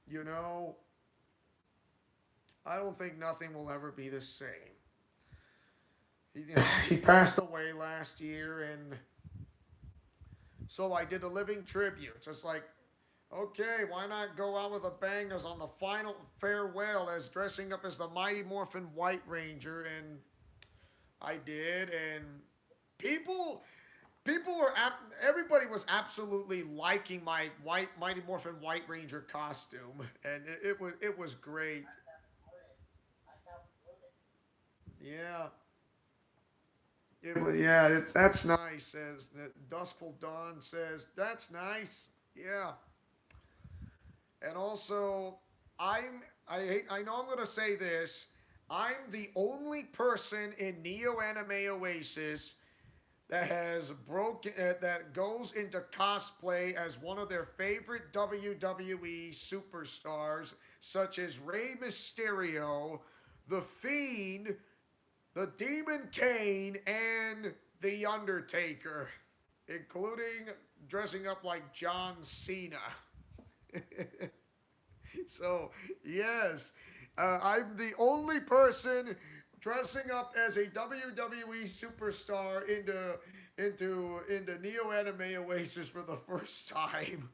you know I don't think nothing will ever be the same. He passed away last year, and so I did a living tribute. It's like, okay, why not go out with a bang as on the final farewell as dressing up as the Mighty Morphin White Ranger, and I did, and people everybody was absolutely liking my white Mighty Morphin White Ranger costume, and it was great. Yeah, that's nice. Says Duskful Dawn says that's nice. Yeah, and also I know I'm gonna say this. I'm the only person in Neo Anime Oasis that goes into cosplay as one of their favorite WWE superstars, such as Rey Mysterio, The Fiend, the Demon Kane, and The Undertaker, including dressing up like John Cena. So, yes, I'm the only person dressing up as a WWE superstar into Neo Anime Oasis for the first time.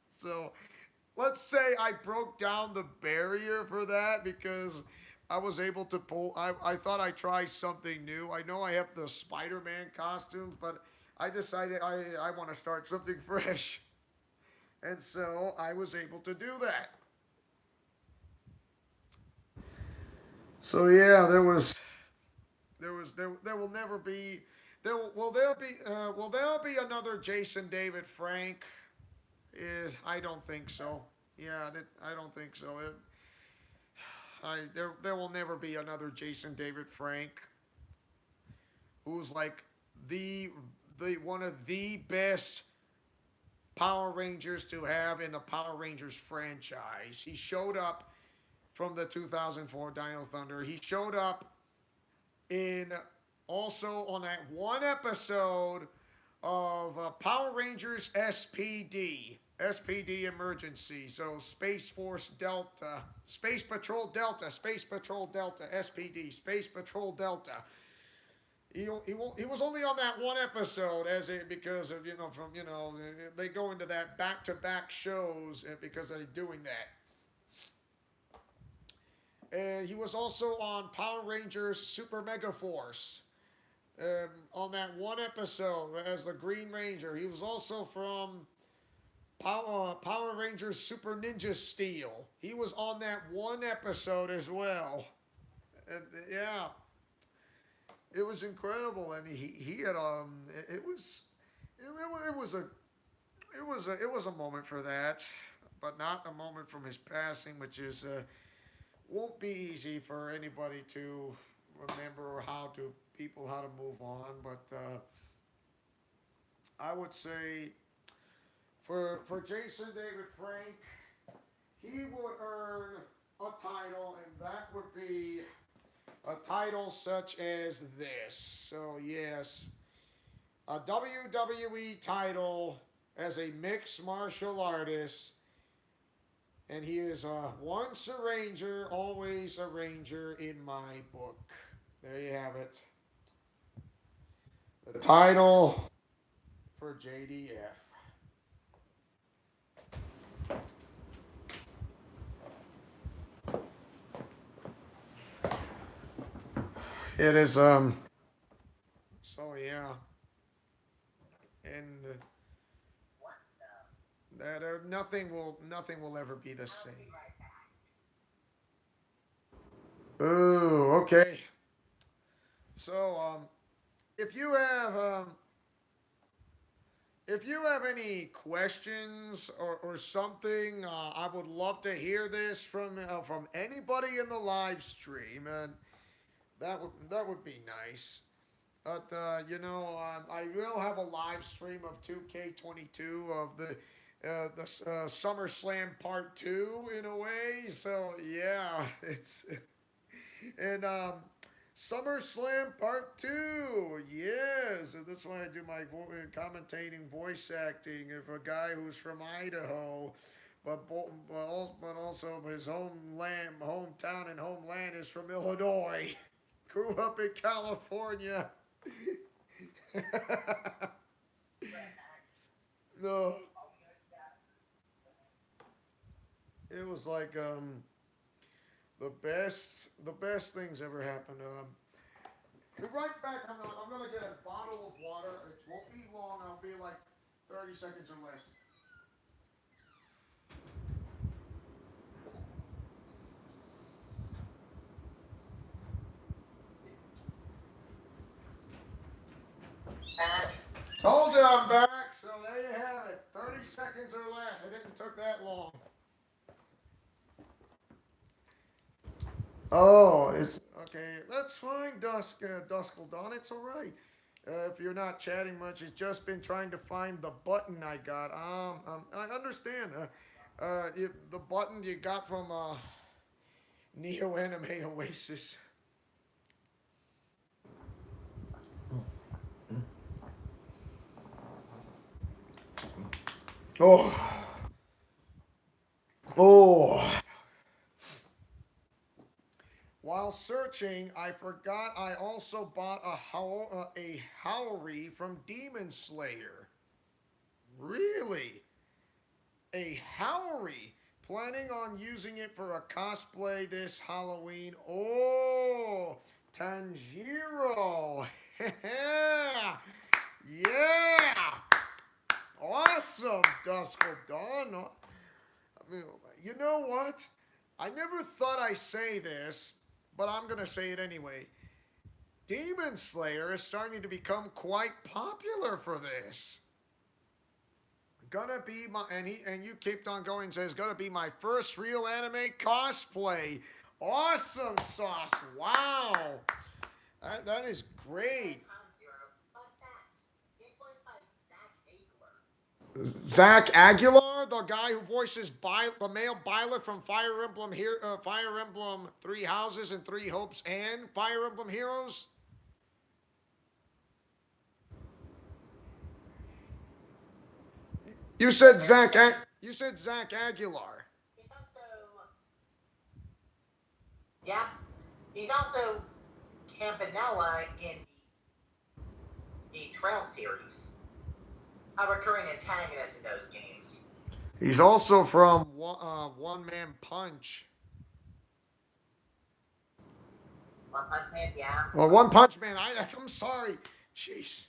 So let's say I broke down the barrier for that because I was able to pull. I thought I'd try something new. I know I have the Spider Man costumes, but I decided I want to start something fresh. And so I was able to do that. So yeah, there will never be there be another Jason David Frank. I don't think so. Yeah, I don't think so. There will never be another Jason David Frank who's like the the one of the best Power Rangers to have in the Power Rangers franchise. He showed up from the 2004 Dino Thunder. He showed up in also on that one episode of Power Rangers SPD Emergency. So Space Force Delta, Space Patrol Delta, SPD, Space Patrol Delta. He was only on that one episode as a because of they go into that back to back shows because of doing that. And he was also on Power Rangers Super Mega Force on that one episode as the Green Ranger. He was also from Power Rangers Super Ninja Steel. He was on that one episode as well. And, yeah, it was incredible, and he had it was a it was a moment for that, but not a moment from his passing, which is won't be easy for anybody to remember or how to move on. But I would say for Jason David Frank, he would earn a title, and that would be a title such as this. So yes, a WWE title as a mixed martial artist, and he is once a Ranger, always a Ranger in my book. There you have it. The title for JDF. It is so yeah, and that nothing will ever be the same. Ooh, okay. So if you have if you have any questions or something, I would love to hear this from anybody in the live stream, and that would be nice. But I will have a live stream of 2K22 of the SummerSlam Part Two in a way. So yeah, it's and SummerSlam Part Two. Yes, that's why I do my commentating, voice acting. Of a guy who's from Idaho, but also his hometown, and homeland is from Illinois. Grew up in California. No, it was like the best things ever happened. Be right back. I'm gonna get a bottle of water. It won't be long. I'll be like 30 seconds or less. Told you I'm back. So there you have it. 30 seconds or less. It didn't took that long. Oh, it's okay. That's fine, Duskle Dawn. It's all right. If you're not chatting much, it's just been trying to find the button I got. I understand. The button you got from Neo Anime Oasis. Oh, oh. While searching. searching, I forgot I also bought a Howry from Demon Slayer. Really? A Howry. Planning on using it for a cosplay this Halloween. Oh, Tanjiro. Yeah. Awesome, Duskle Dawn. I mean, you know what? I never thought I'd say this, but I'm going to say it anyway. Demon Slayer is starting to become quite popular for this. Gonna be my and you kept on going says gonna be my first real anime cosplay. Awesome sauce. Wow. That is great. Zach Aguilar, the guy who voices the male Byleth from Fire Emblem Three Houses and Three Hopes and Fire Emblem Heroes. You said Zach. You said Zach Aguilar. He's also, yeah, he's also Campanella in the Trail series, a recurring antagonist in those games. He's also from One Man Punch. One Punch Man, yeah. Well, One Punch Man. I'm sorry. Jeez.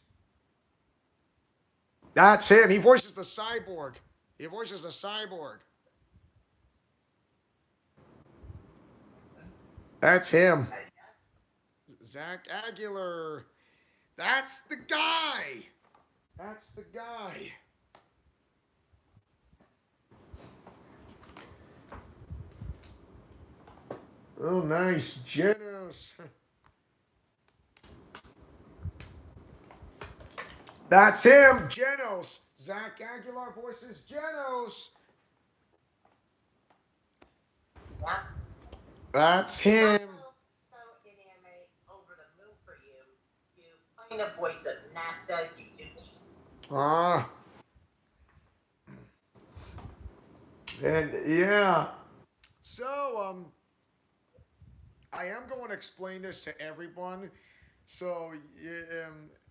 That's him. He voices the cyborg. He voices the cyborg. That's him. Zach Aguilar. That's the guy. That's the guy. Oh, nice. Genos. That's him. Genos. Zach Aguilar voices Genos. Yeah. That's him. So in anime, over the moon for you, you play the voice of NASA Yuzuki. Ah. And yeah. So, I am going to explain this to everyone. So,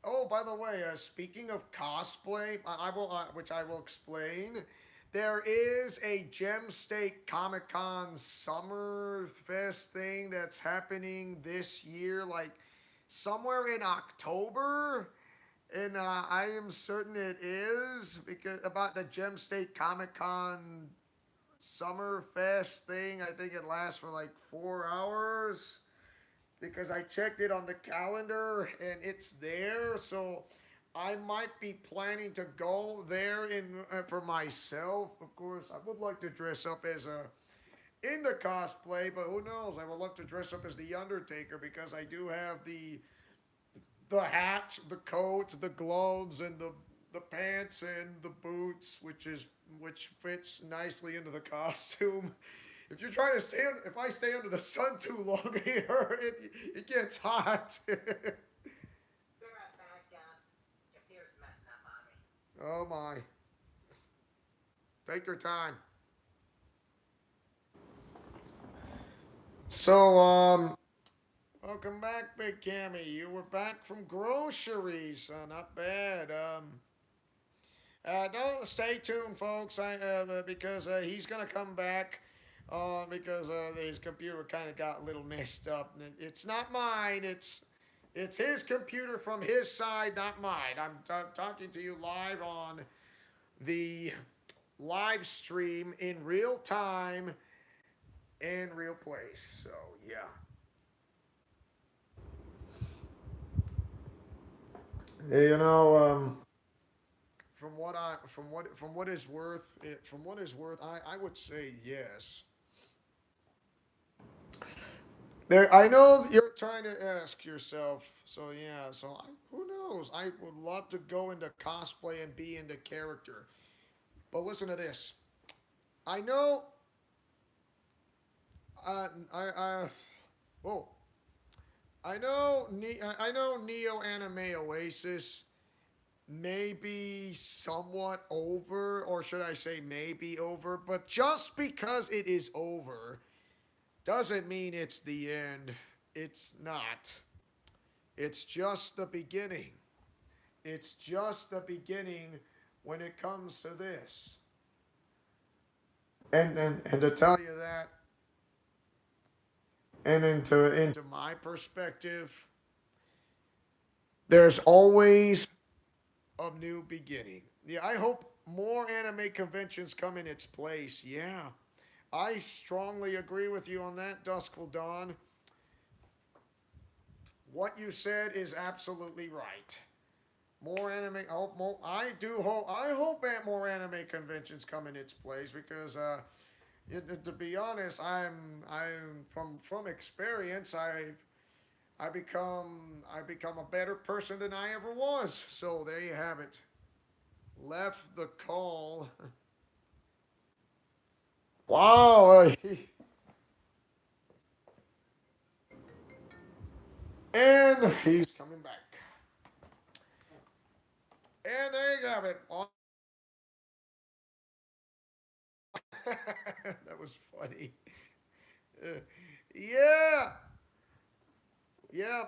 oh, by the way, speaking of cosplay, which I will explain. There is a Gem State Comic Con Summer Fest thing that's happening this year, like somewhere in October. And I am certain it is because about the Gem State Comic Con Summer Fest thing. I think it lasts for like 4 hours because I checked it on the calendar and it's there. So I might be planning to go there for myself. Of course, I would like to dress up as a in the cosplay, but who knows? I would love to dress up as the Undertaker because I do have the hat, the coat, the gloves, and the pants and the boots, which fits nicely into the costume. If you're trying to if I stay under the sun too long here, it gets hot. Oh my. Take your time. So, welcome back, Big Cammy. You were back from groceries. Not bad. Don't stay tuned, folks. Because he's gonna come back. Because his computer kind of got a little messed up. It's not mine. It's his computer from his side, not mine. I'm talking to you live on the live stream in real time and real place. So yeah. You know, from what is worth, I would say yes. There, I know you're trying to ask yourself. So yeah, who knows? I would love to go into cosplay and be into character. But listen to this. I know. I oh, I know Neo Anime Oasis may be somewhat over, or should I say maybe over, but just because it is over doesn't mean it's the end. It's not. It's just the beginning. It's just the beginning when it comes to this. And to tell you that, and into my perspective, there's always a new beginning. Yeah, I hope more anime conventions come in its place. Yeah, I strongly agree with you on that, Duskful Dawn. What you said is absolutely right. More anime. Oh, more, I do hope. I hope that more anime conventions come in its place because, to be honest, I'm from experience. I become a better person than I ever was. So there you have it. Left the call. Wow. And he's coming back. And there you have it. That was funny. Uh, yeah. Yeah.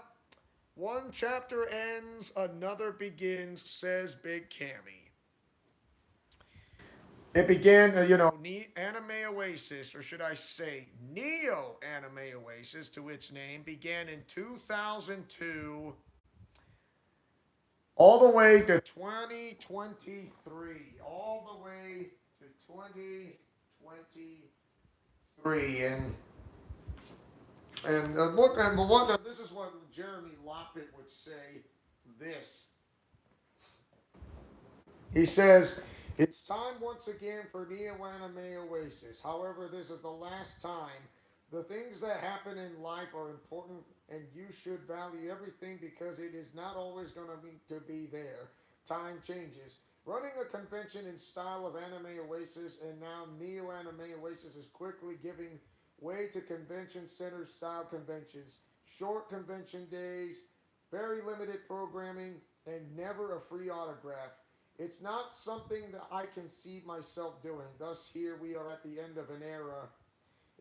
One chapter ends, another begins, says Big Cammy. It began, Anime Oasis, or should I say Neo Anime Oasis, to its name, began in 2002 all the way to 2023. All the way to 2023. And look, and what, this is what Jeremy Loppet would say this. He says, it's time once again for Neo Anime Oasis. However, this is the last time. The things that happen in life are important and you should value everything because it is not always going to be there. Time changes. Running a convention in style of Anime Oasis and now Neo Anime Oasis is quickly giving way to convention center style conventions. Short convention days, very limited programming, and never a free autograph. It's not something that I can see myself doing. Thus, here we are at the end of an era.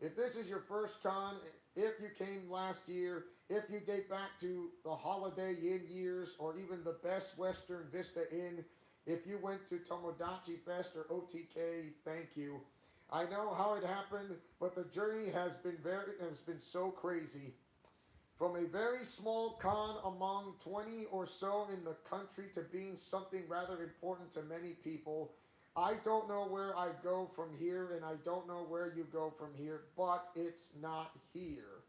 If this is your first con, if you came last year, if you date back to the Holiday Inn years, or even the Best Western Vista Inn, if you went to Tomodachi Fest or OTK, thank you. I know how it happened, but the journey has been so crazy. From a very small con among 20 or so in the country to being something rather important to many people, I don't know where I go from here, and I don't know where you go from here, but it's not here.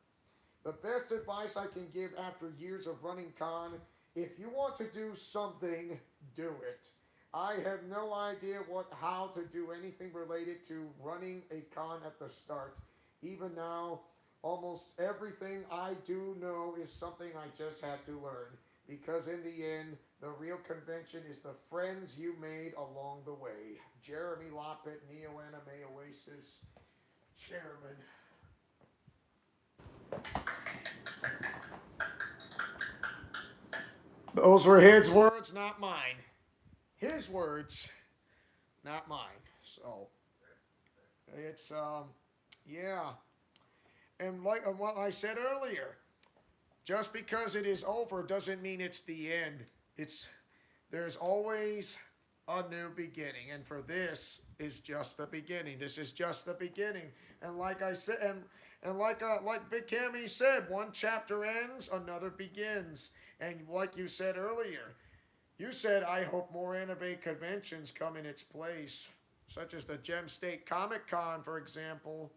The best advice I can give after years of running con, if you want to do something, do it. I have no idea how to do anything related to running a con at the start. Even now, almost everything I do know is something I just had to learn. Because in the end, the real convention is the friends you made along the way. Jeremy Loppet, Neo Anime Oasis, Chairman. Those were his words, not mine. His words, not mine. So it's yeah. And like what I said earlier, just because it is over doesn't mean it's the end. It's there's always a new beginning, and for this is just the beginning. This is just the beginning. And like I said, and like Big Cammy said, one chapter ends, another begins. And like you said earlier, you said, I hope more anime conventions come in its place, such as the Gem State Comic Con, for example.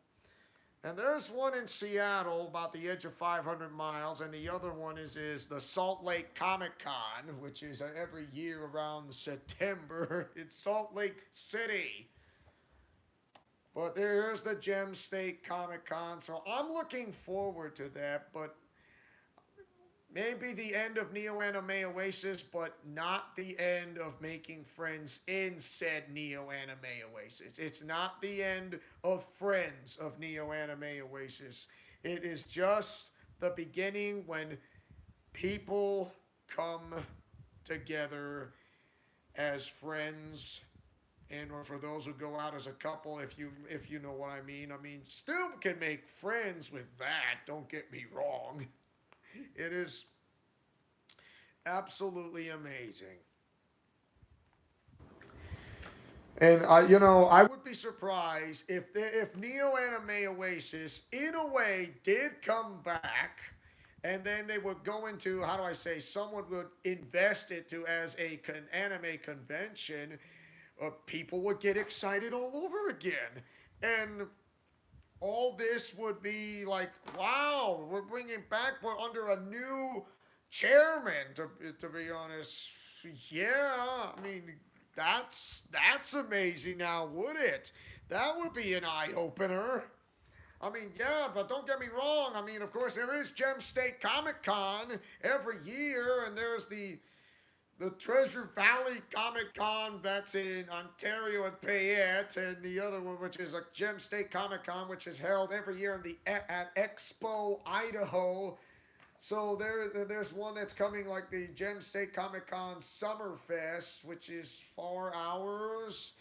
And there's one in Seattle, about the edge of 500 miles, and the other one is the Salt Lake Comic Con, which is every year around September. It's Salt Lake City. But there's the Gem State Comic Con, so I'm looking forward to that. But maybe the end of Neo Anime Oasis, but not the end of making friends in said Neo Anime Oasis. It's not the end of friends of Neo Anime Oasis. It is just the beginning when people come together as friends, and or for those who go out as a couple, if you know what I mean. I mean, still can make friends with that. Don't get me wrong. It is absolutely amazing. And I would be surprised if Neo Anime Oasis, in a way, did come back, and then they would go into, how do I say, someone would invest it to as a anime convention. People would get excited all over again, and all this would be like, wow, we're bringing back, but under a new chairman. To be honest, yeah, I mean, that's amazing. Now, would it? That would be an eye opener. I mean, yeah, but don't get me wrong. I mean, of course, there is Gem State Comic Con every year, and there's the Treasure Valley Comic Con that's in Ontario and Payette, and the other one, which is a Gem State Comic Con, which is held every year in at Expo, Idaho. So there's one that's coming, like the Gem State Comic Con Summer Fest, which is 4 hours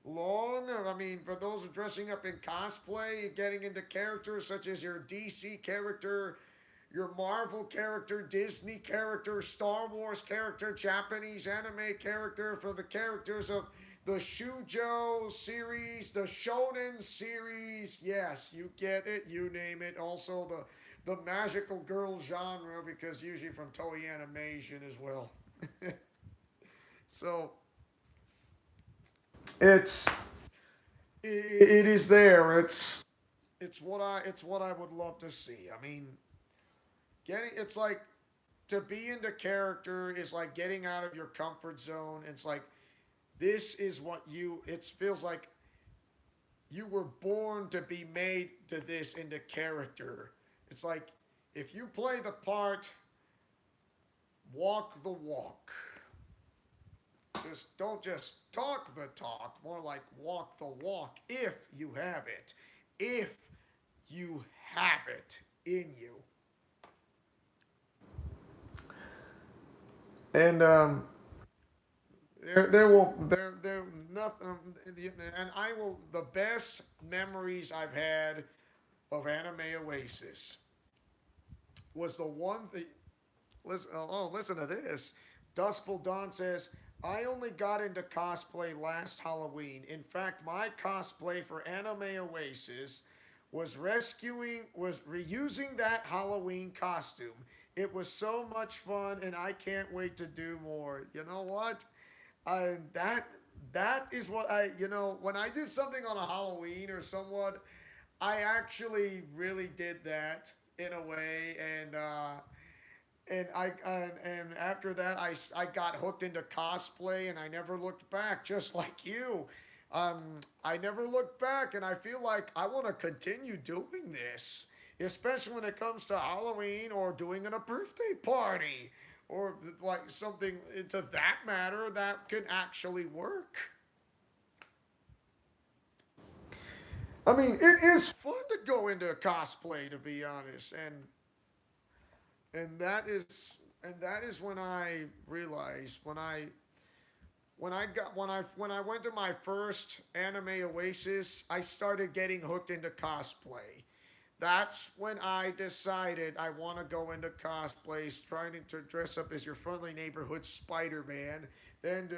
long. I mean, for those who are dressing up in cosplay, getting into characters such as your DC character, your Marvel character, Disney character, Star Wars character, Japanese anime character, for the characters of the Shujo series, the Shonen series. Yes, you get it, you name it. Also the magical girl genre, because usually from Toei Animation as well. So it's it is there. It's what I would love to see. I mean, getting it's like to be into character is like getting out of your comfort zone. It's like this is what you. It feels like you were born to be made to this into character. It's like if you play the part, walk the walk. Just don't just talk the talk. More like walk the walk. If you have it, if you have it in you. And there nothing, and I will, the best memories I've had of Anime Oasis was the one that, listen, oh, listen to this. Duskful Dawn says, I only got into cosplay last Halloween. In fact, my cosplay for Anime Oasis was reusing that Halloween costume. It was so much fun, and I can't wait to do more. You know what? I that is what when I did something on a Halloween or somewhat, I actually really did that in a way, and after that I got hooked into cosplay, and I never looked back, just like you. I never looked back, and I feel like I want to continue doing this, especially when it comes to Halloween or doing a birthday party or like something to that matter that can actually work. I mean, it is fun to go into cosplay, to be honest, and that is when I realized when I went to my first Anime Oasis, I started getting hooked into cosplay. That's when I decided I want to go into cosplays, trying to dress up as your friendly neighborhood Spider-Man. Then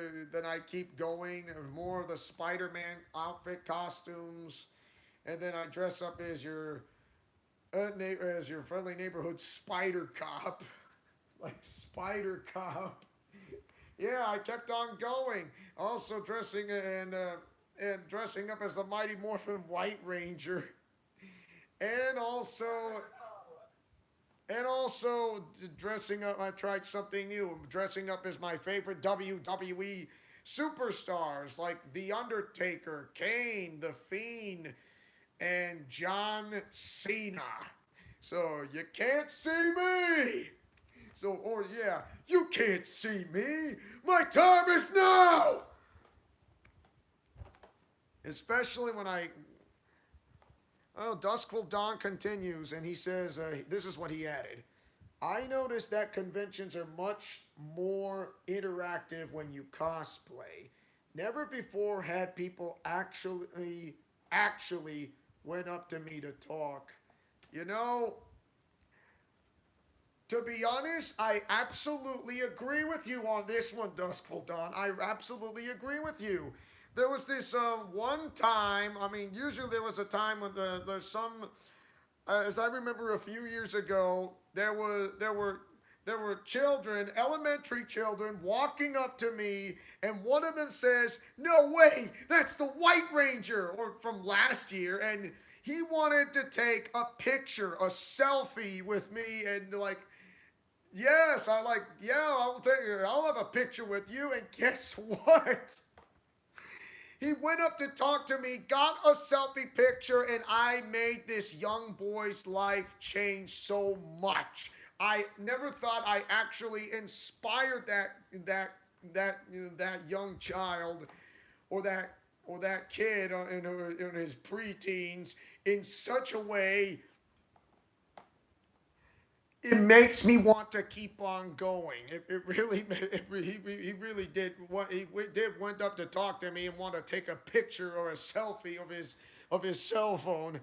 I keep going, more of the Spider-Man outfit costumes, and then I dress up as your friendly neighborhood Spider Cop, like Spider Cop. Yeah, I kept on going. Also and dressing up as the Mighty Morphin White Ranger, and also dressing up. I tried something new, dressing up as my favorite WWE superstars like The Undertaker, Kane, The Fiend, and John Cena. So you can't see me. So, or yeah, you can't see me. My time is now. Especially when Duskful Dawn continues, and he says, this is what he added. I noticed that conventions are much more interactive when you cosplay. Never before had people actually went up to me to talk. You know, To be honest, I absolutely agree with you on this one, Duskful Dawn. I absolutely agree with you. There was this one time. I mean, usually there was a time when there's some. As I remember, a few years ago, there were children, elementary children, walking up to me, and one of them says, "No way, that's the White Ranger," or from last year, and he wanted to take a picture, a selfie with me, and like, yes, I like, yeah, I'll have a picture with you, and guess what? He went up to talk to me, got a selfie picture, and I made this young boy's life change so much. I never thought I actually inspired that young child or that kid in his preteens in such a way it makes me want to keep on going. It really, he really did what he did. Went up to talk to me and want to take a picture or a selfie of his cell phone.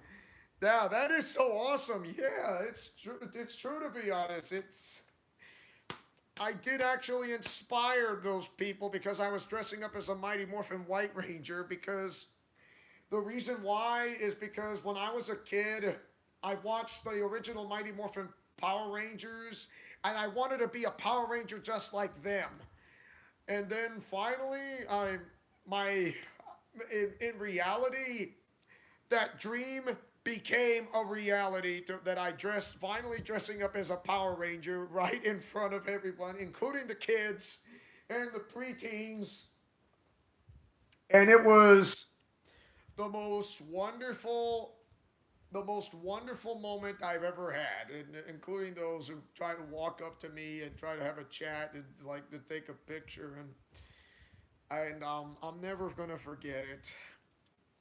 Yeah, that is so awesome. Yeah, it's true. It's true to be honest. I did actually inspire those people because I was dressing up as a Mighty Morphin White Ranger. Because the reason why is because when I was a kid, I watched the original Mighty Morphin Power Rangers, and I wanted to be a Power Ranger just like them. And then finally, my in reality, that dream became a reality that I dressed finally dressing up as a Power Ranger right in front of everyone, including the kids and the preteens, and it was the most wonderful the most wonderful moment I've ever had, including those who try to walk up to me and try to have a chat and like to take a picture, and I'm never gonna forget it.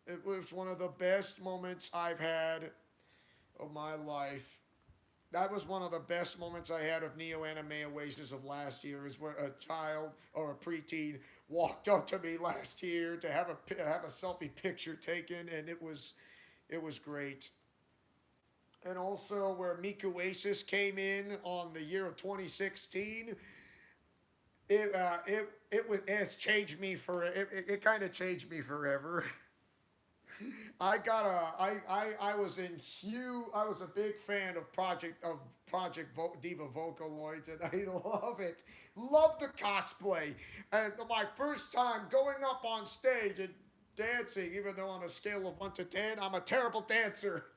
It was one of the best moments I've had of my life. That was one of the best moments I had of Neo Anime Oasis of last year. Is where a child or a preteen walked up to me last year to have a selfie picture taken, and it was great. And also where Miku Oasis came in on the year of 2016. It's changed me for it kind of changed me forever. I was in huge I was a big fan of Diva Vocaloids, and I love it. Love the cosplay. And my first time going up on stage and dancing, even though on a scale of 1 to 10, I'm a terrible dancer.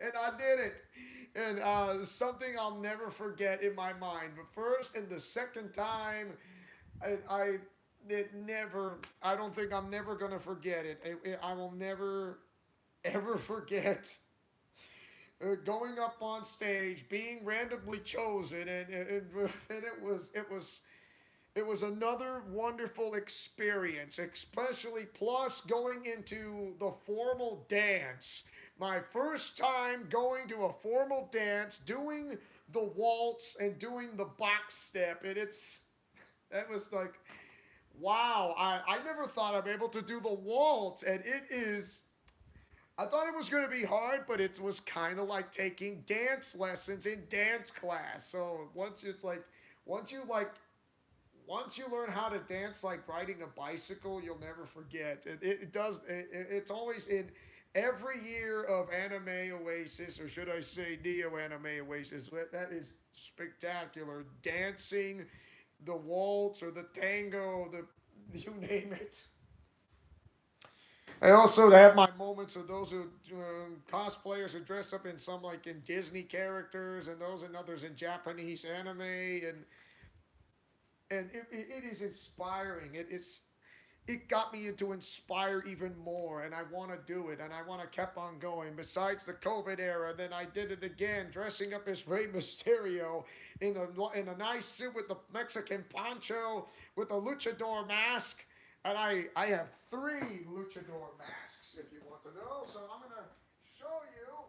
And I did it. And something I'll never forget in my mind. But first and the second time, I it never. I don't think I'm never gonna forget it. I will never ever forget going up on stage, being randomly chosen, and it was another wonderful experience, especially plus going into the formal dance. My first time going to a formal dance, doing the waltz and doing the box step, and that was like, wow, I never thought I'd be able to do the waltz, and it is. I thought it was going to be hard, but it was kind of like taking dance lessons in dance class. So once you like once you learn how to dance like riding a bicycle, you'll never forget. It does. It's always in every year of Anime Oasis, or should I say Neo Anime Oasis. That is spectacular. Dancing, the waltz or the tango, the you name it. I also have my moments with those who cosplayers who dressed up in some like in Disney characters, and those and others in Japanese anime, and it is inspiring. It got me into inspire even more, and I want to do it, and I want to keep on going. Besides the COVID era, then I did it again, dressing up as Rey Mysterio in a nice suit with the Mexican poncho with a luchador mask, and I have three luchador masks if you want to know. So I'm gonna show you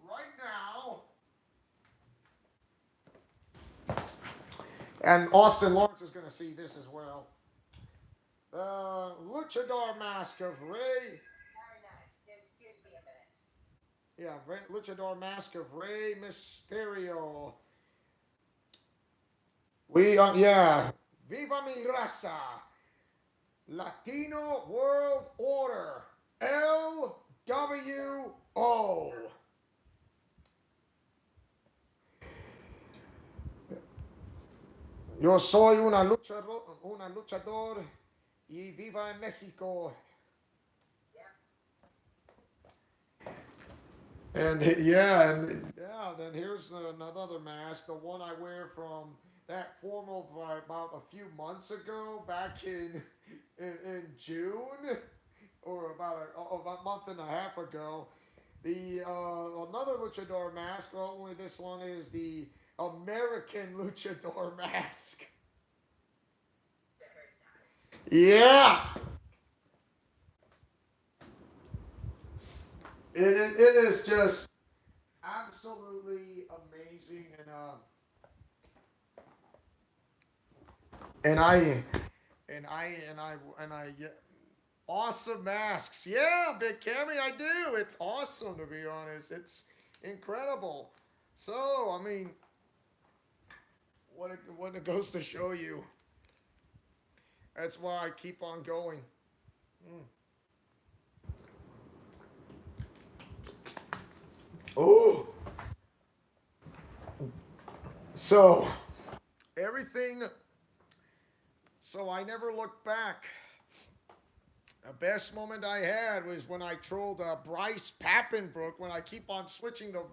right now. And Austin Lawrence is going to see this as well. The luchador mask of Rey. Very nice. Excuse me a minute. Yeah, luchador mask of Rey Mysterio. We are, yeah. Viva mi raza. Latino World Order. LWO. Yo soy una luchador y viva en México. And yeah, then here's another mask, the one I wear from that formal about a few months ago, back in June, or about a month and a half ago. The another luchador mask. Well, only this one is the American luchador mask. Yeah, it is just absolutely amazing, and I and I and I and I yeah, awesome masks. Yeah, Big Cammy, I do. It's awesome, to be honest. It's incredible. So I mean, what it goes to show you. That's why I keep on going. Mm. Oh, so everything. So I never looked back. The best moment I had was when I trolled Bryce Pappenbrook when I keep on switching the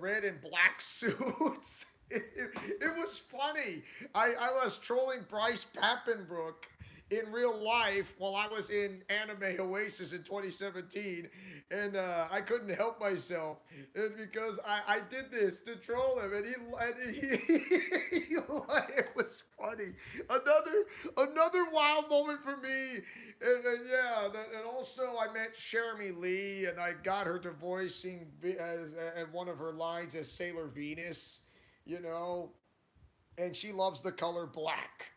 red and black suits. It was funny. I was trolling Bryce Pappenbrook in real life while I was in Anime Oasis in 2017, and I couldn't help myself. It's because I did this to troll him, it was funny. Another wow moment for me. And also I met Jeremy Lee, and I got her to voicing as one of her lines as Sailor Venus, you know, and she loves the color black.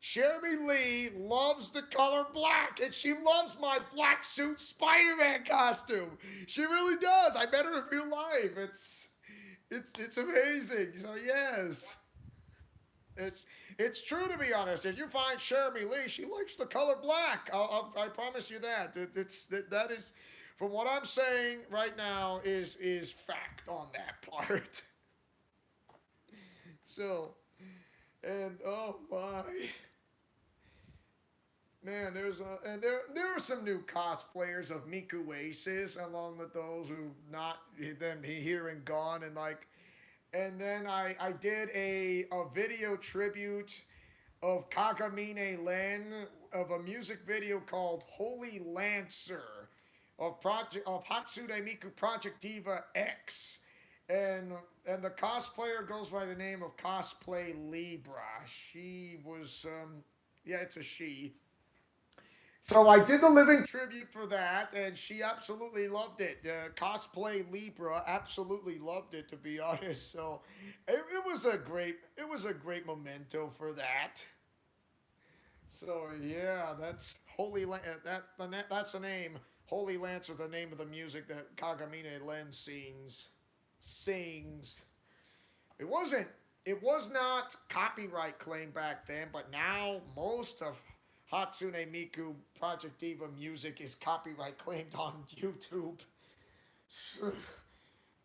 Jeremy Lee loves the color black, and she loves my black suit Spider-Man costume. She really does. I met her in real life. It's amazing. So yes, it's it's true, to be honest. If you find Jeremy Lee, she likes the color black. I promise you that. That is, from what I'm saying right now, is fact on that part. So, and oh my. Man, there are some new cosplayers of Miku Aces, along with those who not them here and gone, and like, and then I did a video tribute of Kagamine Len, of a music video called Holy Lancer of Hatsune Miku Project Diva X. And and the cosplayer goes by the name of Cosplay Libra. She was yeah, it's a she. So I did the living tribute for that, and she absolutely loved it. Cosplay Libra absolutely loved it, to be honest. So it was a great memento for that. So yeah, that's that's the name. Holy Lancer, the name of the music that Kagamine Len sings. It wasn't. It was not copyright claim back then, but now most of Hatsune Miku Project Diva music is copyright claimed on YouTube.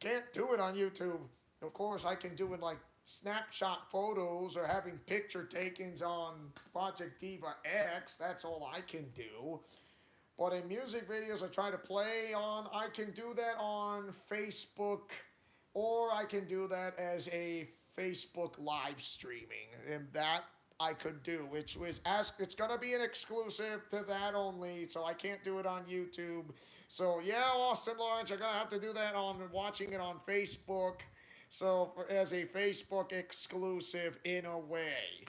Can't do it on YouTube. Of course, I can do it like snapshot photos or having picture takings on Project Diva X. That's all I can do. But in music videos I try to play on, I can do that on Facebook, or I can do that as a Facebook live streaming. And that I could do, which was ask it's gonna be an exclusive to that only, so I can't do it on YouTube. So yeah, Austin Lawrence, you're gonna have to do that on watching it on Facebook. So as a Facebook exclusive in a way.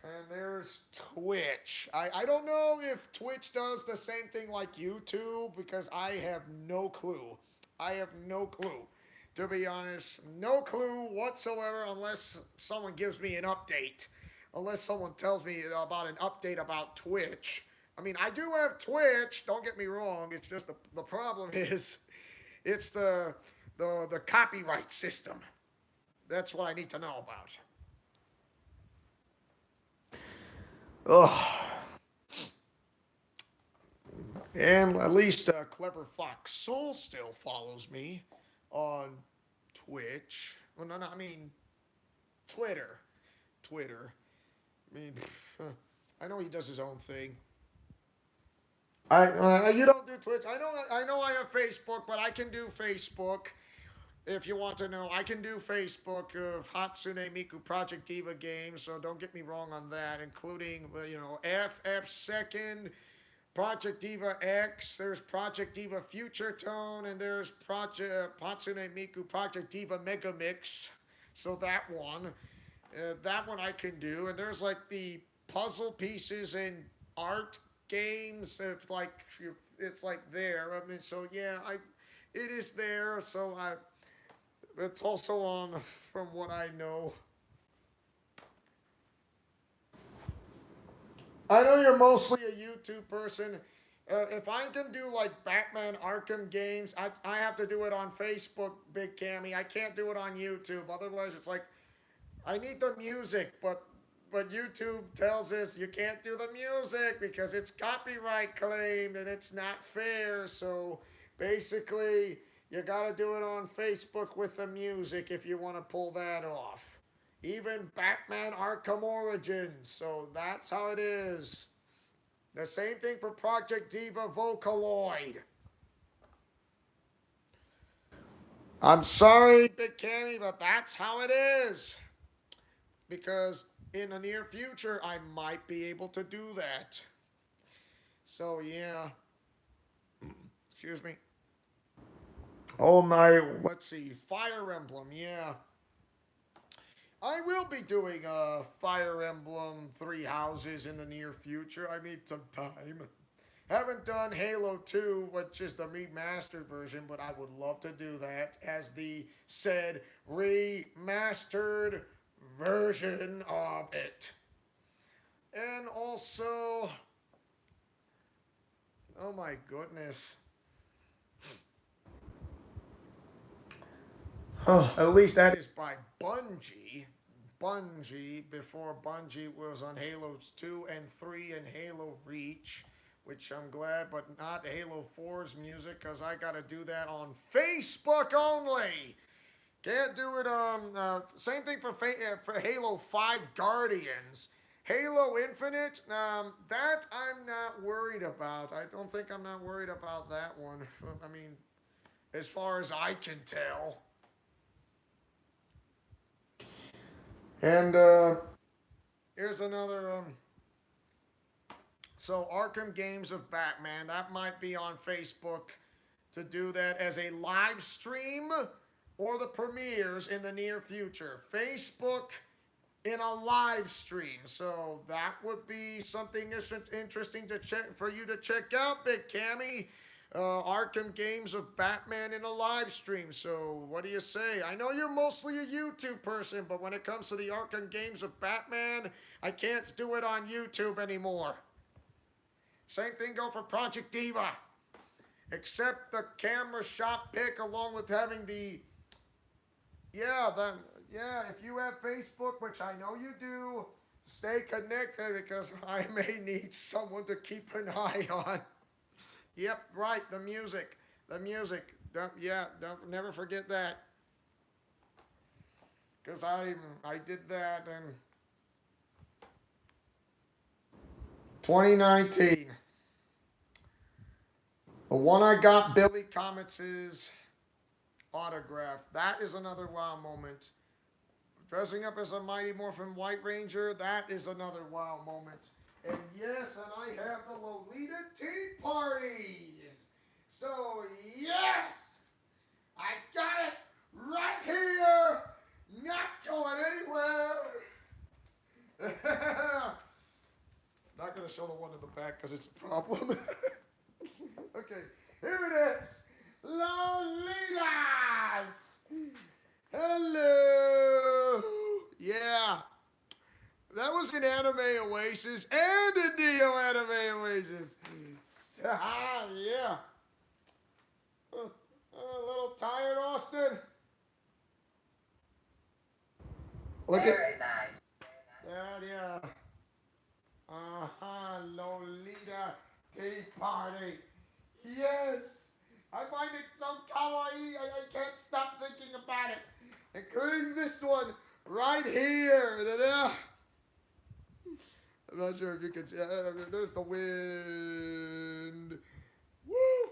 And there's Twitch. I don't know if Twitch does the same thing like YouTube because I have no clue. I have no clue. To be honest, no clue whatsoever unless someone gives me an update. Unless someone tells me about an update about Twitch. I mean, I do have Twitch, don't get me wrong. It's just the problem is it's the copyright system. That's what I need to know about. Ugh. And at least Clever Fox Soul still follows me on Twitch. Well, no, no, I mean Twitter. Twitter. I mean, I know he does his own thing. You don't do Twitch. I know I have Facebook, but I can do Facebook. If you want to know, I can do Facebook of Hatsune Miku Project Diva games, so don't get me wrong on that, including FF Second, Project Diva X, there's Project Diva Future Tone, and there's Project Hatsune Miku Project Diva Mega Mix. So that one I can do, and there's like the puzzle pieces and art games. If like it's like there. I mean, so yeah, it is there. So it's also on from what I know. I know you're mostly a YouTube person. If I can do like Batman Arkham games, I have to do it on Facebook, Big Cammy. I can't do it on YouTube. Otherwise, it's like I need the music, but YouTube tells us you can't do the music because it's copyright claimed and it's not fair. So basically, you got to do it on Facebook with the music if you want to pull that off. Even Batman Arkham Origins. So that's how it is. The same thing for Project Diva Vocaloid. I'm sorry, Big Cammy, but that's how it is. Because in the near future, I might be able to do that. So, yeah. Excuse me. Oh, my. Let's see. Fire Emblem, yeah. I will be doing Fire Emblem Three Houses in the near future. I need some time. Haven't done Halo 2, which is the remastered version, but I would love to do that as the said remastered version of it. And also, oh my goodness. At least that is by Bungie. Bungie, before Bungie was on Halo 2 and 3 and Halo Reach, which I'm glad, but not Halo 4's music because I got to do that on Facebook only. Can't do it on. Same thing for Halo 5 Guardians. Halo Infinite, that I'm not worried about. I don't think I'm not worried about that one. I mean, as far as I can tell. And here's another. So Arkham Games of Batman, that might be on Facebook to do that as a live stream or the premieres in the near future. Facebook in a live stream. So that would be something interesting to check for you to check out, Big Cammy. Arkham Games of Batman in a live stream. So what do you say? I know you're mostly a YouTube person, but when it comes to the Arkham Games of Batman, I can't do it on YouTube anymore. Same thing go for Project Diva. Except the camera shot pick along with having the if you have Facebook, which I know you do, stay connected because I may need someone to keep an eye on. Yep, right, the music. The music. Don't never forget that. Cause I did that in 2019. The one I got Billy Comets' autograph. That is another wow moment. Dressing up as a Mighty Morphin White Ranger, that is another wow moment. And yes, and I have the Lolita Tea Party. So yes, I got it right here, not going anywhere. Not gonna show the one in the back because it's a problem. Okay, here it is, Lolitas. Hello. Yeah. That was an Anime Oasis and a Neo Anime Oasis. Yeah. A little tired, Austin? Look at Very nice. that, yeah. Uh-huh, Lolita Tea Party. Yes! I find it so kawaii, I can't stop thinking about it. Including this one right here. Da-da. I'm not sure if you can see. There's the wind. Woo!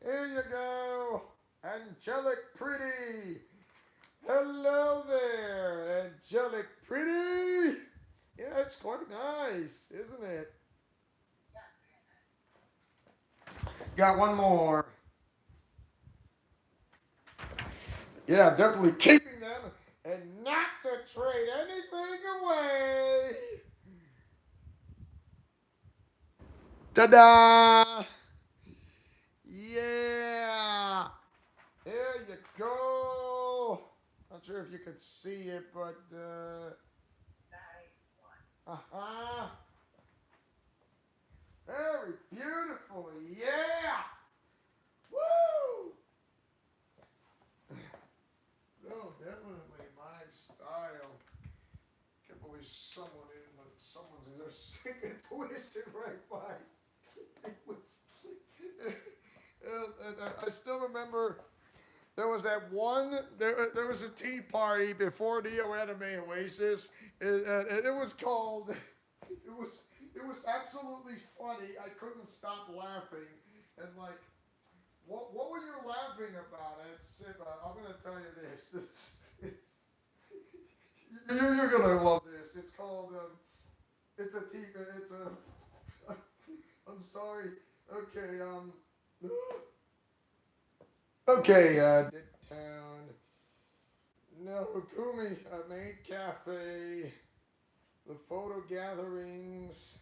Here you go. Angelic Pretty. Hello there, Angelic Pretty. Yeah, it's quite nice, isn't it? Got one more. Yeah, I'm definitely keeping them and not to trade anything away. Ta-da! Yeah! There you go. Not sure if you could see it, but Nice one. uh-huh. Very beautiful. Yeah! Woo! So definitely my style. Can't believe someone's just sick and twisted right by. It was. And I still remember there was that one. There was a tea party before Neo Anime Oasis, and it was called. It was absolutely funny. I couldn't stop laughing, and like, what were you laughing about? I'm gonna tell you this. You're gonna love this. It's called. It's a tea. It's a. I'm sorry. Okay. Okay. Town. No, Hukumi, Maid Cafe, the photo gatherings.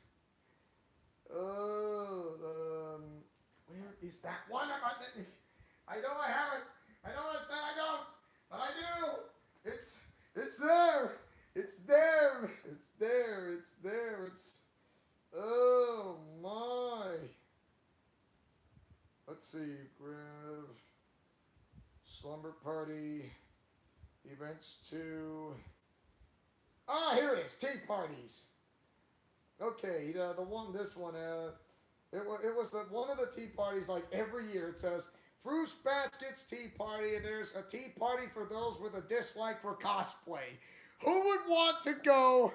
Oh, where is that one? I know I have it. I know I said I don't, but I do. It's there. It's there. It's there. It's there. Oh my. Let's see. Grab slumber party. Events 2. Ah, here it is. Tea parties. Okay, this one, it was one of the tea parties like every year. It says, Fruits Baskets Tea Party, and there's a tea party for those with a dislike for cosplay. Who would want to go?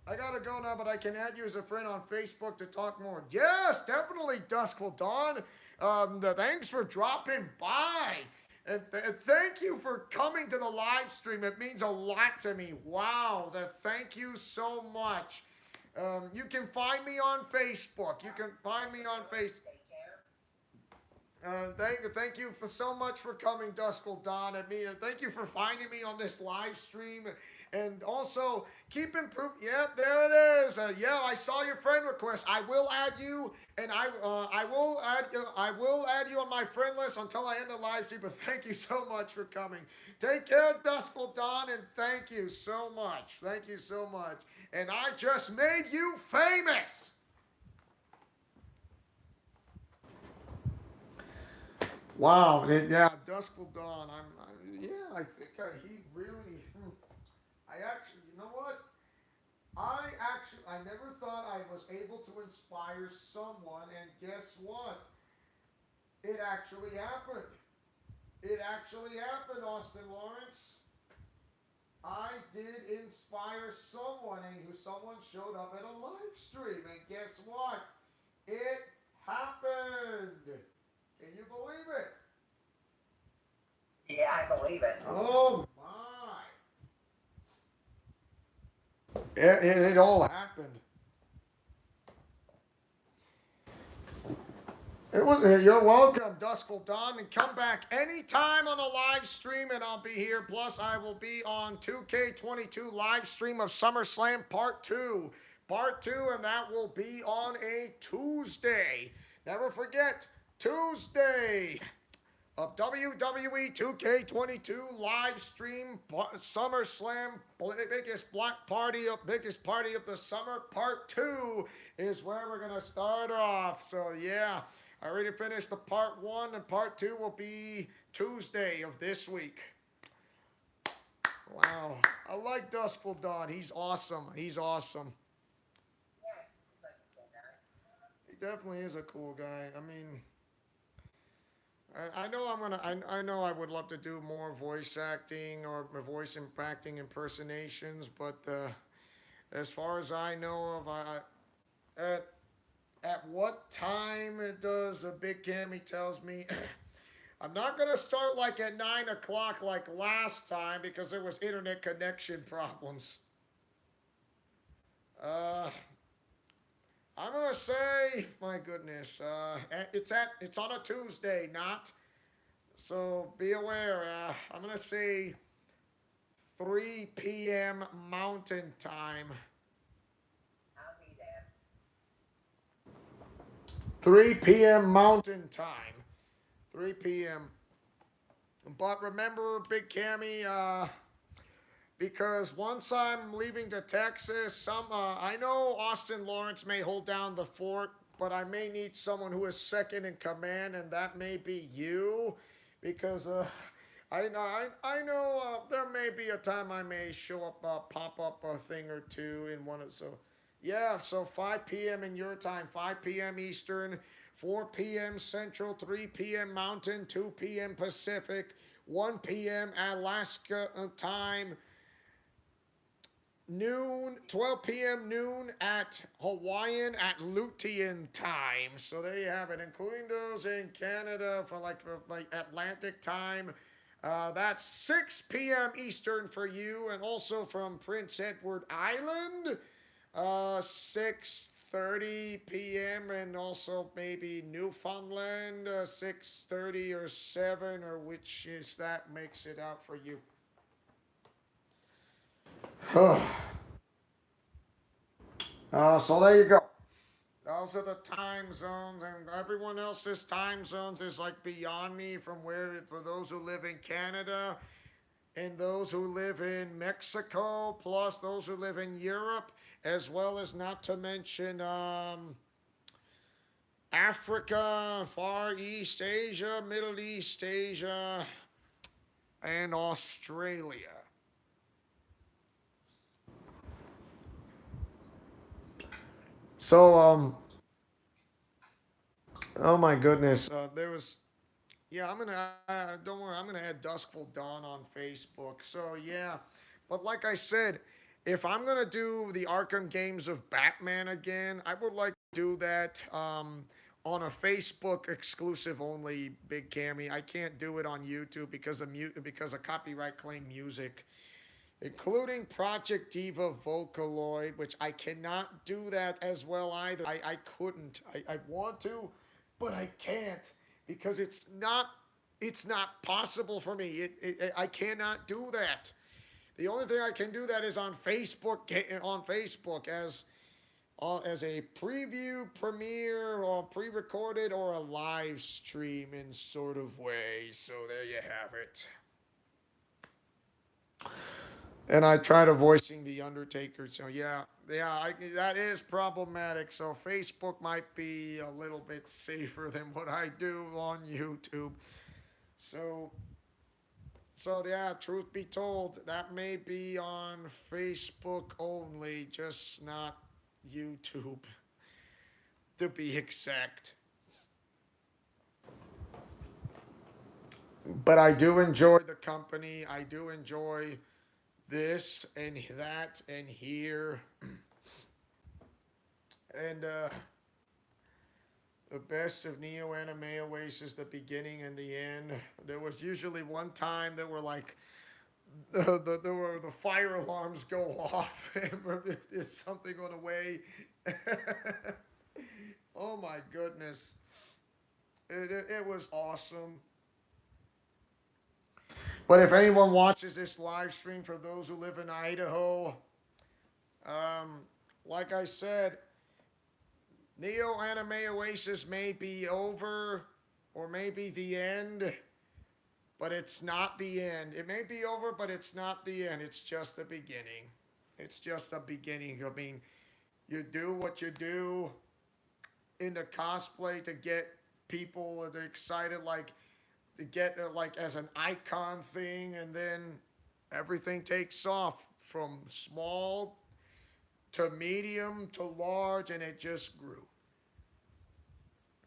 I gotta go now, but I can add you as a friend on Facebook to talk more. Yes, definitely, Dusk Will Dawn. Thanks for dropping by. And thank you for coming to the live stream. It means a lot to me. Wow. Thank you so much. You can find me on Facebook. You can find me on Facebook. Thank you for so much for coming, Duskle Dawn, and me. And thank you for finding me on this live stream. And also, keep improving. Yeah, there it is. Yeah, I saw your friend request. I will add you, and I will add you on my friend list until I end the live stream. But thank you so much for coming. Take care, Duskle Dawn, and thank you so much. Thank you so much. And I just made you famous. Wow, yeah, Dusk Will Dawn. Yeah, I think he really. I actually, you know what? I never thought I was able to inspire someone, and guess what? It actually happened. It actually happened, Austin Lawrence. I did inspire someone, and someone showed up at a live stream, and guess what? It happened. Can you believe it? Yeah, I believe it. Oh my! It all happened. You're welcome, Duskful Dawn, and come back anytime on a live stream, and I'll be here. Plus, I will be on 2K22 live stream of SummerSlam Part 2. Part 2, and that will be on a Tuesday. Never forget, Tuesday of WWE 2K22 live stream SummerSlam biggest party of the summer. Part 2 is where we're gonna start off. So yeah, I already finished the part 1, and part 2 will be Tuesday of this week. Wow. I like Duskful Dawn. He's awesome. He's awesome. Yeah, he seems like a cool guy. He definitely is a cool guy. I mean, I know I'm gonna. I know I would love to do more voice acting or voice impacting impersonations, but as far as I know of, at at what time it does a big cammy tells me. I'm not gonna start like at 9 o'clock like last time because there was internet connection problems. Uh, I'm gonna say, my goodness, it's on a Tuesday, not so. Be aware. I'm gonna say 3 p.m. Mountain Time. I'll be there. 3 p.m. Mountain Time. 3 p.m. But remember, Big Cammy, because once I'm leaving to Texas, I know Austin Lawrence may hold down the fort, but I may need someone who is second in command, and that may be you, because I know there may be a time I may show up, pop up a thing or two in one of so. Yeah, so 5 p.m. in your time, 5 p.m. Eastern, 4 p.m. Central, 3 p.m. Mountain, 2 p.m. Pacific, 1 p.m. Alaska time, noon, 12 p.m. noon at Hawaiian at Lutean time. So there you have it, including those in Canada for like Atlantic time. That's 6 p.m. Eastern for you, and also from Prince Edward Island, 6:30 p.m. and also maybe Newfoundland, 6:30 or 7, or which is that makes it out for you. So there you go. Those are the time zones, and everyone else's time zones is like beyond me from where, for those who live in Canada and those who live in Mexico, plus those who live in Europe, as well as not to mention Africa, Far East Asia, Middle East Asia, and Australia. So, oh my goodness, there was. Yeah, don't worry. I'm gonna add Duskful Dawn on Facebook. So yeah, but like I said, if I'm gonna do the Arkham games of Batman again, I would like to do that on a Facebook exclusive only, Big Cammy. I can't do it on YouTube because of copyright claim music, including Project Diva Vocaloid, which I cannot do that as well either. I couldn't. I want to, but I can't because it's not possible for me. I cannot do that. The only thing I can do that is on Facebook as a preview, premiere, or pre-recorded, or a live stream in sort of way. So there you have it. And I tried voicing the Undertaker. So that is problematic. So Facebook might be a little bit safer than what I do on YouTube. So yeah, truth be told, that may be on Facebook only, just not YouTube, to be exact. But I do enjoy the company. I do enjoy this and that and here. And the best of Neo Anime Oasis, the beginning and the end. There was usually one time that were like the fire alarms go off and there's something on the way. Oh my goodness, it was awesome. But if anyone watches this live stream, for those who live in Idaho, um, like I said, Neo Anime Oasis may be over or maybe the end, but it's not the end. It may be over, but it's not the end. It's just the beginning. It's just the beginning. I mean, you do what you do in the cosplay to get people excited, like to get like as an icon thing, and then everything takes off from small to medium to large, and it just grew.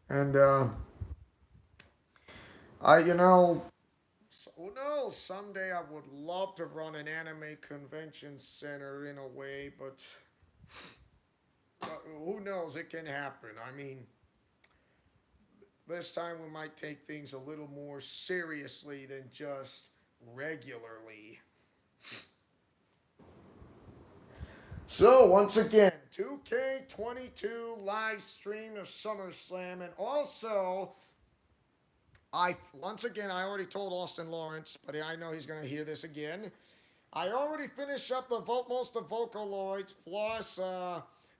And you know, who knows? Someday I would love to run an anime convention center in a way, but who knows? It can happen. I mean, this time we might take things a little more seriously than just regularly. So once again, 2K22 live stream of SummerSlam, and also I already told Austin Lawrence, but I know he's going to hear this again. I already finished up most of Vocaloids plus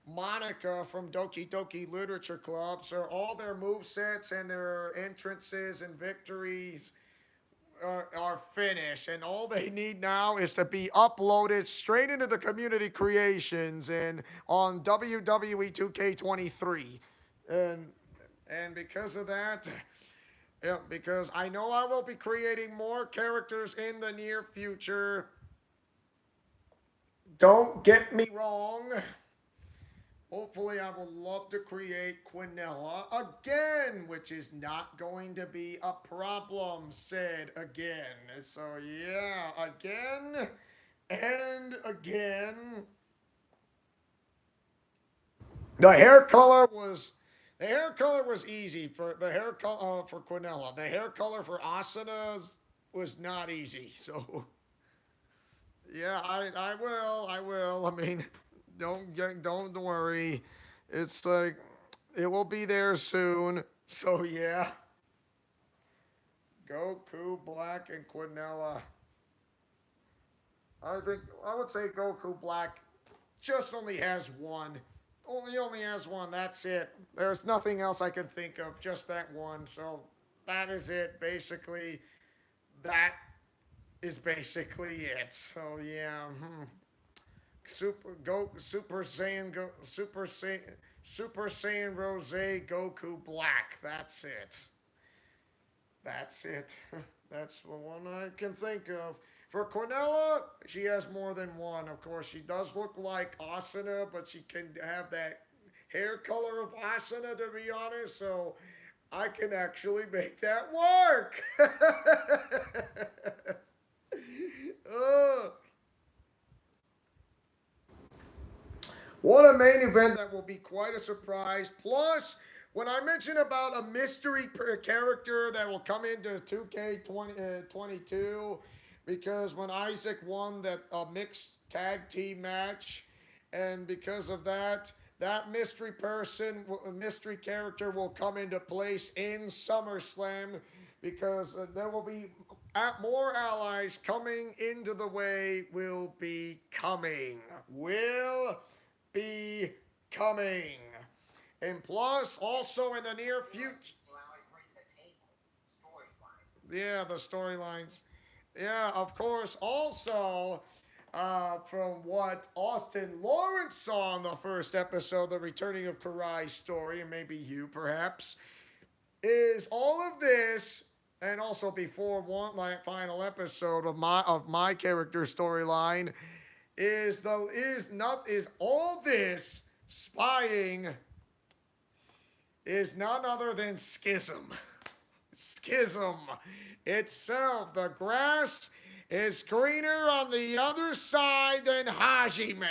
Monica from Doki Doki Literature Club. So all their move sets and their entrances and victories are finished, and all they need now is to be uploaded straight into the community creations and on WWE 2K23, and because of that, yeah, because I know I will be creating more characters in the near future. Don't get me wrong. Hopefully, I will love to create Quinella again, which is not going to be a problem, said again. So, yeah, again and again. The hair color was. The hair color was easy for the hair color for Quinella. The hair color for Asuna was not easy. So yeah, I will. I mean, don't worry. It's like it will be there soon. So yeah, Goku Black and Quinella. I would say Goku Black just only has one. Only has one. That's it. There's nothing else I can think of. Just that one. So that is it. That is basically it. So yeah. Super Saiyan Rose Goku Black. That's it. That's it. That's the one I can think of. For Cornella, she has more than one. Of course, she does look like Asuna, but she can have that hair color of Asuna, to be honest. So I can actually make that work. uh, What a main event that will be quite a surprise. Plus, when I mentioned about a mystery character that will come into 2K22, because when Isaac won that mixed tag team match, and because of that, that mystery character will come into place in SummerSlam because there will be more allies coming into the way. Will be coming. And plus, also in the near future. Yeah, the storylines. Yeah, of course. Also, from what Austin Lawrence saw in the first episode, the returning of Karai's story, and maybe you perhaps, is all of this, and also before one like final episode of my character storyline, is all this spying is none other than Schism. Schism itself. The grass is greener on the other side than Hajime.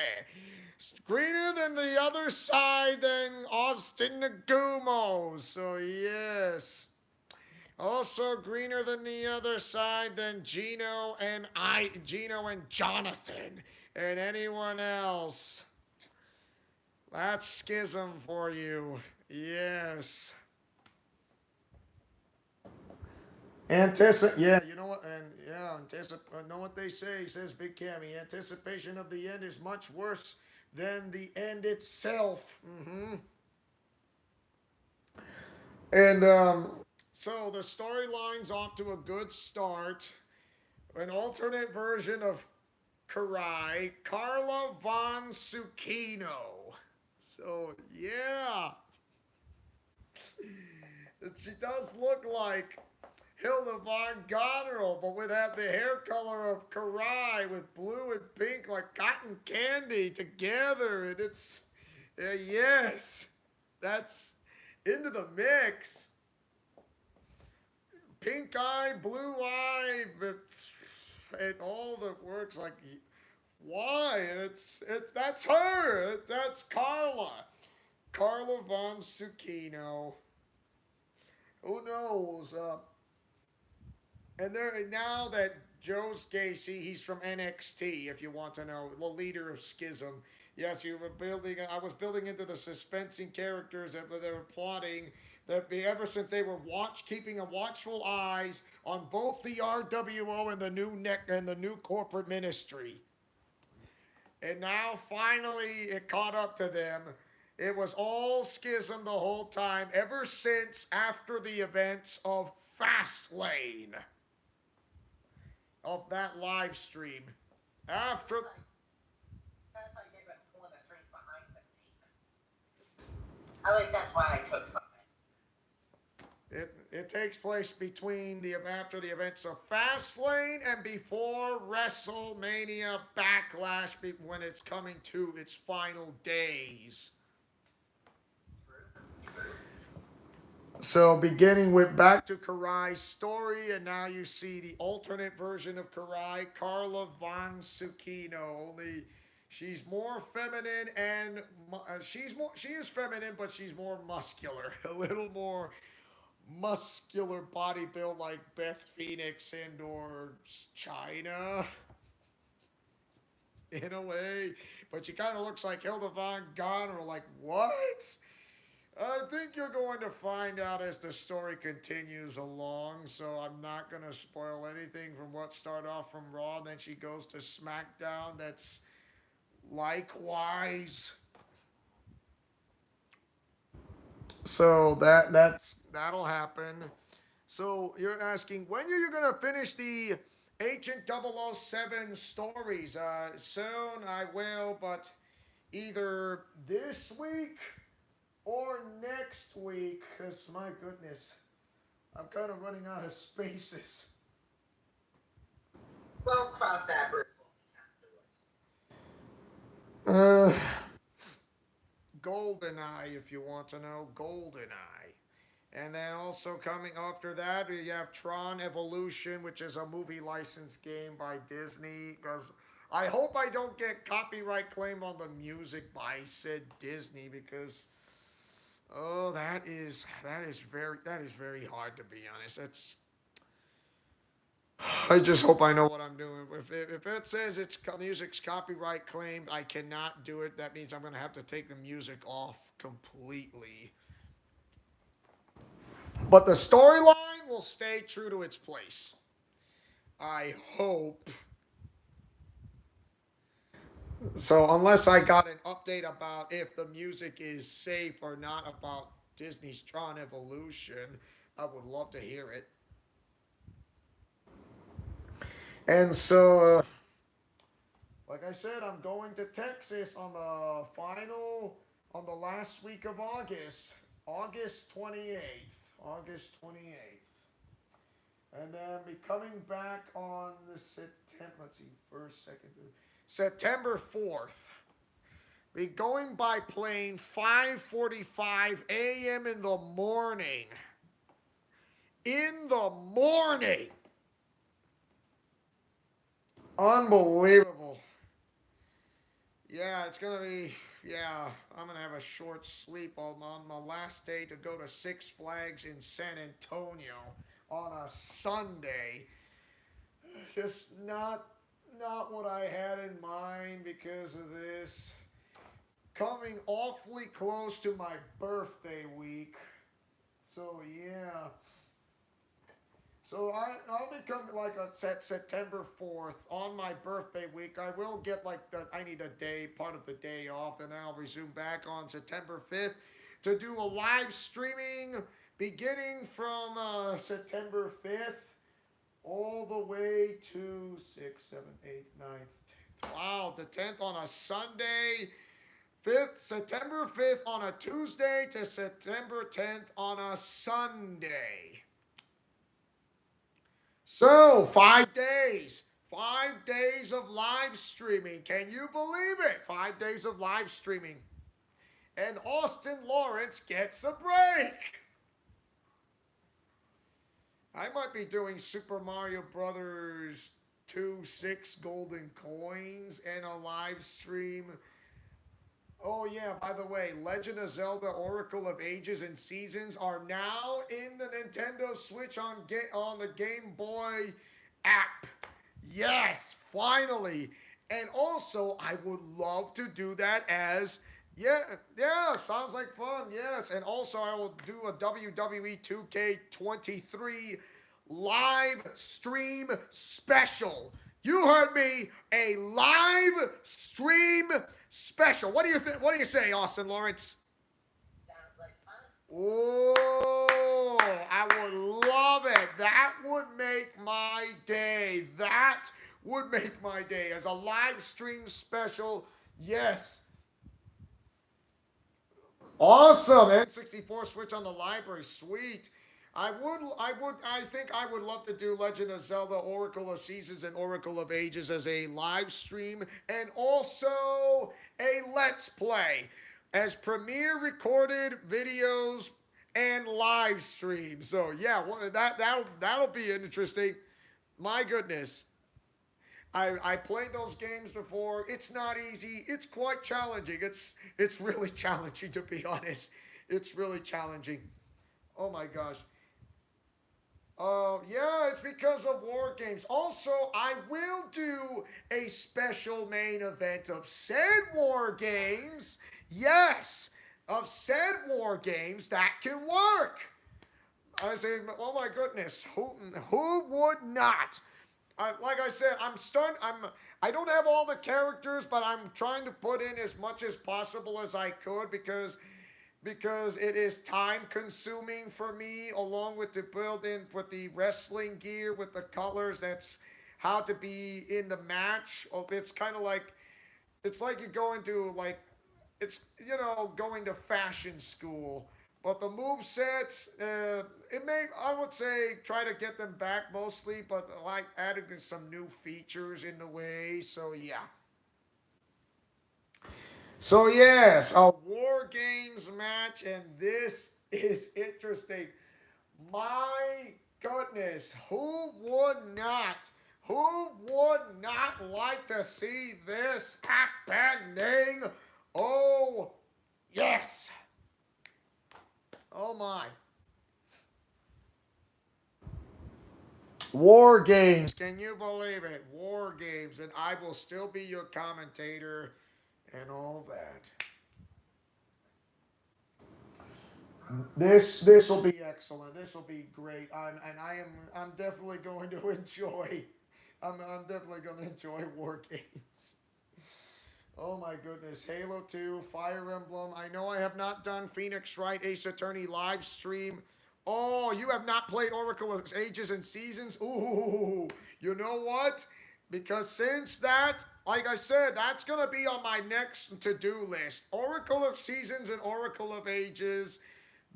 Greener than the other side than Austin Nagumo. So yes. Also greener than the other side than Gino and Jonathan and anyone else. That's Schism for you. Yes. Yeah, you know what? And yeah, know what they say, says Big Cammy. Anticipation of the end is much worse than the end itself. And so the storyline's off to a good start. An alternate version of Karai, Carla Von Tsukino. So yeah, she does look like Hilda Von Goneril, but without the hair color of Karai with blue and pink like cotton candy together. And it's, yes, that's into the mix. Pink eye, blue eye, and all that works like, why? And it's that's her. That's Carla. Carla Von Zucchino. Who knows? And there now that Joe's Gacy, he's from NXT. If you want to know, the leader of Schism. Yes, you were building. I was building into the suspensing characters that they were plotting. That ever since they were keeping a watchful eyes on both the RWO and the new neck and the new corporate ministry. And now finally it caught up to them. It was all Schism the whole time, ever since after the events of Fastlane, of that live stream. After. That's like they've been pulling the strings behind the scene. At least that's why I took from it. It takes place between after the events of Fastlane and before WrestleMania Backlash when it's coming to its final days. So beginning with back to Karai's story, and now you see the alternate version of Karai, Carla Von Zucchino. Only she's more feminine and she is feminine, but she's more muscular, a little more muscular body build like Beth Phoenix and or China in a way. But she kind of looks like Hilda Von Goneril. Like what? I think you're going to find out as the story continues along, so I'm not going to spoil anything from what started off from Raw. Then she goes to SmackDown. That's likewise. So that'll happen. So you're asking when are you going to finish the Agent 007 stories? Soon I will, but either this week or next week, because my goodness, I'm kind of running out of spaces. We'll cross that bridge when we Uh, come to it. GoldenEye, if you want to know, GoldenEye. And then also coming after that, we have Tron Evolution, which is a movie licensed game by Disney. Because I hope I don't get copyright claim on the music by said Disney, because oh, that is very hard to be honest. That's I just hope I know what I'm doing. If it says it's music's copyright claimed, I cannot do it. That means I'm gonna have to take the music off completely. But the storyline will stay true to its place. I hope. So unless I got an update about if the music is safe or not about Disney's Tron Evolution, I would love to hear it. And so, like I said, I'm going to Texas on the last week of August, August 28th. August 28th. And then be coming back on the September, let's see, first, second, September 4th. Be going by plane 5:45 a.m. in the morning. In the morning. Unbelievable. Yeah, it's going to be, yeah, I'm going to have a short sleep on my last day to go to Six Flags in San Antonio on a Sunday. Just not what I had in mind because of this. Coming awfully close to my birthday week. So, yeah. So I'll be coming like September 4th on my birthday week. I will get I need a day, part of the day off, and then I'll resume back on September 5th to do a live streaming beginning from September 5th all the way to 6, 7, 8, 9, 10th. Wow, the 10th on a Sunday. 5th, September 5th on a Tuesday to September 10th on a Sunday. So, 5 days. 5 days of live streaming. Can you believe it? 5 days of live streaming. And Austin Lawrence gets a break. I might be doing Super Mario Brothers 2 6 golden coins and a live stream. Oh yeah, by the way, Legend of Zelda Oracle of Ages and Seasons are now in the Nintendo Switch on the Game Boy app. Yes, finally. And also, I would love to do that as yeah, yeah, sounds like fun. Yes, and also I will do a WWE 2K23 live stream special. You heard me, a live stream special. What do you think? What do you say, Austin Lawrence? Sounds like fun. Oh, I would love it. That would make my day. That would make my day as a live stream special. Yes. Awesome. N64 Switch on the library. Sweet. I think I would love to do Legend of Zelda Oracle of Seasons and Oracle of Ages as a live stream and also a Let's Play as premiere recorded videos and live streams. So yeah, that'll be interesting. My goodness. I played those games before. It's not easy. It's quite challenging. It's really challenging to be honest. It's really challenging. Oh my gosh. Yeah, it's because of war games. Also, I will do a special main event of said war games. Yes, of said war games that can work. I say, oh my goodness, who would not? Like I said, I don't have all the characters, but I'm trying to put in as much as possible as I could because it is time consuming for me along with the building with the wrestling gear with the colors. That's how to be in the match. It's kind of like it's like you go into like it's going to fashion school. But the move sets, it may I would say try to get them back mostly, but like adding some new features in the way. So yeah. So yes, a war games match, and this is interesting. My goodness, who would not? Who would not like to see this happening? Oh, yes. Oh my. War games. Can you believe it? War games. And I will still be your commentator and all that. This will be excellent. This will be great. I'm definitely going to enjoy. I'm definitely going to enjoy war games. Oh my goodness. Halo 2, Fire Emblem. I know I have not done Phoenix Wright Ace Attorney live stream. Oh, you have not played Oracle of Ages and Seasons? Ooh, you know what? Because since that, like I said, that's going to be on my next to do list. Oracle of Seasons and Oracle of Ages.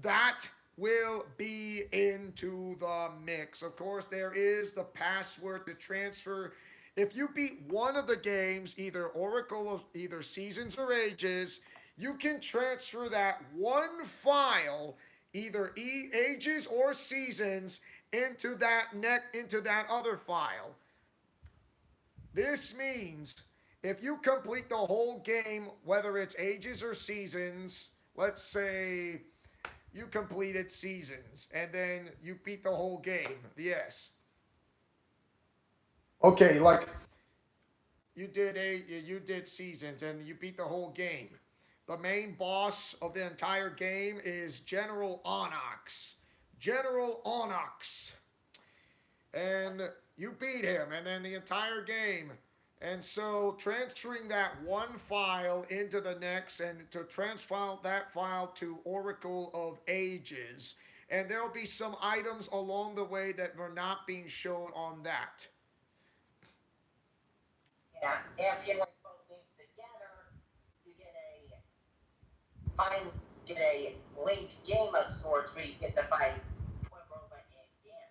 That will be into the mix. Of course, there is the password to transfer. If you beat one of the games, either Oracle of either Seasons or Ages, you can transfer that one file, either Ages or Seasons, into that other file. This means if you complete the whole game, whether it's Ages or Seasons, let's say you completed Seasons and then you beat the whole game. Yes. Okay, like you did Seasons and you beat the whole game. The main boss of the entire game is General Onyx. General Onyx. And you beat him and then the entire game. And so transferring that one file into the next and to transfer that file to Oracle of Ages. And there'll be some items along the way that were not being shown on that. Yeah, if you like both games together, you find get a late game of sorts where you get to fight Twin Robot again.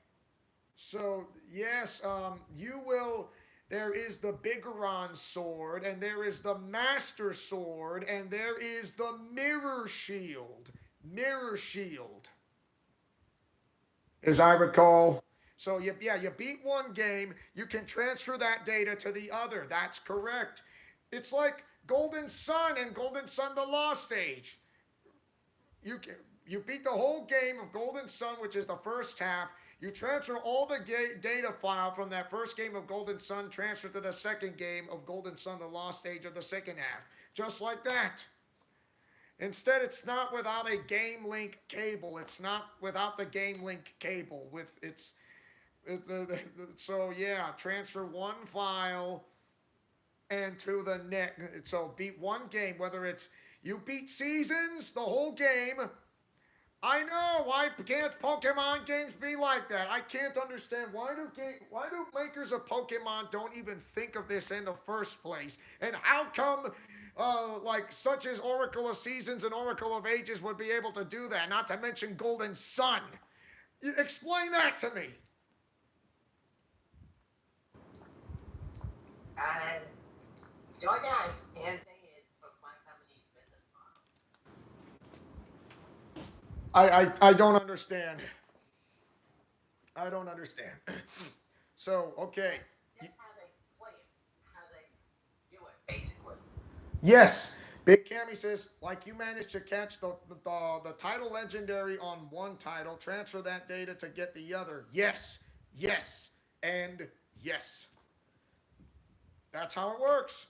So yes, you will. There is the Bigoron sword, and there is the Master Sword, and there is the Mirror Shield. Mirror Shield, as I recall. So you beat one game, you can transfer that data to the other. That's correct. It's like Golden Sun and Golden Sun: The Lost Age. You can, you beat the whole game of Golden Sun, which is the first half. You transfer all the data file from that first game of Golden Sun, transfer to the second game of Golden Sun: The Lost Age of the second half, just like that. Instead, it's not without a game link cable. It's not without the game link cable. With so yeah, transfer one file and to the next. So beat one game, whether it's you beat seasons, the whole game. I know. Why can't Pokemon games be like that? I can't understand why do makers of Pokemon don't even think of this in the first place? And how come like such as Oracle of Seasons and Oracle of Ages would be able to do that? Not to mention Golden Sun. Explain that to me. And the only thing I can say is Pokemon Company's business model. I don't understand. I don't understand. So okay. That's how they play it, how they do it, basically. Yes. Big Cammy says, like you managed to catch the title legendary on one title, transfer that data to get the other. Yes, yes, and yes. That's how it works.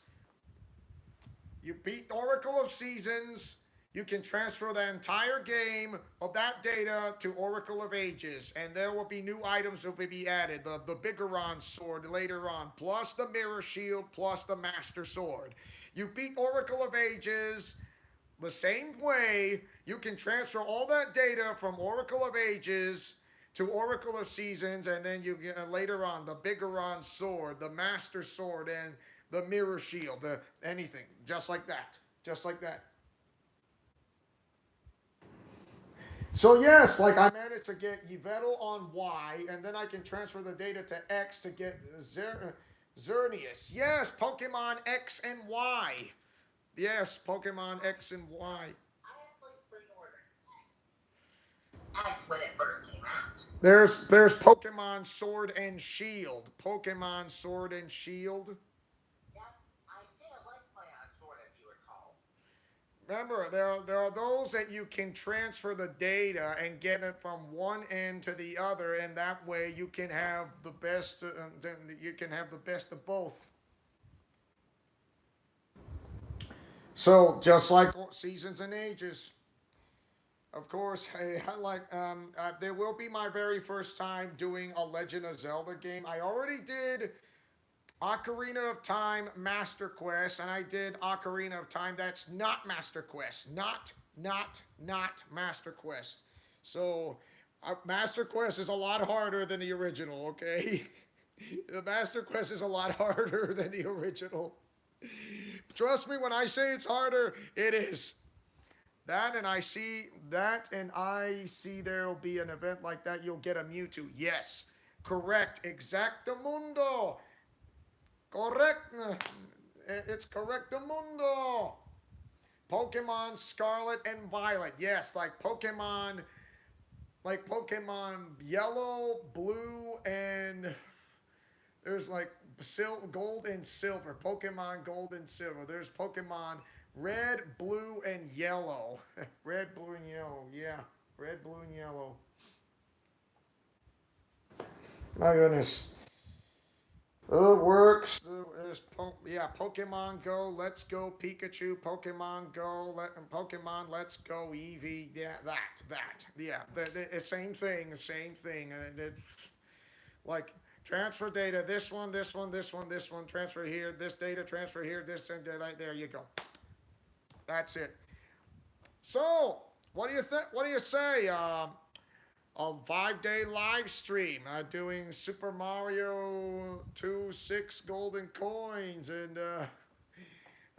You beat Oracle of Seasons, you can transfer the entire game of that data to Oracle of Ages, and there will be new items that will be added. The Bigoron sword later on, plus the Mirror Shield, plus the Master Sword. You beat Oracle of Ages the same way. You can transfer all that data from Oracle of Ages to Oracle of Seasons, and then you get later on the Bigoron sword, the Master Sword, and the Mirror Shield, anything, just like that, just like that. So yes, like I managed to get Yveltal on Y, and then I can transfer the data to X to get Xerneas. Yes, Pokemon X and Y. Yes, Pokemon X and Y. I actually pre-ordered X when it first came out. There's Pokemon Sword and Shield. Pokemon Sword and Shield. Yep, I did a Let's Play on Sword, if you recall. Remember, there are those that you can transfer the data and get it from one end to the other, and that way you can have the best. You can have the best of both. So just like Seasons and Ages. Of course, I like. There will be my very first time doing a Legend of Zelda game. I already did Ocarina of Time Master Quest, and I did Ocarina of Time. That's not Master Quest. Not Master Quest. So, Master Quest is a lot harder than the original. Okay, the Master Quest is a lot harder than the original. Trust me when I say it's harder, it is. That and I see there'll be an event like that. You'll get a Mewtwo. Yes, correct. Exactamundo. Correct. It's correctamundo. Pokemon Scarlet and Violet. Yes, like Pokemon Yellow, Blue, and there's like Gold and Silver. Pokemon Gold and Silver. There's Pokemon Red, Blue, and Yellow. Red, Blue, and Yellow. Yeah, Red, Blue, and Yellow. My goodness. It works. Yeah, Pokemon Go, Let's Go Pikachu, Pokemon Go, Pokemon Let's Go Eevee. Yeah, that. Yeah, the same thing, the same thing. And it's like transfer data, this one, transfer here, this data, transfer here, this, and there you go. That's it. So, what do you think? What do you say? A 5-day live stream doing Super Mario 2 6 golden coins, and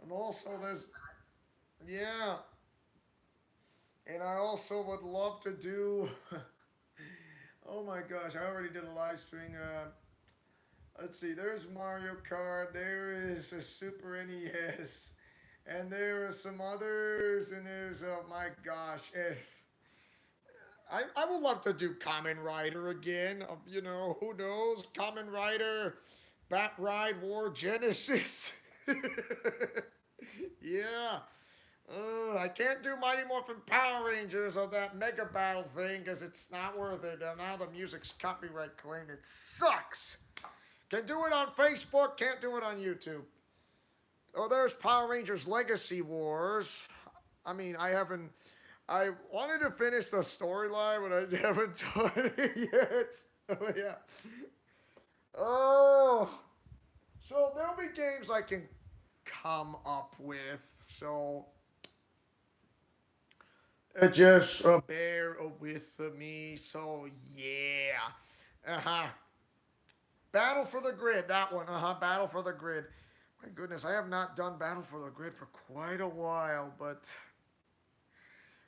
also there's, yeah, and I also would love to do. Oh my gosh, I already did a live stream. Let's see, there's Mario Kart, there is a Super NES, and there are some others, and there's, oh my gosh. I would love to do Kamen Rider again. Who knows? Kamen Rider, Bat Ride War Genesis. Yeah. I can't do Mighty Morphin Power Rangers or that Mega Battle thing because it's not worth it. Now the music's copyright claimed. It sucks. Can do it on Facebook, can't do it on YouTube. Oh, there's Power Rangers Legacy Wars. I mean, I haven't. I wanted to finish the storyline, but I haven't done it yet. Oh, yeah. Oh. So there'll be games I can come up with. So just bear with me. So yeah. Uh-huh. Battle for the Grid. That one. Uh-huh. Battle for the Grid. My goodness, I have not done Battle for the Grid for quite a while, but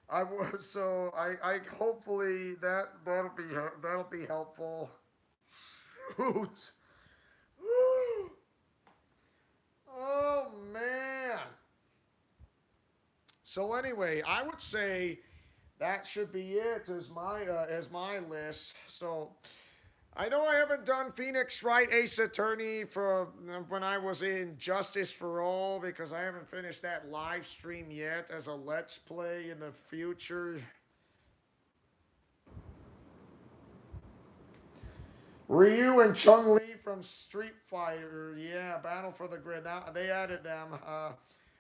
I was so I hopefully that'll be helpful. Shoot. Oh man. So anyway, I would say that should be it as my list. So I know I haven't done Phoenix Wright Ace Attorney for when I was in Justice for All because I haven't finished that live stream yet as a Let's Play in the future. Ryu and Chun Li from Street Fighter, yeah, Battle for the Grid. They added them.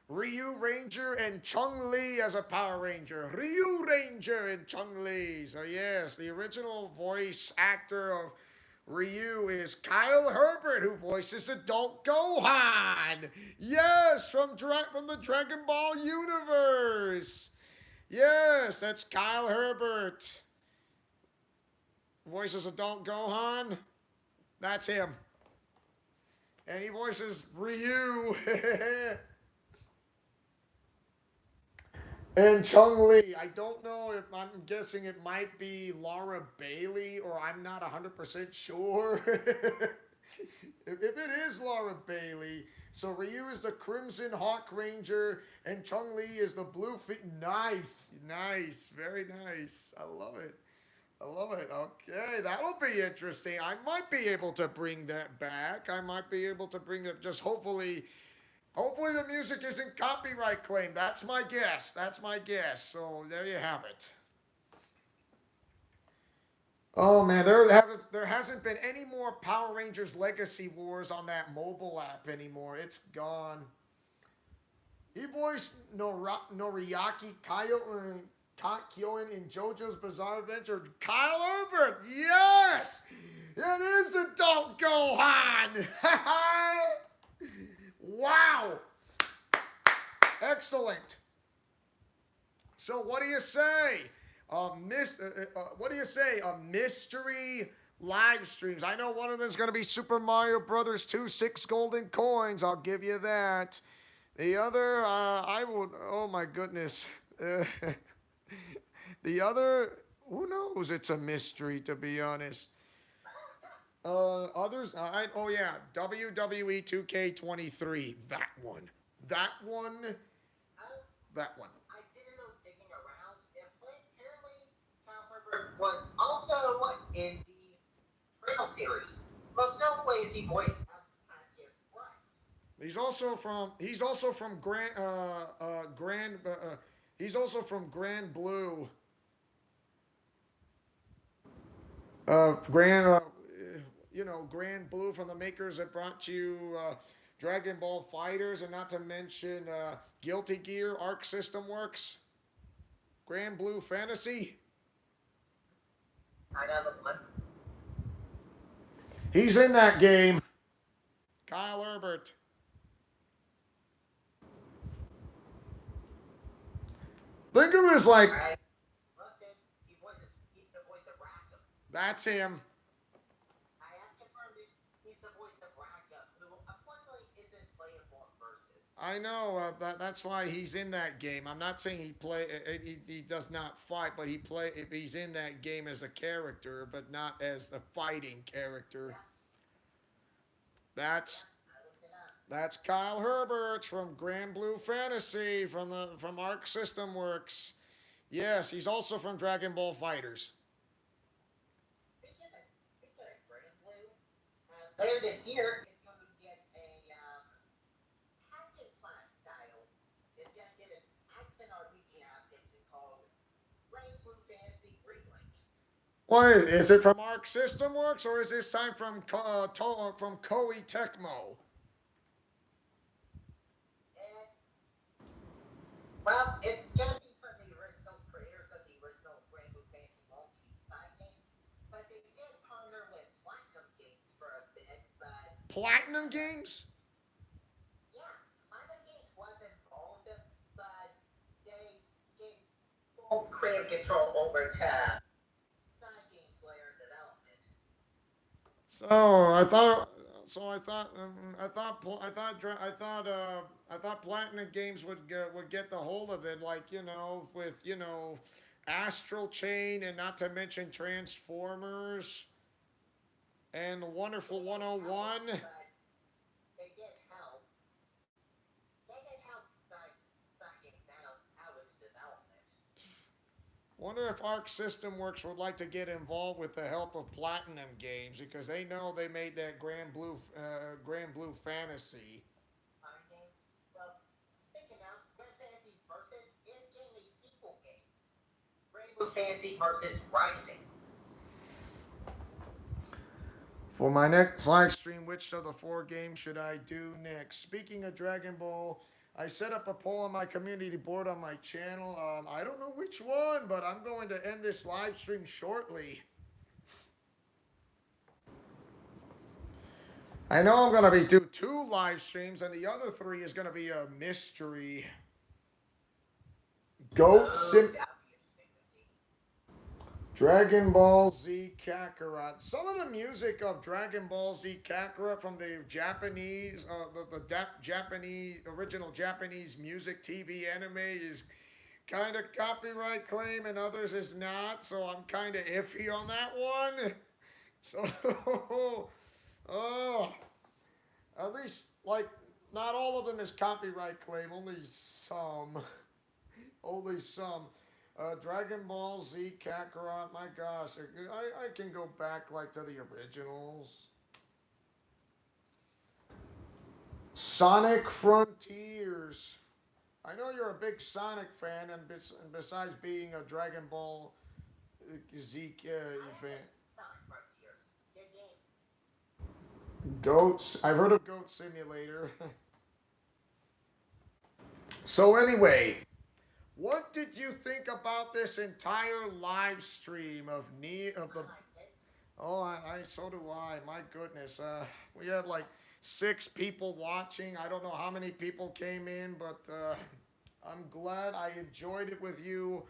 Ryu Ranger and Chun Li as a Power Ranger. Ryu Ranger and Chun Li. So yes, the original voice actor of Ryu is Kyle Herbert, who voices Adult Gohan. Yes, from the Dragon Ball universe. Yes, that's Kyle Herbert. Voices Adult Gohan. That's him. And he voices Ryu. And Chung Li. I don't know if I'm guessing it might be Laura Bailey, or I'm not 100% sure. If it is Laura Bailey, so Ryu is the Crimson Hawk Ranger, and Chung Li is the Blue Feet. Nice, nice, very nice. I love it. I love it. Okay, that'll be interesting. I might be able to bring that back. I might be able to bring it. Just hopefully the music isn't copyright claimed. That's my guess. That's my guess. So there you have it. Oh man, there hasn't been any more Power Rangers Legacy Wars on that mobile app anymore. It's gone. He voiced Noriaki Kyoen in JoJo's Bizarre Adventure. Kyle Herbert, yes! It is Adult Gohan! Wow! Excellent. So what do you say? What do you say? A mystery live streams. I know one of them is going to be Super Mario Brothers 2, 6 golden coins. I'll give you that. The other, I will. Oh my goodness. The other, who knows? It's a mystery, to be honest. Others, oh yeah, WWE 2K23. That one. That one. That one. I did a little digging around. Apparently, Kyle Herbert was also in the Trail series. Most notably, is he voiced as his friend. He's also from he's also from Grand Blue. Grand Blue from the makers that brought you Dragon Ball Fighters, and not to mention Guilty Gear, Arc System Works, Grand Blue Fantasy. I know the one. He's in that game. Kyle Herbert. Think of it as like. He's the voice of Rackham. That's him. I have confirmed it. He's the voice of Rackham, who unfortunately isn't playing for Versus. I know that's why he's in that game. I'm not saying he does not fight, but he's in that game as a character, but not as a fighting character. Yeah, That's yeah, I looked it up. that's Kyle Herbert from Grand Blue Fantasy from Arc System Works. Yes, he's also from Dragon Ball Fighters. Speaking of Grand Blue, later this year it's going to get a hack and slash style. It's going to get an action RPG adaptation called Grand Blue Fantasy Relink. What is it from Arc System Works or is this time from Koei Tecmo? It's it's going to be from the original creators of the original Grand Blue Fantasy Multi side games, but they did partner with Platinum Games for a bit. But Platinum Games? yeah, Platinum Games was involved, but they gave full creative control over to Side Games layer development. So I thought. So I thought Platinum Games would get the whole of it, like with Astral Chain, and not to mention Transformers and the They Wonderful did help, 101. but they did help. They did help Side Games out its development. Wonder if Arc System Works would like to get involved with the help of Platinum Games because they know they made that Grand Blue Fantasy. Side Game. Well, speaking of, Grand Fantasy Versus is getting a sequel game. Grand Blue Fantasy Versus Rising. For my next live stream, which of the four games should I do next? Speaking of Dragon Ball, I set up a poll on my community board on my channel. I don't know which one, but I'm going to end this live stream shortly. I know I'm going to be do two live streams, and the other three is going to be a mystery. Goat Oh, Sim. that'll be interesting to see. Dragon Ball Z Kakarot. Some of the music of Dragon Ball Z Kakarot from the Japanese, Japanese original Japanese music TV anime is kind of copyright claim, and others is not. So I'm kind of iffy on that one. So, oh, at least like not all of them is copyright claim. Only some. Only some. Dragon Ball Z Kakarot, my gosh, I can go back like to the originals. Sonic Frontiers. I know you're a big Sonic fan, and besides being a Dragon Ball Z I fan. haven't Sonic Frontiers. Good game. Goats. I've heard of Goat Simulator. So anyway, what did you think about this entire live stream of I the? liked it. Oh, so do I. My goodness. We had like 6 people watching. I don't know how many people came in, but I'm glad I enjoyed it with you.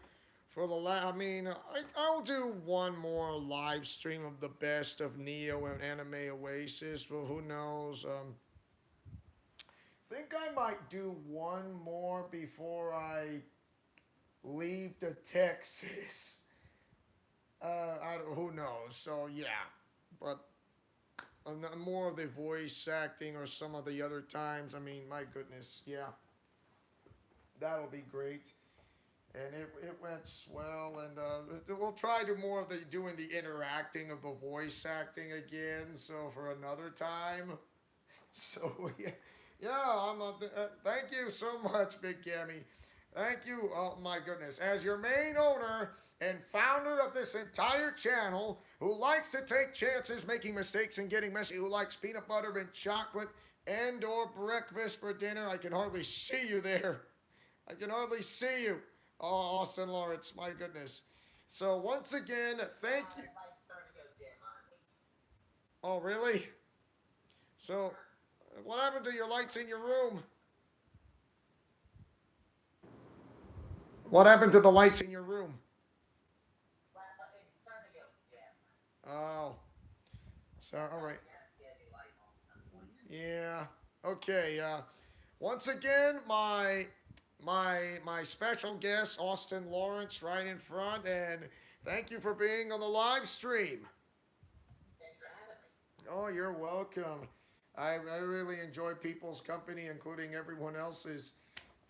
I mean, I'll do one more live stream of the best of Neo and Anime Oasis. Well, who knows? Think I might do one more before I leave to Texas. Who knows? So yeah, but more of the voice acting or some of the other times. I mean, my goodness, yeah, that'll be great. And it went swell, and we'll try to more of the doing the interacting of the voice acting again. So for another time. So yeah, thank you so much, Big Gammy. Thank you. Oh my goodness, as your main owner and founder of this entire channel, who likes to take chances, making mistakes, and getting messy, who likes peanut butter and chocolate and/or breakfast for dinner. I can hardly see you there. I can hardly see you. Oh, Austin Lawrence, my goodness. So once again, thank you. My light's starting to go dim on me. Oh, really? So, Sure. what happened to your lights in your room? What happened to the lights in your room? Well, it's starting to go dim. Oh, so all right. Probably have to get a new light bulb at some point. Yeah. Okay. Once again, my special guest, Austin Lawrence, right in front, and thank you for being on the live stream. Thanks for having me. Oh, you're welcome. I really enjoy people's company, including everyone else's.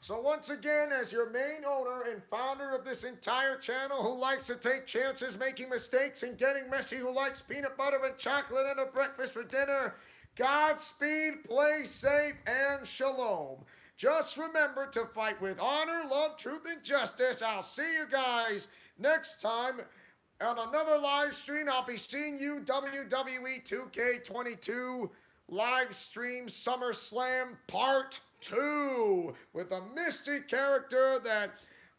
So once again, as your main owner and founder of this entire channel who likes to take chances, making mistakes, and getting messy, who likes peanut butter and chocolate and a breakfast for dinner, Godspeed, play safe, and shalom. Just remember to fight with honor, love, truth, and justice. I'll see you guys next time on another live stream. I'll be seeing you WWE 2K22 live stream SummerSlam Part 2 with a mystery character that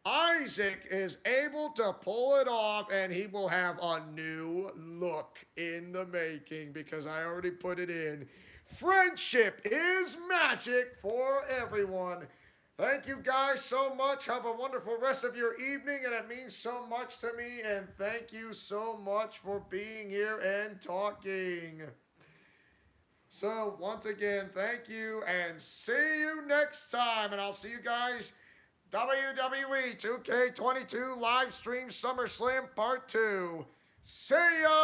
Isaac is able to pull it off, and he will have a new look in the making because I already put it in. Friendship is magic for everyone. Thank you guys so much. Have a wonderful rest of your evening, and it means so much to me. And thank you so much for being here and talking. So, once again, thank you, and see you next time. And I'll see you guys WWE 2K22 live stream SummerSlam Part 2. See ya!